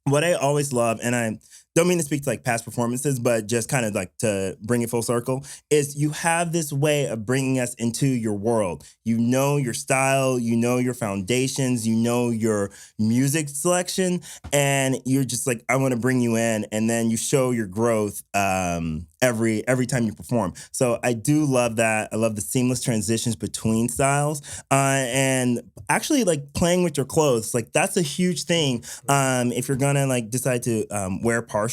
what I always love, and I don't mean to speak to like past performances, but just kind of like to bring it full circle, is you have this way of bringing us into your world. You know your style, you know your foundations, you know your music selection, and you're just like, I want to bring you in, and then you show your growth every time you perform. So I do love that. I love the seamless transitions between styles, and actually like playing with your clothes. Like that's a huge thing. If you're gonna like decide to wear partial,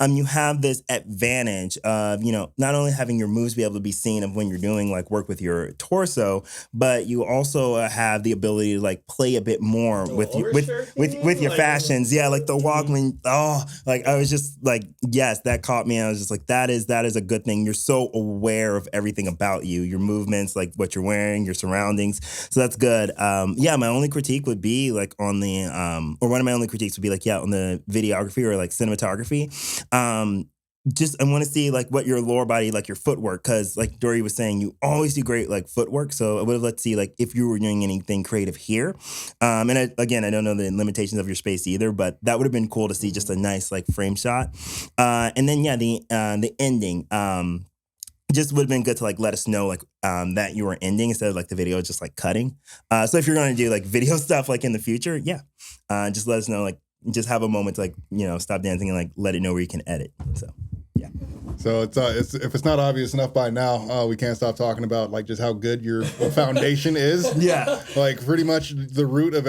you have this advantage of, not only having your moves be able to be seen of when you're doing like work with your torso, but you also have the ability to like play a bit more with your fashions. Yeah, like the walk when like I was just like, yes, that caught me. I was just like, that is a good thing. You're so aware of everything about you, your movements, like what you're wearing, your surroundings. So that's good. My only critique would be like on the or one of my only critiques would be like, on the videography or like cinematography. Just I want to see like what your lower body, like your footwork, because like Doryuu was saying, you always do great like footwork. So I would have liked to see like if you were doing anything creative here. And I don't know the limitations of your space either, but that would have been cool to see just a nice like frame shot. And then the ending. Just would have been good to like let us know like that you were ending instead of like the video just like cutting. So if you're going to do like video stuff like in the future, just let us know, like just have a moment to like stop dancing and like let it know where you can edit. So So it's if it's not obvious enough by now, we can't stop talking about like just how good your foundation is. Yeah, like pretty much the root of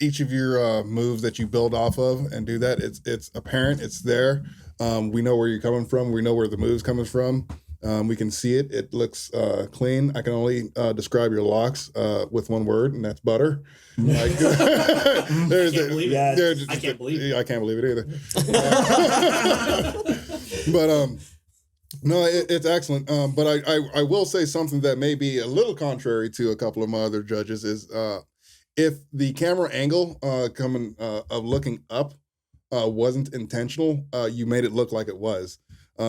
each of your moves that you build off of and do that. It's apparent. It's there. We know where you're coming from. We know where the move's coming from. We can see it. It looks clean. I can only describe your locks with one word, and that's butter. Like, I can't believe it. I can't believe it either. But no, it's excellent. But I will say something that may be a little contrary to a couple of my other judges is if the camera angle of looking up wasn't intentional, you made it look like it was.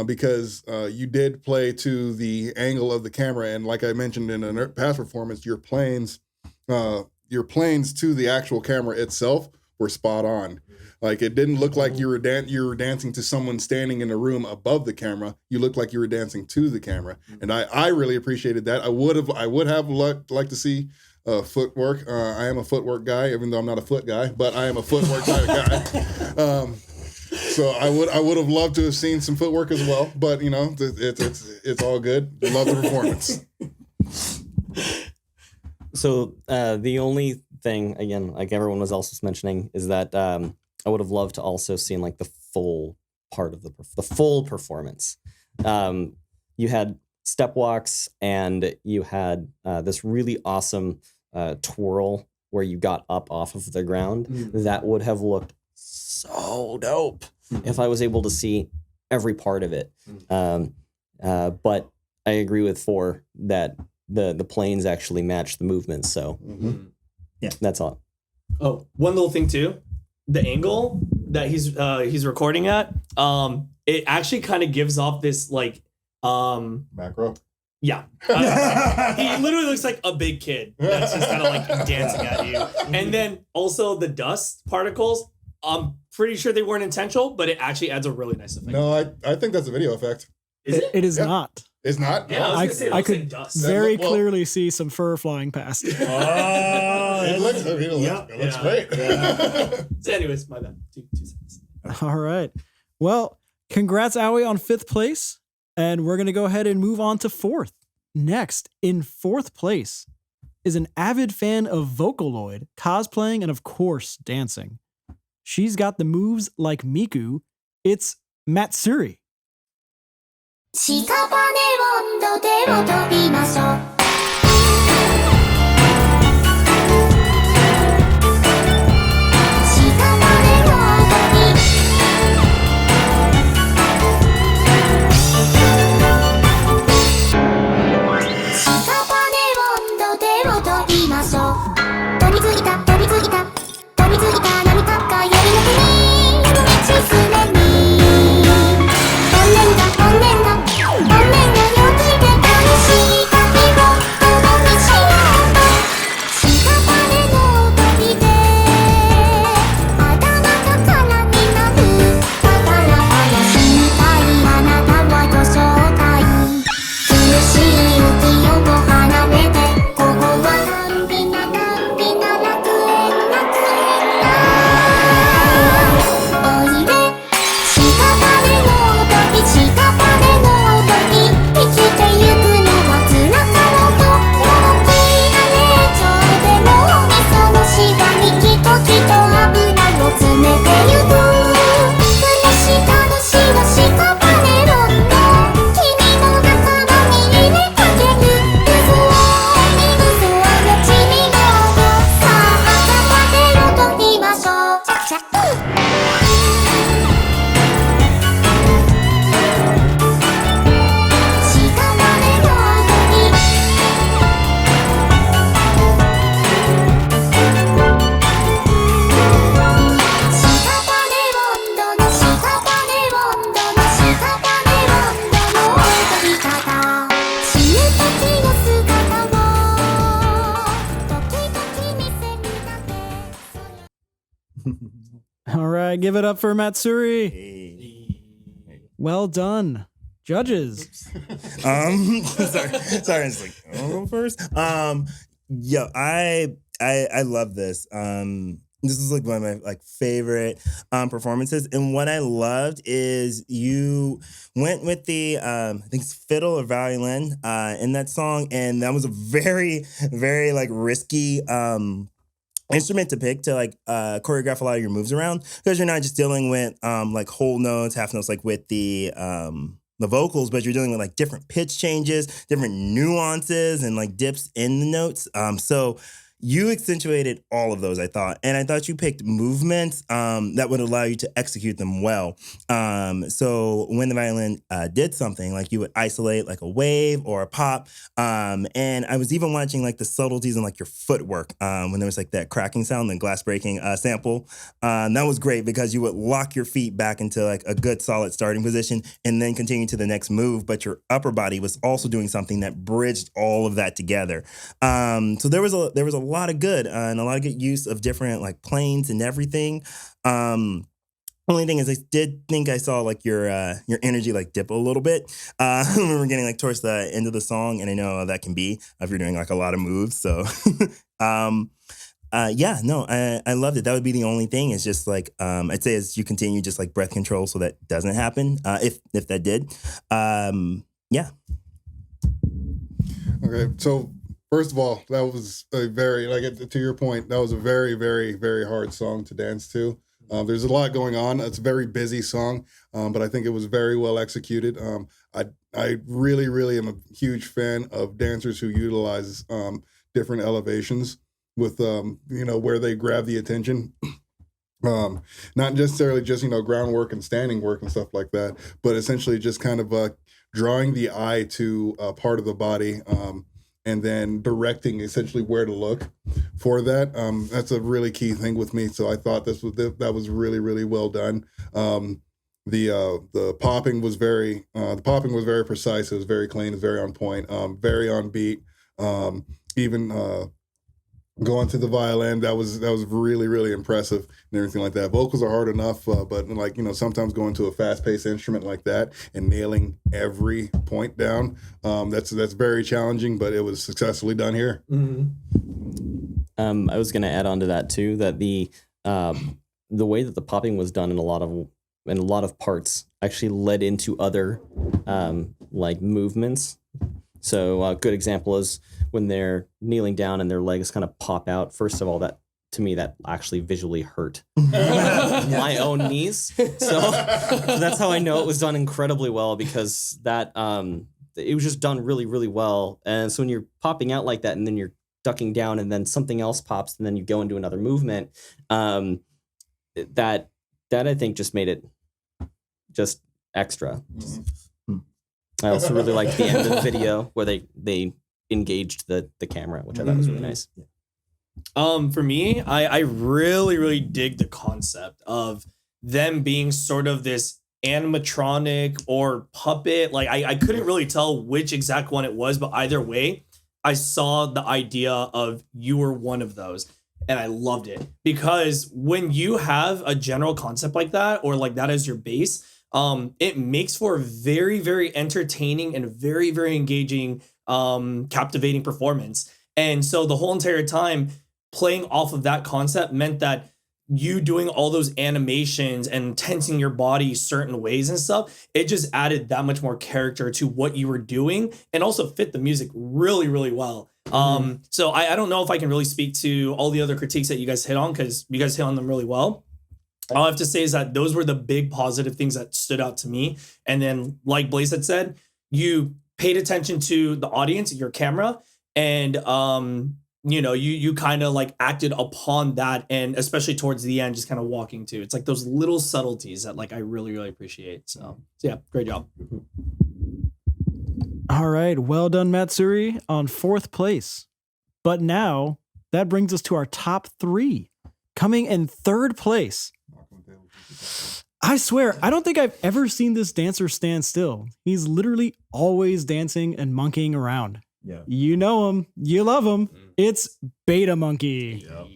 Because you did play to the angle of the camera, and like I mentioned in a past performance, your planes to the actual camera itself were spot on. Like it didn't look like you were dancing to someone standing in a room above the camera. You looked like you were dancing to the camera, and I really appreciated that. I would have liked to see footwork. I am a footwork guy, even though I'm not a foot guy, but I am a footwork type of guy. So I would have loved to have seen some footwork as well, but it's all good. Love the performance. So the only thing, again, like everyone was also mentioning, is that I would have loved to also seen like the full part of the full performance. You had step walks and you had this really awesome twirl where you got up off of the ground. That would have looked so dope if I was able to see every part of it. But I agree with Phor that the planes actually match the movements. So that's all. Oh, one little thing too. The angle that he's recording at, it actually kind of gives off this like macro. Yeah. He literally looks like a big kid that's just kind of like dancing at you. And then also the dust particles, I'm pretty sure they weren't intentional, but it actually adds a really nice effect. No, I think that's a video effect. Is it? It is not. It's not? Yeah, I could very clearly see some fur flying past. It looks great. So anyways, my bad. Two seconds. All right. Well, congrats, Aoi, on 5th place. And we're going to go ahead and move on to 4th. Next, in 4th place, is an avid fan of Vocaloid, cosplaying, and of course, dancing. She's got the moves like Miku. It's Matsuri. 屍を飛びましょうきましょう飛びついた飛びついた飛びついた何かがやり抜けに100日すでに本年が本年が本年がよくいて楽しい旅を共にしようと屍の旅で頭が空になるだから話したいあなたはご招待苦しい雪をと離れてここは単美な楽園楽園だおいで屍の旅屍の旅生きてゆくのは辛かろうと大きな霊長で脳みその下にきときと油を詰めてゆく楽し楽しの屍ロッド君の中に入れかける渦を水をあげちみの音さあ片手を取りましょうチャッチャッAll right, give it up for Matsuri. Well done. Judges. sorry, it's like I'll go first. Yo, I love this. This is like one of my favorite performances, and what I loved is you went with the I think it's fiddle or violin in that song, and that was a very risky instrument to pick to choreograph a lot of your moves around, because you're not just dealing with whole notes, half notes with the vocals, but you're dealing with different pitch changes, different nuances, and dips in the notes. So you accentuated all of those, I thought. And I thought you picked movements that would allow you to execute them well. So when the violin did something, you would isolate a wave or a pop. And I was even watching the subtleties in your footwork when there was that cracking sound, the glass breaking sample. That was great because you would lock your feet back into a good solid starting position and then continue to the next move. But your upper body was also doing something that bridged all of that together. So there was a lot of good and a lot of good use of different planes and everything. Only thing is, I did think I saw your energy dip a little bit when we were getting towards the end of the song, and I know how that can be if you're doing a lot of moves. So, yeah, no, I loved it. That would be the only thing. Is just I'd say as you continue, just breath control, so that doesn't happen. If that did, yeah. Okay, so. First of all, that was a very, to your point, that was a very, very, very hard song to dance to. There's a lot going on. It's a very busy song, but I think it was very well executed. I really, really am a huge fan of dancers who utilize different elevations with, where they grab the attention. Not necessarily just, groundwork and standing work and stuff like that, but essentially just kind of drawing the eye to a part of the body, and then directing essentially where to look for that. That's a really key thing with me. So I thought that was really, really well done. The popping was very precise. It was very clean. It was very on point. Very on beat. Even going to the violin, that was really, really impressive and everything like that. Vocals are hard enough, but sometimes going to a fast-paced instrument like that and nailing every point down, that's very challenging, but it was successfully done here. Mm-hmm. I was going to add on to that too, that the way that the popping was done in a lot of parts actually led into other movements. So a good example is when they're kneeling down and their legs kind of pop out. First of all, that to me that actually visually hurt my own knees. So that's how I know it was done incredibly well, because that it was just done really, really well. And so when you're popping out like that and then you're ducking down and then something else pops and then you go into another movement, that I think just made it just extra. I also really liked the end of the video where they engaged the camera, which I thought was really nice. For me, I really, really dig the concept of them being sort of this animatronic or puppet. Like I couldn't really tell which exact one it was, but either way, I saw the idea of you were one of those. And I loved it because when you have a general concept like that or like that as your base, it makes for a very, very entertaining and very, very engaging, captivating performance. And so the whole entire time playing off of that concept meant that you doing all those animations and tensing your body certain ways and stuff, it just added that much more character to what you were doing and also fit the music really, really well. So I don't know if I can really speak to all the other critiques that you guys hit on because you guys hit on them really well. All I have to say is that those were the big positive things that stood out to me. And then, like Blaze had said, you paid attention to the audience, your camera, and you kind of like acted upon that, and especially towards the end, just kind of walking to. It's like those little subtleties that like I really, really appreciate. So yeah, great job. All right, well done, Matsuri, on 4th place. But now that brings us to our top 3. Coming in 3rd place. I swear, I don't think I've ever seen this dancer stand still. He's literally always dancing and monkeying around. Yeah. You know him, you love him. It's BetaMonkey. Yep.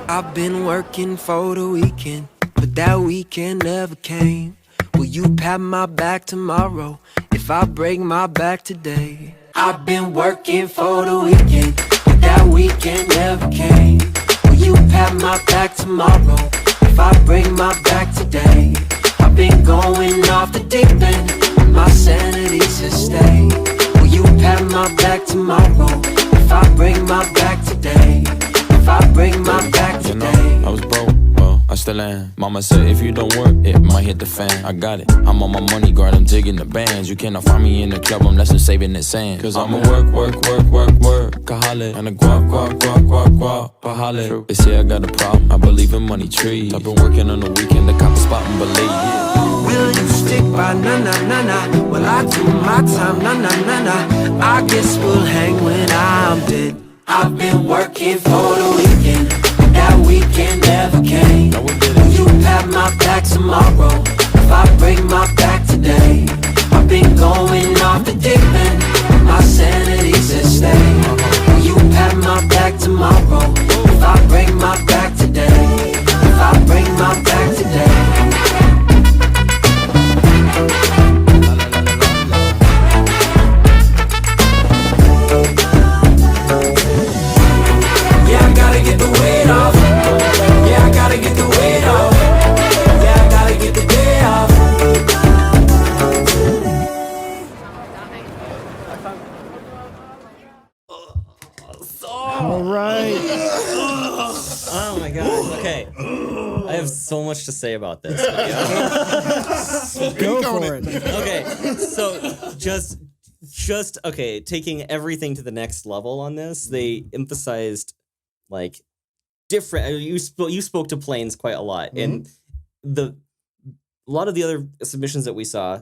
I've been working for the weekend, but that weekend never came. Will you pat my back tomorrow if I break my back today? I've been working for the weekend, but that weekend never came. Will you pat my back tomorrow if I break my back today? I've been going off the deep end, my sanity's at stake. Will you pat my back tomorrow if I break my back today? If I break my back today. You know, I was broke, well, I still am. Mama said if you don't work, it might hit the fan. I got it, I'm on my money guard, I'm digging the bands. You cannot find me in the club unless I'm saving the sand. Cause I'ma work, kahale. And a guap, bahale. They say I got a problem, I believe in money trees. I've been working on the weekend to cop a spot and believe, yeah. Will you stick by na-na-na-na? Well, I do my time, na-na-na-na. I guess we'll hang when I'm dead. I've been working for the weekend, but that weekend never came. Will you pat my back tomorrow if I break my back today? I've been going off the deep end, my sanity's at stake. Will you pat my back tomorrow if I break my back today? If I break my back today? Get the weight off. Yeah, I gotta get the weight off. Yeah, I gotta get the day off. All right. Oh my god. Okay. I have so much to say about this. Go for it. Okay. So just okay, taking everything to the next level on this, they emphasized like different. You spoke to planes quite a lot, and a lot of the other submissions that we saw,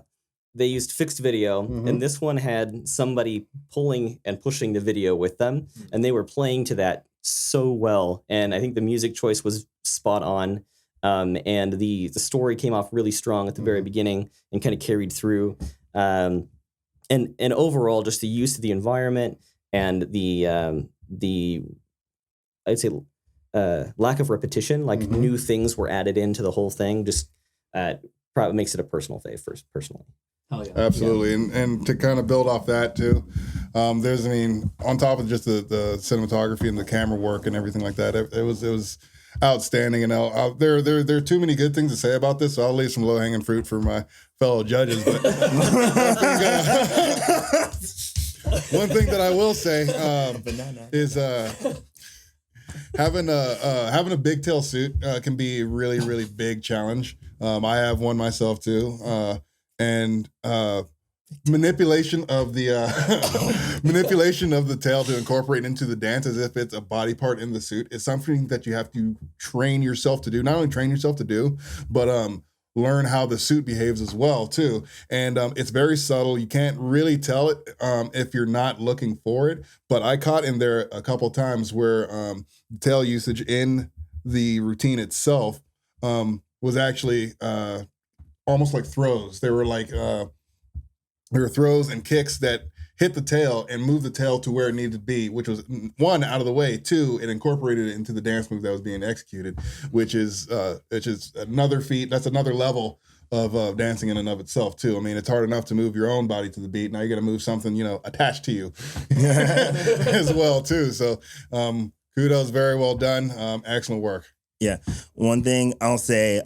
they used fixed video, and this one had somebody pulling and pushing the video with them, and they were playing to that so well. And I think the music choice was spot on, and the story came off really strong at the very beginning and kind of carried through. And overall, just the use of the environment and the I'd say lack of repetition, like new things were added into the whole thing, just probably makes it a personal fave personally. Hell yeah. Absolutely. And to kind of build off that too, there's, I mean, on top of just the cinematography and the camera work and everything like that, it was outstanding. And there are too many good things to say about this, so I'll leave some low hanging fruit for my fellow judges. But one thing that I will say is having a big tail suit can be a really, really big challenge. I have one myself too, and manipulation of the tail to incorporate into the dance as if it's a body part in the suit is something that you have to train yourself to do. Not only train yourself to do, but learn how the suit behaves as well too. And it's very subtle. You can't really tell it if you're not looking for it. But I caught in there a couple times where tail usage in the routine itself was actually almost like throws. They were like there were throws and kicks that hit the tail and move the tail to where it needed to be, which was one, out of the way. Two, it incorporated it into the dance move that was being executed, which is another feat. That's another level of dancing in and of itself too. I mean, it's hard enough to move your own body to the beat. Now you got to move something, attached to you as well too. So kudos, very well done. Excellent work. Yeah. One thing I'll say,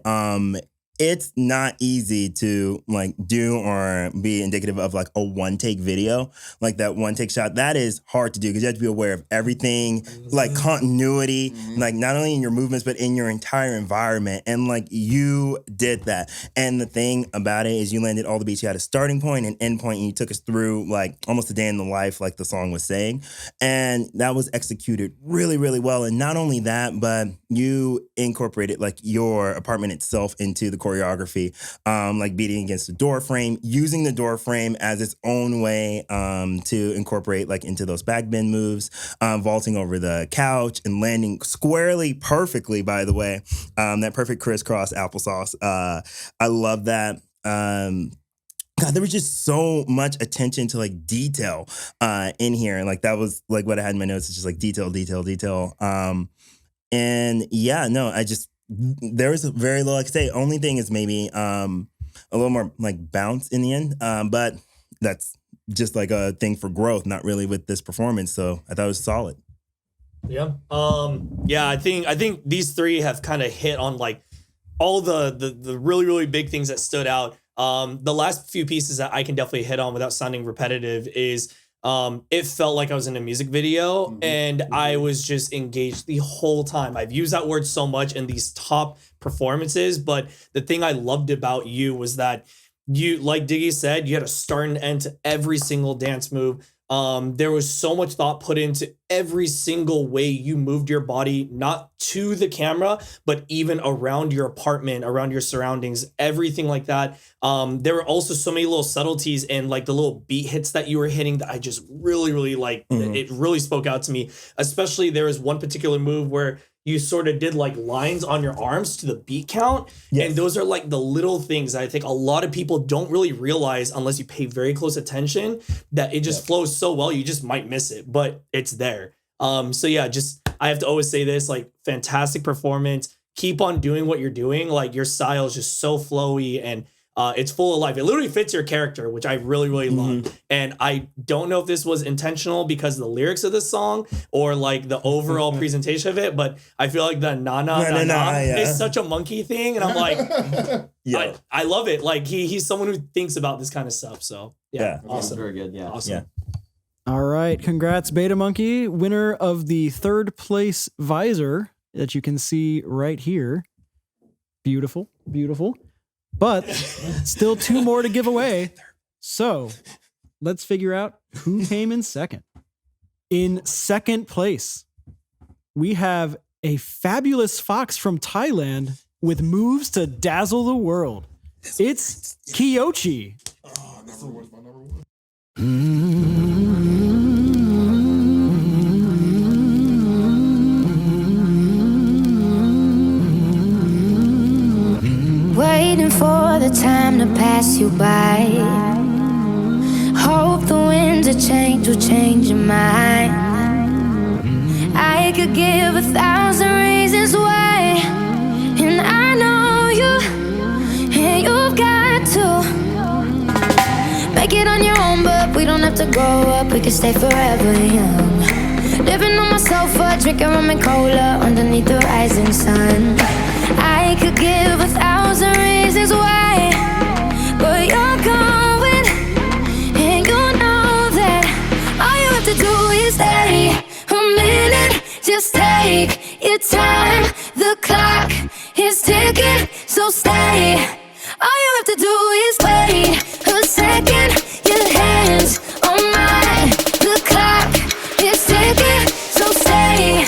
it's not easy to do or be indicative of a one take video, like that one take shot. That is hard to do because you have to be aware of everything, like continuity, like not only in your movements, but in your entire environment. And you did that. And the thing about it is you landed all the beats. You had a starting point and end point, and you took us through almost a day in the life, like the song was saying. And that was executed really, really well. And not only that, but you incorporated your apartment itself into the choreography, beating against the door frame, using the door frame as its own way to incorporate into those back bend moves, vaulting over the couch and landing squarely perfectly, by the way. That perfect crisscross applesauce. I love that. God, there was just so much attention to detail in here. And that was what I had in my notes. It's just detail, detail, detail. And yeah, no, there was very little I could say. Only thing is maybe a little more bounce in the end. But that's just a thing for growth, not really with this performance. So I thought it was solid. Yeah. I think these three have kind of hit on all the really, really big things that stood out. The last few pieces that I can definitely hit on without sounding repetitive is it felt like I was in a music video and I was just engaged the whole time. I've used that word so much in these top performances, but the thing I loved about you was that you, like Diggy said, you had a start and end to every single dance move. There was so much thought put into every single way you moved your body, not to the camera, but even around your apartment, around your surroundings, everything like that. There were also so many little subtleties and the little beat hits that you were hitting that I just really, really liked. It really spoke out to me. Especially there was one particular move where you sort of did lines on your arms to the beat count. Yes. And those are the little things that I think a lot of people don't really realize unless you pay very close attention, that it just flows so well, you just might miss it, but it's there. So yeah, I have to always say this, fantastic performance. Keep on doing what you're doing. Your style is just so flowy and it's full of life. It literally fits your character, which I really, really love. And I don't know if this was intentional because of the lyrics of this song or the overall presentation of it, but I feel like the na is such a monkey thing. And I'm I love it. He's someone who thinks about this kind of stuff. So yeah. Awesome. Very good. Yeah. Awesome. Yeah. All right. Congrats, BetaMonkey, winner of the third place visor that you can see right here. Beautiful. Beautiful. But still two more to give away. So let's figure out who came in second. In second place, we have a fabulous fox from Thailand with moves to dazzle the world. It's Kiyochii. Oh, number one's my number one. Waiting for the time to pass you by. Hope the winds of change will change your mind. I could give 1,000 reasons why, and I know you, and you've got to make it on your own, but we don't have to grow up, we can stay forever young. Living on my sofa, drinking rum and cola underneath the rising sun. I could give 1,000 reasons why, but you're going, and you know that all you have to do is stay a minute. Just take your time, the clock is ticking, so stay. All you have to do is wait a second, your hands on mine. The clock is ticking, so stay.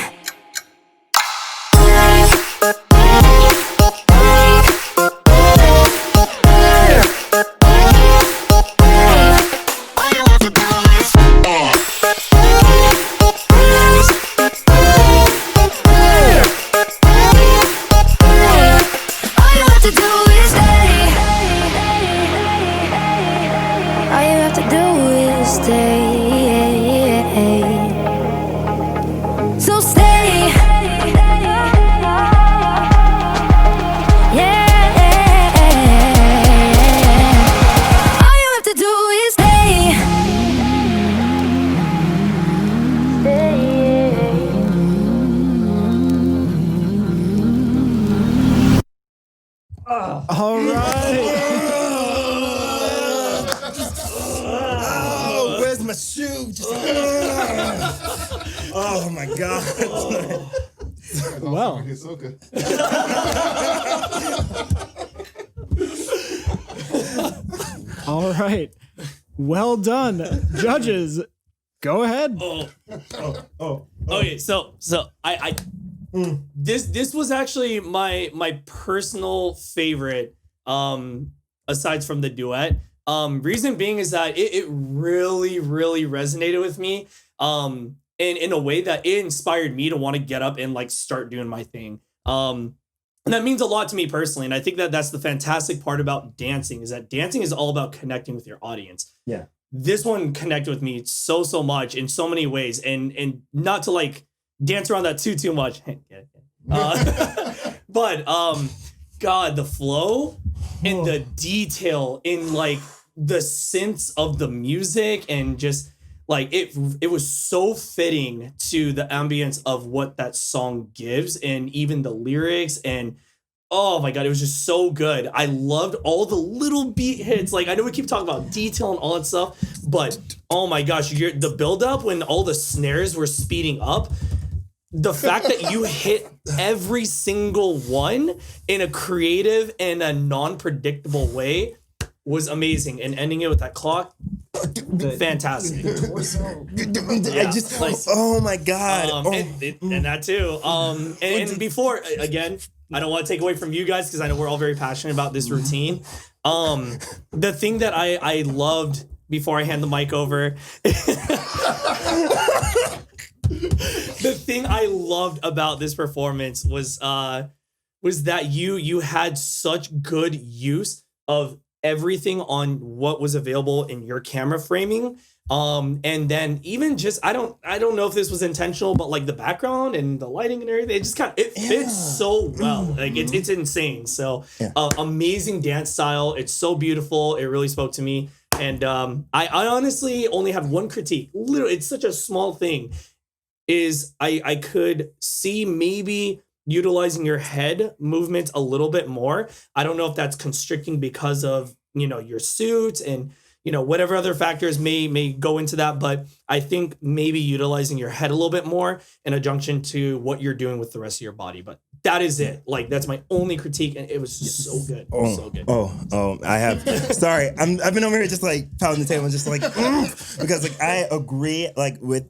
to do is stay. So stay. Yeah. All you have to do is stay. All right. Oh, where's my shoe? Oh my god. Well. All right. Well done. Judges, go ahead. Okay, so I this was actually my personal favorite, aside from the duet. Reason being is that it really resonated with me, in a way that it inspired me to want to get up and like start doing my thing. And that means a lot to me personally, and I think that that's the fantastic part about dancing, is that dancing is all about connecting with your audience. Yeah. This one connected with me so much in so many ways, and not to like dance around that too much. But God, the flow and the detail in like the synths of the music, and just like it was so fitting to the ambience of what that song gives, and even the lyrics, and oh my God, it was just so good. I loved all the little beat hits. Like, I know we keep talking about detail and all that stuff, but oh my gosh, the build up when all the snares were speeding up, the fact that you hit every single one in a creative and a non-predictable way was amazing. And ending it with that clock, fantastic. I just, like, oh my God. And that too. And before, again, I don't want to take away from you guys, because I know we're all very passionate about this routine. The thing that I loved, before I hand the mic over, the thing I loved about this performance was that you had such good use of everything on what was available in your camera framing. And then even just, I don't know if this was intentional, but like the background and the lighting and everything, it just fits so well. Like it's insane. So amazing dance style. It's so beautiful. It really spoke to me. And I honestly only have one critique. Literally, it's such a small thing. Is I could see maybe utilizing your head movement a little bit more. I don't know if that's constricting because of, your suit and, whatever other factors may go into that. But I think maybe utilizing your head a little bit more in adjunction to what you're doing with the rest of your body. But that is it. Like, that's my only critique. And it was just so good. So good. I have, sorry. I've been over here just like pounding the table and just like, because like I agree with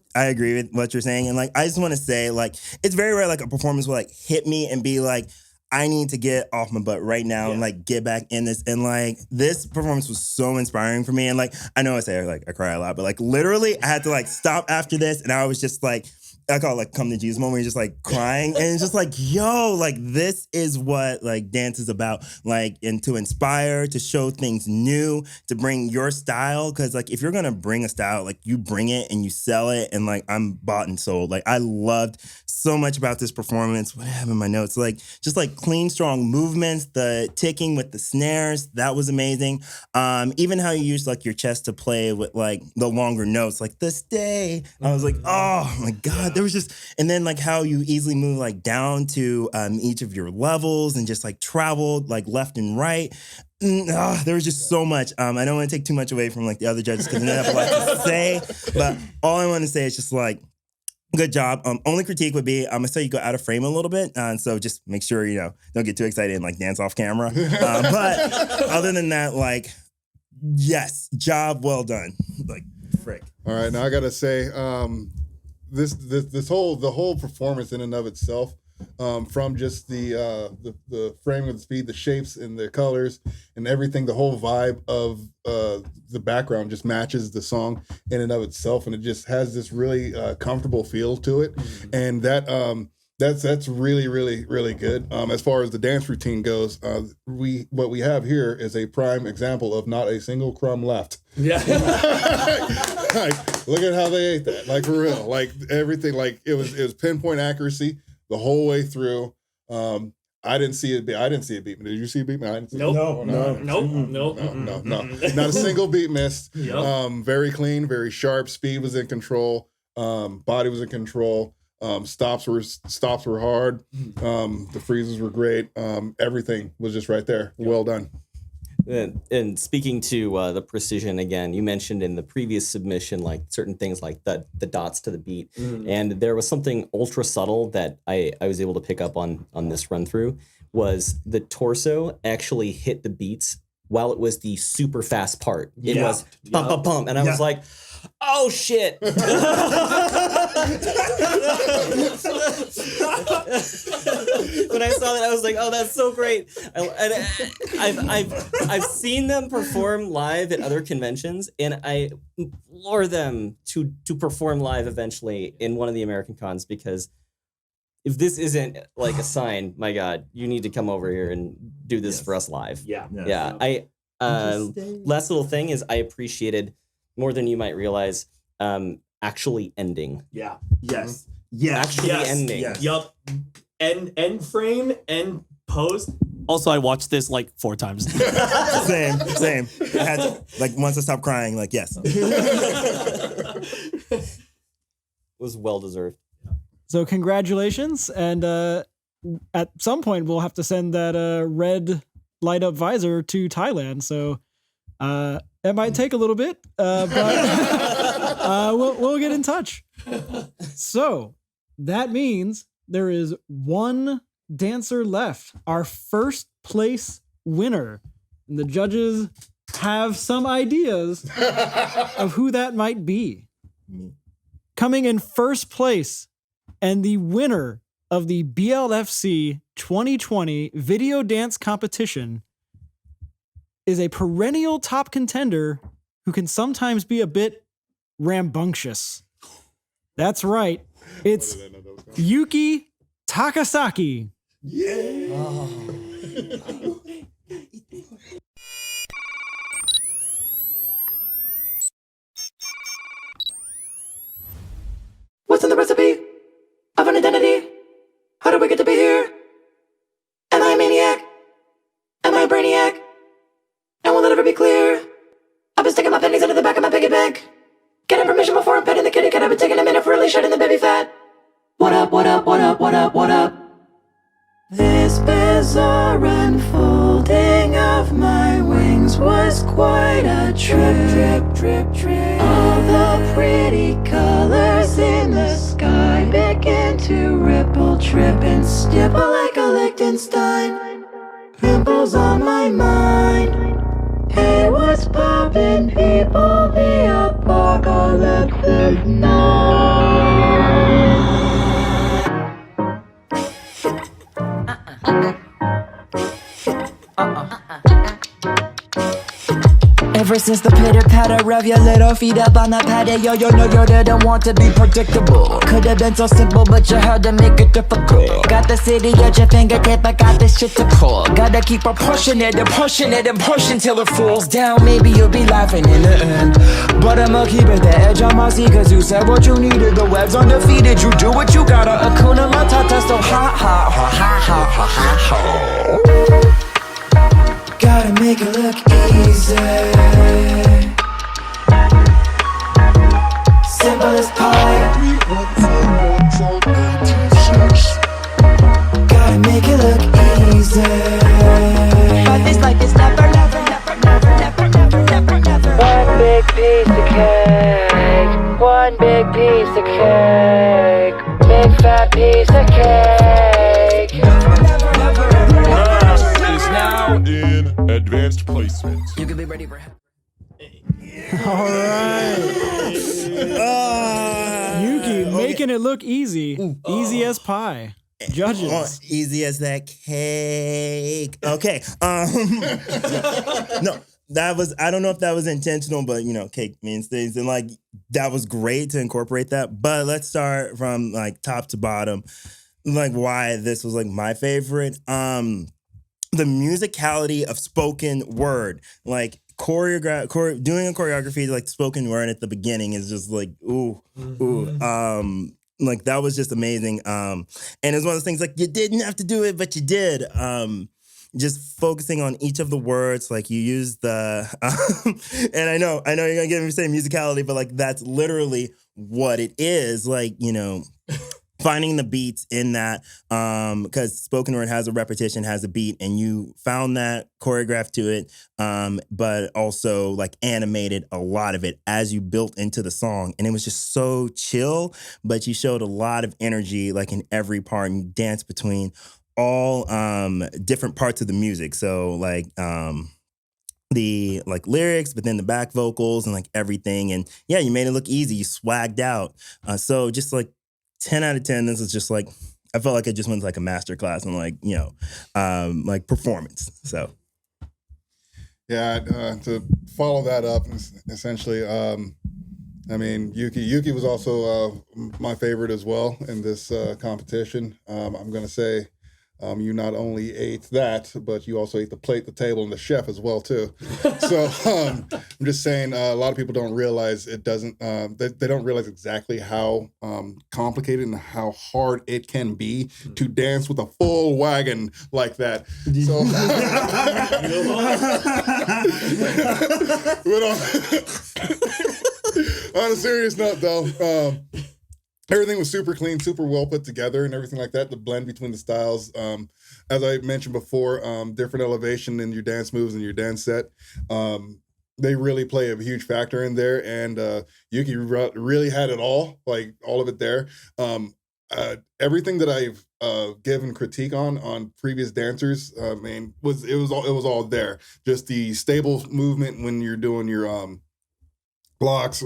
what you're saying. And like, I just want to say, like, it's very rare, like a performance will like hit me and be like, I need to get off my butt right now and like get back in this. And like, this performance was so inspiring for me. And like, I know I say like I cry a lot, but like literally I had to like stop after this, and I was just like, I call it like come to Jesus moment, where you're just like crying, and it's just like, yo, like this is what like dance is about, like, and to inspire, to show things new, to bring your style. Cause like if you're gonna bring a style, like you bring it and you sell it, and like I'm bought and sold. Like I loved so much about this performance. What I have in my notes, like just like clean, strong movements, the ticking with the snares, that was amazing. Even how you used like your chest to play with like the longer notes, like this day. I was like, oh my God. There was just, and then like how you easily move like down to each of your levels and just like traveled like left and right. There was just so much. I don't want to take too much away from like the other judges because they have a lot to say, but all I want to say is just like, good job. Only critique would be, I'm gonna say you go out of frame a little bit, so just make sure don't get too excited and like dance off camera. But other than that, like, yes, job well done. Like, frick. All right, now I gotta say, the whole performance in and of itself, from just the framing of the speed, the shapes and the colors and everything, the whole vibe of the background just matches the song in and of itself, and it just has this really comfortable feel to it. And that That's really, really, really good. As far as the dance routine goes, what we have here is a prime example of not a single crumb left. Yeah. Like, look at how they ate that. Like, for real. Like, everything, like, it was pinpoint accuracy the whole way through. I didn't see it beat me. Did you see it beat me? I didn't see Nope. it. Nope. Not a single beat missed. Yep. Very clean, very sharp. Speed was in control. Body was in control. Stops were hard. The freezes were great. Everything was just right there. Yep. Well done. And speaking to the precision again, you mentioned in the previous submission like certain things like the dots to the beat, and there was something ultra subtle that I was able to pick up on this run through was the torso actually hit the beats while it was the super fast part. It was bump bump bump, and I was like, oh shit. When I saw that, I was like, "Oh, that's so great!" I've seen them perform live at other conventions, and I implore them to perform live eventually in one of the American cons, because if this isn't like a sign, my God, you need to come over here and do this for us live. Yeah. Last little thing is I appreciated more than you might realize. Actually ending. Yeah. Yes. Yeah. Actually ending. Yes. Yup. End frame, end pose. Also, I watched this like 4 times. Same. I had to, like, once I stopped crying, like, yes. It was well deserved. So congratulations, and at some point we'll have to send that red light up visor to Thailand. So it might take a little bit, but we'll get in touch. So that means there is one dancer left, our first place winner. And the judges have some ideas of who that might be. Coming in first place and the winner of the BLFC 2020 video dance competition is a perennial top contender who can sometimes be a bit rambunctious. That's right. It's Yuki Takasaki. What's in the recipe of an identity? How did we get to be here? Am I a maniac? Am I a brainiac? And will it ever be clear? I've been sticking my pennies into the back of my piggy bank. Getting permission before I'm petting the kitty cat. I've been taking a minute for really shedding the baby fat. What up, what up, what up, what up, what up? This bizarre unfolding of my wings was quite a trip. All the pretty colors in the sky begin to ripple, trip, and stipple like a Liechtenstein. Pimples on my mind. Hey, what's poppin', people? The apocalypse is nigh. Ever since the pitter-patter of your little feet up on the patio, you know you didn't want to be predictable. Could've been so simple, but you had to make it difficult. Got the city at your fingertip, I got this shit to pull. Gotta keep on pushing it and pushing it and pushing till it falls down. Maybe you'll be laughing in the end, but I'ma keep it the edge on my seat, cause you said what you needed. The web's undefeated, you do what you gotta. Akuna Matata, so ha ha ha ha ha ha ha. Gotta make it look easy. Simple as pie. Gotta make it look easy. But this life is never, never, never, never, never, never, never, never. One big piece of cake. One big piece of cake. Big fat piece of cake. Is now in advanced placement. You can be ready for All right. Yuki making it look easy. Easy as pie. Judges. Easy as that cake. Okay. No, that was, I don't know if that was intentional, but you know, cake means things. And like, that was great to incorporate that. But let's start from like top to bottom. like why this was like my favorite. The musicality of spoken word, like doing a choreography like spoken word at the beginning is just like ooh. Like that was just amazing. And it's one of those things like you didn't have to do it, but you did. Just focusing on each of the words, like you use the, and I know you're gonna get me saying musicality, but like that's literally what it is. Like, you know, finding the beats in that, because spoken word has a repetition, has a beat, and you found that, choreographed to it, but also like animated a lot of it as you built into the song. And it was just so chill, but you showed a lot of energy like in every part, and you danced between all different parts of the music. So like the like lyrics, but then the back vocals and like everything. And yeah, you made it look easy. You swagged out. So just like 10 out of 10, this is just like, I felt like I just went to like a master class on like, you know, like performance. So. Yeah, to follow that up, essentially, I mean, Yuki was also my favorite as well in this competition. I'm going to say you not only ate that, but you also ate the plate, the table, and the chef as well, too. So I'm just saying a lot of people don't realize it doesn't, they don't realize exactly how complicated and how hard it can be to dance with a full wagon like that. So, but on a serious note, though, everything was super clean, super well put together and everything like that. The blend between the styles, as I mentioned before, different elevation in your dance moves and your dance set. They really play a huge factor in there. And Yuki really had it all, like all of it there. Everything that I've given critique on previous dancers, I mean, it was all there. Just the stable movement when you're doing your blocks,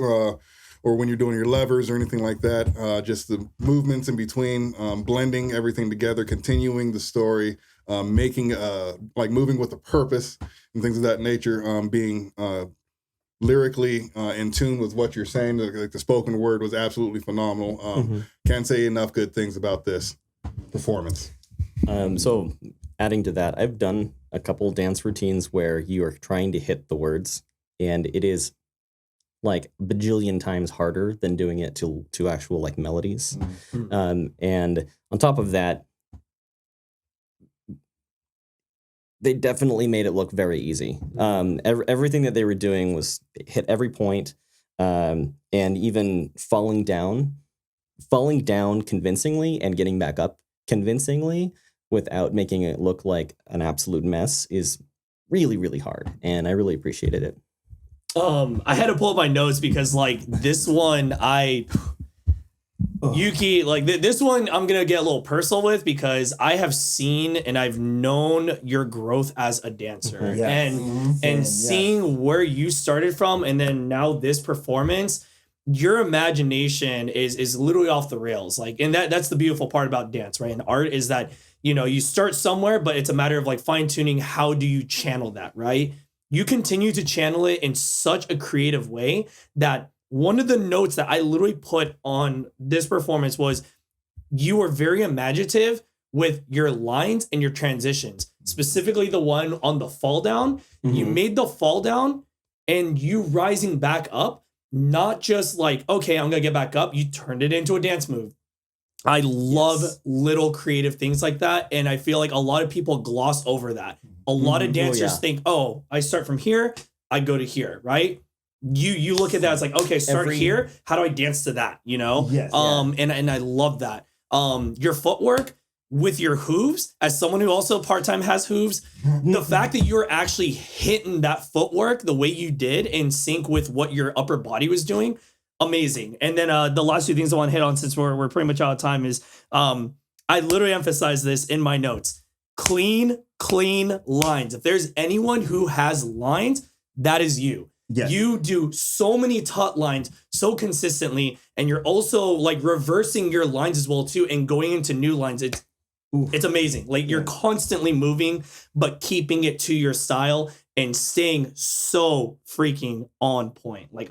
or when you're doing your levers or anything like that, just the movements in between, blending everything together, continuing the story, making, like moving with a purpose and things of that nature, being lyrically in tune with what you're saying. Like the spoken word was absolutely phenomenal. Can't say enough good things about this performance. So adding to that, I've done a couple dance routines where you are trying to hit the words, and it is like bajillion times harder than doing it to actual like melodies. And on top of that, they definitely made it look very easy. Everything that they were doing was hit every point, and even falling down convincingly and getting back up convincingly without making it look like an absolute mess is really, really hard. And I really appreciated it. I had to pull up my notes because like this one, Yuki, like this one, I'm going to get a little personal with because I have seen and I've known your growth as a dancer and seeing where you started from. And then now this performance, your imagination is literally off the rails. Like, and that's the beautiful part about dance, right? And art is that, you know, you start somewhere, but it's a matter of like fine tuning. How do you channel that, right? You continue to channel it in such a creative way that one of the notes that I literally put on this performance was you were very imaginative with your lines and your transitions, specifically the one on the fall down. You made the fall down and you rising back up, not just like, okay, I'm going to get back up. You turned it into a dance move. I love little creative things like that. And I feel like a lot of people gloss over that. A lot of dancers think, oh, I start from here, I go to here, right? You look at that, it's like, okay, start here. How do I dance to that? You know? And I love that. Your footwork with your hooves, as someone who also part-time has hooves, the fact that you're actually hitting that footwork the way you did in sync with what your upper body was doing, amazing. And then the last two things I want to hit on, since we're pretty much out of time, is I literally emphasize this in my notes. Clean lines. If there's anyone who has lines, that is you. Yes. You do so many taut lines so consistently, and you're also like reversing your lines as well too, and going into new lines. It's amazing. Like you're constantly moving, but keeping it to your style and staying so freaking on point. Like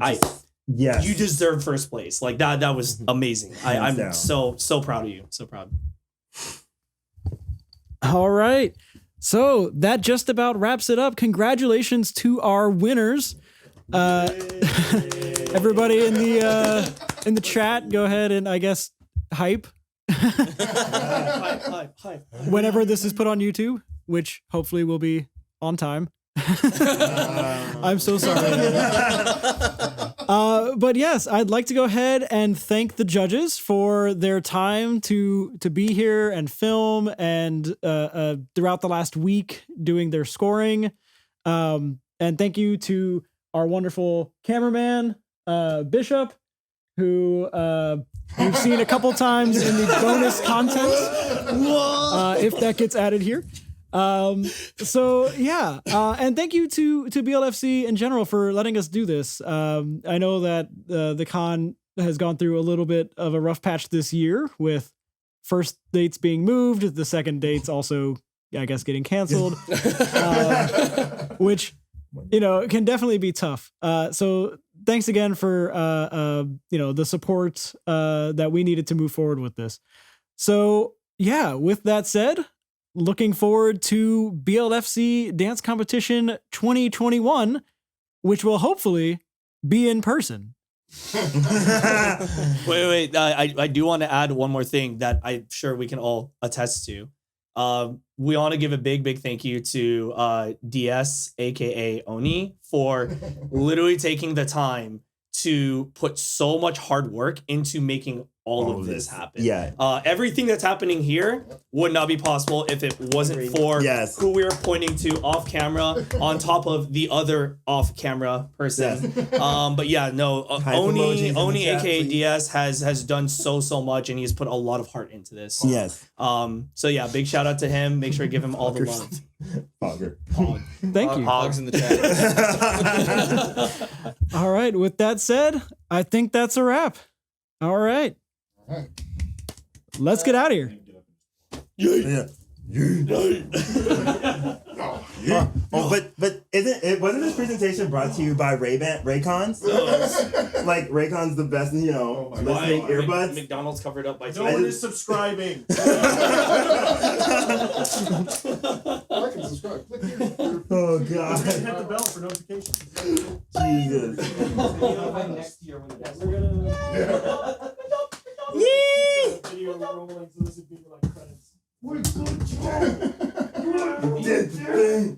you deserve first place. Like that was amazing. I'm so proud of you. So proud. All right. So that just about wraps it up. Congratulations to our winners. Everybody in the chat, go ahead and I guess hype. Hype. Whenever this is put on YouTube, which hopefully will be on time. I'm so sorry. But yes, I'd like to go ahead and thank the judges for their time to be here and film and throughout the last week doing their scoring. And thank you to our wonderful cameraman, Bishop, who we've seen a couple times in the bonus content, if that gets added here. So yeah, and thank you to BLFC in general for letting us do this. I know that the con has gone through a little bit of a rough patch this year with first dates being moved, the second dates also, I guess, getting canceled, which, can definitely be tough. So thanks again for, the support that we needed to move forward with this. So yeah, with that said, looking forward to BLFC Dance Competition 2021, which will hopefully be in person. Wait. I do want to add one more thing that I'm sure we can all attest to. We want to give a big thank you to DS, aka Oni, for literally taking the time to put so much hard work into making all of this happen. Yeah. Everything that's happening here would not be possible if it wasn't for who we were pointing to off camera on top of the other off camera person. But yeah, no, Oni aka DS has done so much, and he's put a lot of heart into this. Yes. So yeah, big shout out to him. Make sure to give him all the love. Pogger. Thank you. Hogs in the chat. All right. With that said, I think that's a wrap. All right. Let's get out of here. But wasn't this presentation brought to you by Raycons? Like Raycons the best, listening earbuds. McDonald's covered up by no one is subscribing. Like and subscribe. Click here. Oh god. Hit the bell for notifications. Jesus. Next year when Video rolling, so this would be like credits. You did the thing.